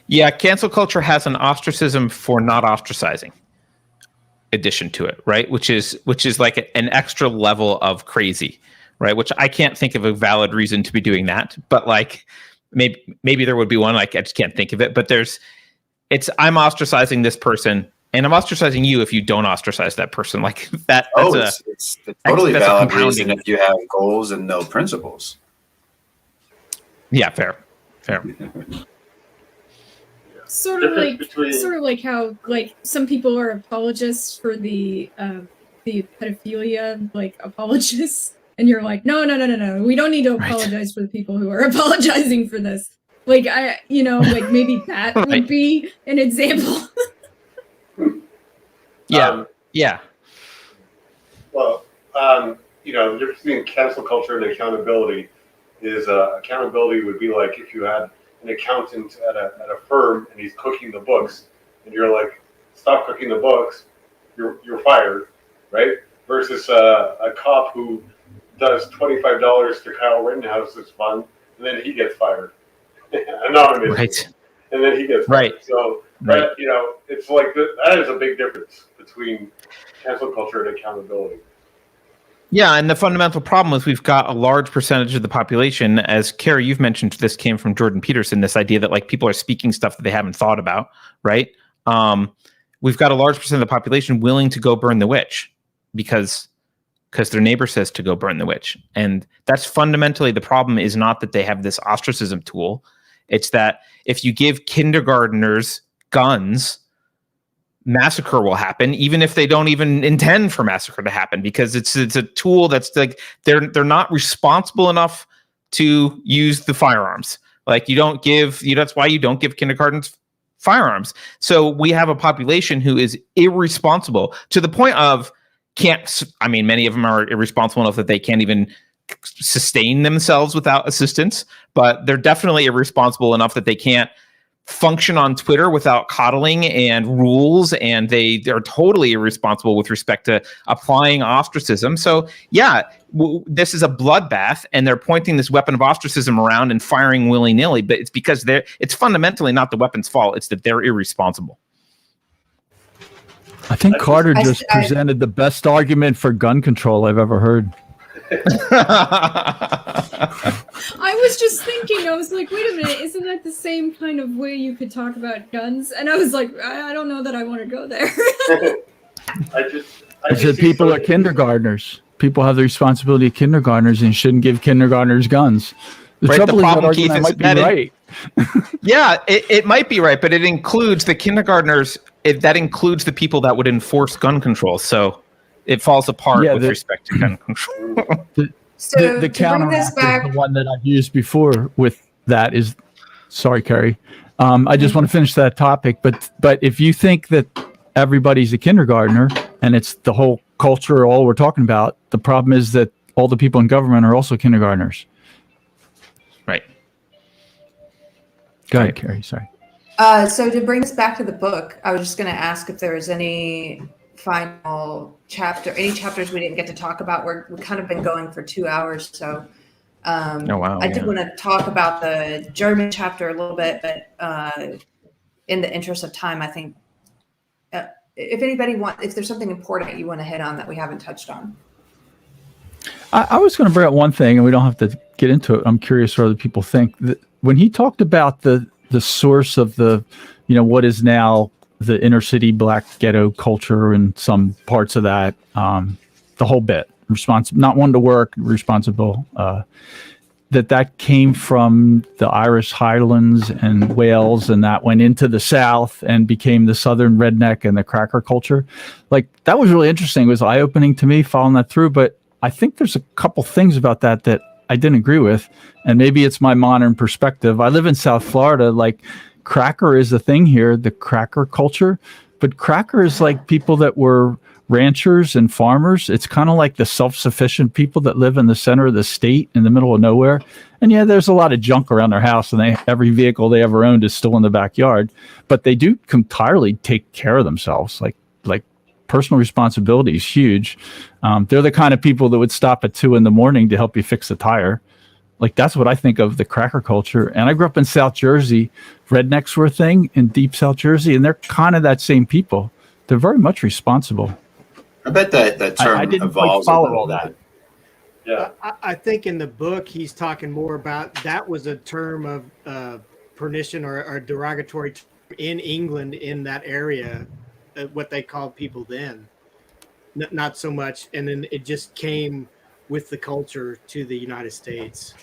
Yeah, cancel culture has an ostracism for not ostracizing addition to it, right? Which is like an extra level of crazy, right? Which I can't think of a valid reason to be doing that, but like maybe there would be one. Like, I just can't think of it. But I'm ostracizing this person, and I'm ostracizing you if you don't ostracize that person. Like that. It's a totally valid reason if you have goals and no principles. Yeah, fair. Sort of like how like some people are apologists for the pedophilia, like apologists, and you're like, no, we don't need to apologize for the people who are apologizing for this. Like like maybe that would be an example. Yeah. Well, The difference between cancel culture and accountability is accountability would be like if you had an accountant at a firm and he's cooking the books, and you're like, stop cooking the books, you're fired, right? Versus a cop who does $25 to Kyle Rittenhouse's fund, and then he gets fired anonymously, Right. and then he gets fired. Right. So Right. it's like that is a big difference between cancel culture and accountability. Yeah, and the fundamental problem is we've got a large percentage of the population, as Keri, you've mentioned, this came from Jordan Peterson, this idea that like people are speaking stuff that they haven't thought about, right? We've got a large percent of the population willing to go burn the witch because their neighbor says to go burn the witch. And that's fundamentally the problem, is not that they have this ostracism tool. It's that if you give kindergartners guns, massacre will happen, even if they don't even intend for massacre to happen, because it's a tool that's like they're not responsible enough to use the firearms. Like that's why you don't give kindergartens firearms. So we have a population who is irresponsible to the point of many of them are irresponsible enough that they can't even sustain themselves without assistance, but they're definitely irresponsible enough that they can't function on Twitter without coddling and rules, and they're totally irresponsible with respect to applying ostracism. So yeah, this is a bloodbath, and they're pointing this weapon of ostracism around and firing willy-nilly, but it's because it's fundamentally not the weapon's fault, it's that they're irresponsible. I think Carter just presented the best argument for gun control I've ever heard. I was just thinking, I was like, wait a minute, isn't that the same kind of way you could talk about guns? And I was like, I don't know that I want to go there. I said people are kindergartners. People have the responsibility of kindergartners and shouldn't give kindergartners guns. The trouble is that argument might be right. Yeah, it might be right, but it includes the kindergartners. That includes the people that would enforce gun control. So it falls apart with respect to gun control. The counter is the one that I've used before with that is, sorry, Keri. I just want to finish that topic. But if you think that everybody's a kindergartner and it's the whole culture, all we're talking about, the problem is that all the people in government are also kindergartners. Right. Go ahead, Keri. Sorry. So to bring us back to the book, I was just going to ask if there was any final any chapters we didn't get to talk about. We've kind of been going for 2 hours, so I did want to talk about the German chapter a little bit, but in the interest of time, I think if there's something important you want to hit on that we haven't touched on. I was going to bring up one thing, and we don't have to get into it. I'm curious what other people think. When he talked about the source of what is now the inner city black ghetto culture and some parts of that, the whole bit, not one to work, responsible, that came from the Irish Highlands and Wales, and that went into the South and became the Southern redneck and the cracker culture. Like, that was really interesting. It was eye-opening to me following that through, but I think there's a couple things about that I didn't agree with, and maybe it's my modern perspective. I live in South Florida. Like, cracker is a thing here, the cracker culture, but cracker is like people that were ranchers and farmers. It's kind of like the self-sufficient people that live in the center of the state in the middle of nowhere. And yeah, there's a lot of junk around their house, and every vehicle they ever owned is still in the backyard, but they do entirely take care of themselves. Like personal responsibility is huge. They're the kind of people that would stop at 2 a.m. to help you fix the tire. Like, that's what I think of the cracker culture. And I grew up in South Jersey. Rednecks were a thing in deep South Jersey, and they're kind of that same people. They're very much responsible. I bet that term I didn't evolves. follow all that. Yeah, I think in the book he's talking more about that was a term of pernition or derogatory term in England, in that area, what they called people then. Not so much, and then it just came with the culture to the United States.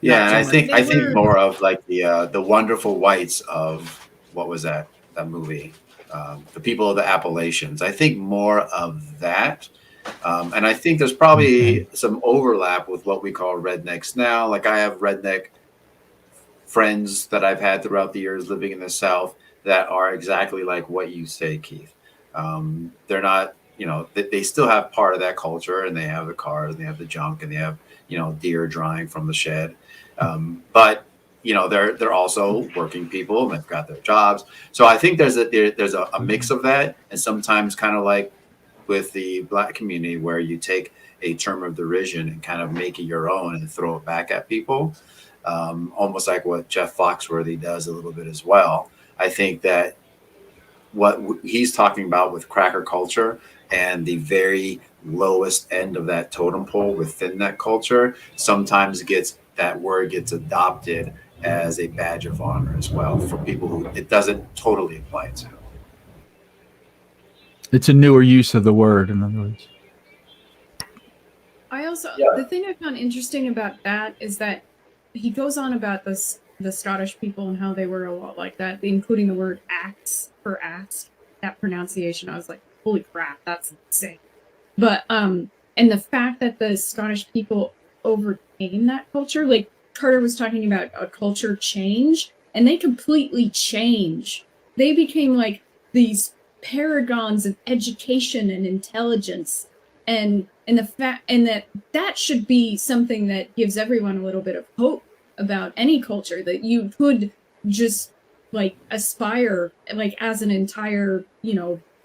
Yeah, and I think more of like the wonderful whites of, what was that movie? The people of the Appalachians. I think more of that. And I think there's probably some overlap with what we call rednecks now. Like, I have redneck friends that I've had throughout the years living in the South that are exactly like what you say, Keith. They're not, they still have part of that culture, and they have the cars, and they have the junk, and they have, deer drying from the shed. But they're also working people, and they've got their jobs. So I think there's a mix of that, and sometimes kind of like with the Black community, where you take a term of derision and kind of make it your own and throw it back at people, almost like what Jeff Foxworthy does a little bit as well. I think that what he's talking about with cracker culture and the very lowest end of that totem pole within that culture sometimes that word gets adopted as a badge of honor as well for people who it doesn't totally apply to. It's a newer use of the word, in other words. I also, the thing I found interesting about that is that he goes on about the Scottish people and how they were a lot like that, including the word axe for axe, that pronunciation. I was like, holy crap, that's insane. But, and the fact that the Scottish people overcame that culture, like Carter was talking about a culture change, and they completely change. They became like these paragons of education and intelligence, and the fact, and that should be something that gives everyone a little bit of hope about any culture, that you could just like aspire, like as an entire,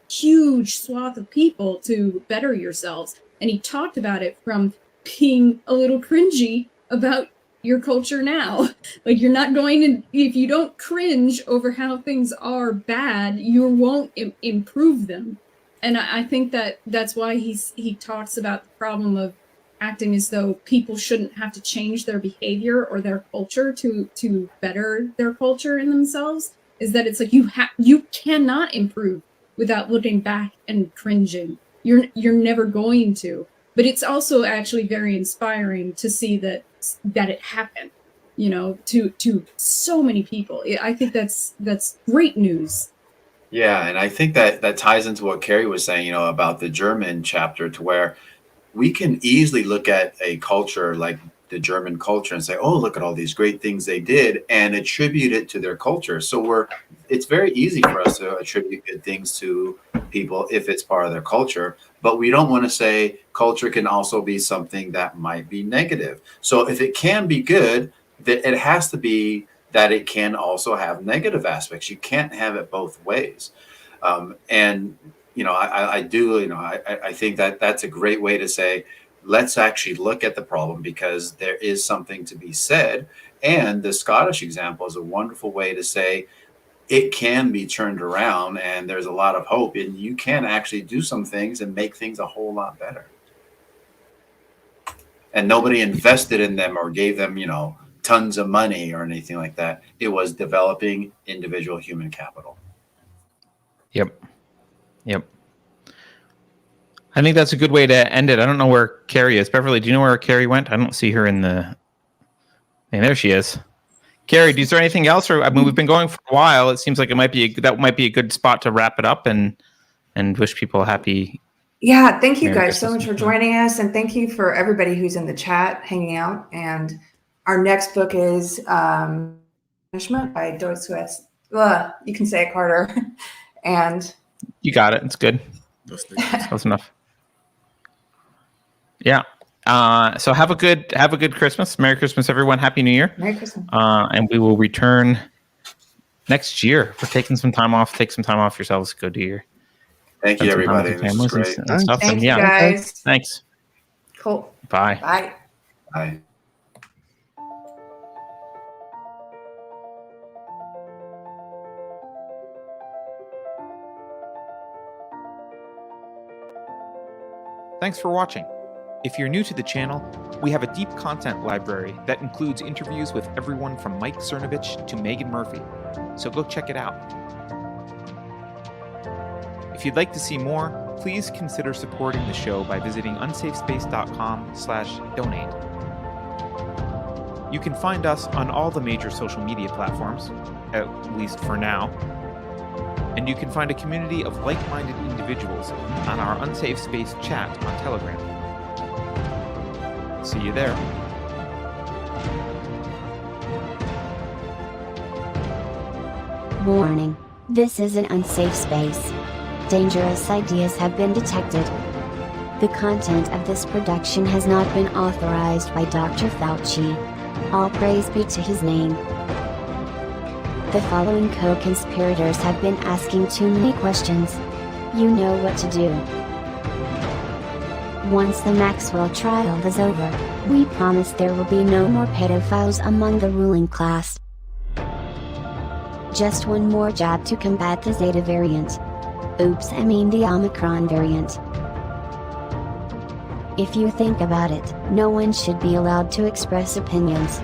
huge swath of people, to better yourselves. And he talked about it from being a little cringy about your culture now. Like, you're not going to, if you don't cringe over how things are bad, you won't improve them. And I think that's why he talks about the problem of acting as though people shouldn't have to change their behavior or their culture to better their culture in themselves, is that it's like you cannot improve without looking back and cringing. You're never going to. But it's also actually very inspiring to see that it happened, to so many people. I think that's great news. Yeah, and I think that ties into what Keri was saying, about the German chapter, to where we can easily look at a culture like the German culture and say, oh, look at all these great things they did, and attribute it to their culture. So it's very easy for us to attribute good things to people if it's part of their culture, but we don't want to say culture can also be something that might be negative. So if it can be good, that it has to be that it can also have negative aspects. You can't have it both ways. And I think that that's a great way to say, let's actually look at the problem, because there is something to be said. And the Scottish example is a wonderful way to say it can be turned around, and there's a lot of hope, and you can actually do some things and make things a whole lot better. And nobody invested in them or gave them, tons of money or anything like that. It was developing individual human capital. Yep. I think that's a good way to end it. I don't know where Keri is. Beverly, do you know where Keri went? I don't see her in the... Hey, there she is. Keri, is there anything else? Or, I mean, we've been going for a while. It seems like that might be a good spot to wrap it up and wish people a happy... Yeah, thank you Merry guys so Christmas. much for joining us, and thank you for everybody who's in the chat hanging out. And our next book is Punishment by Doris West. You can say it, Carter. And you got it. It's good. Close enough. Yeah. So have a good Christmas. Merry Christmas, everyone. Happy New Year. Merry Christmas. And we will return next year. We're taking some time off. Take some time off yourselves. Go do your... Thank you, everybody. This is great. And stuff. Thank And you, guys. Thanks. Cool. Bye. Bye. Bye. Thanks for watching. If you're new to the channel, we have a deep content library that includes interviews with everyone from Mike Cernovich to Megan Murphy, so go check it out. If you'd like to see more, please consider supporting the show by visiting unsafespace.com/donate. You can find us on all the major social media platforms, at least for now. And you can find a community of like-minded individuals on our Unsafe Space chat on Telegram. See you there. Warning. This is an unsafe space. Dangerous ideas have been detected. The content of this production has not been authorized by Dr. Fauci. All praise be to his name. The following co-conspirators have been asking too many questions. You know what to do. Once the Maxwell trial is over, we promise there will be no more pedophiles among the ruling class. Just one more jab to combat the Zeta variant. Oops, I mean the Omicron variant. If you think about it, no one should be allowed to express opinions.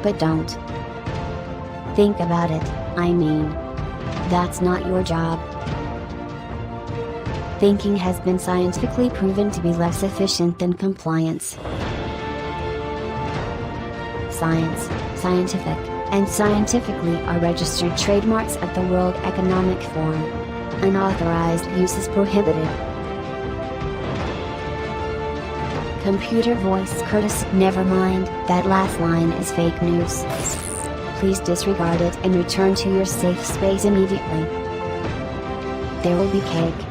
But don't. Think about it, I mean. That's not your job. Thinking has been scientifically proven to be less efficient than compliance. Science, scientific, and scientifically are registered trademarks of the World Economic Forum. Unauthorized use is prohibited. Computer voice courtesy. Never mind, that last line is fake news. Please disregard it and return to your safe space immediately. There will be cake.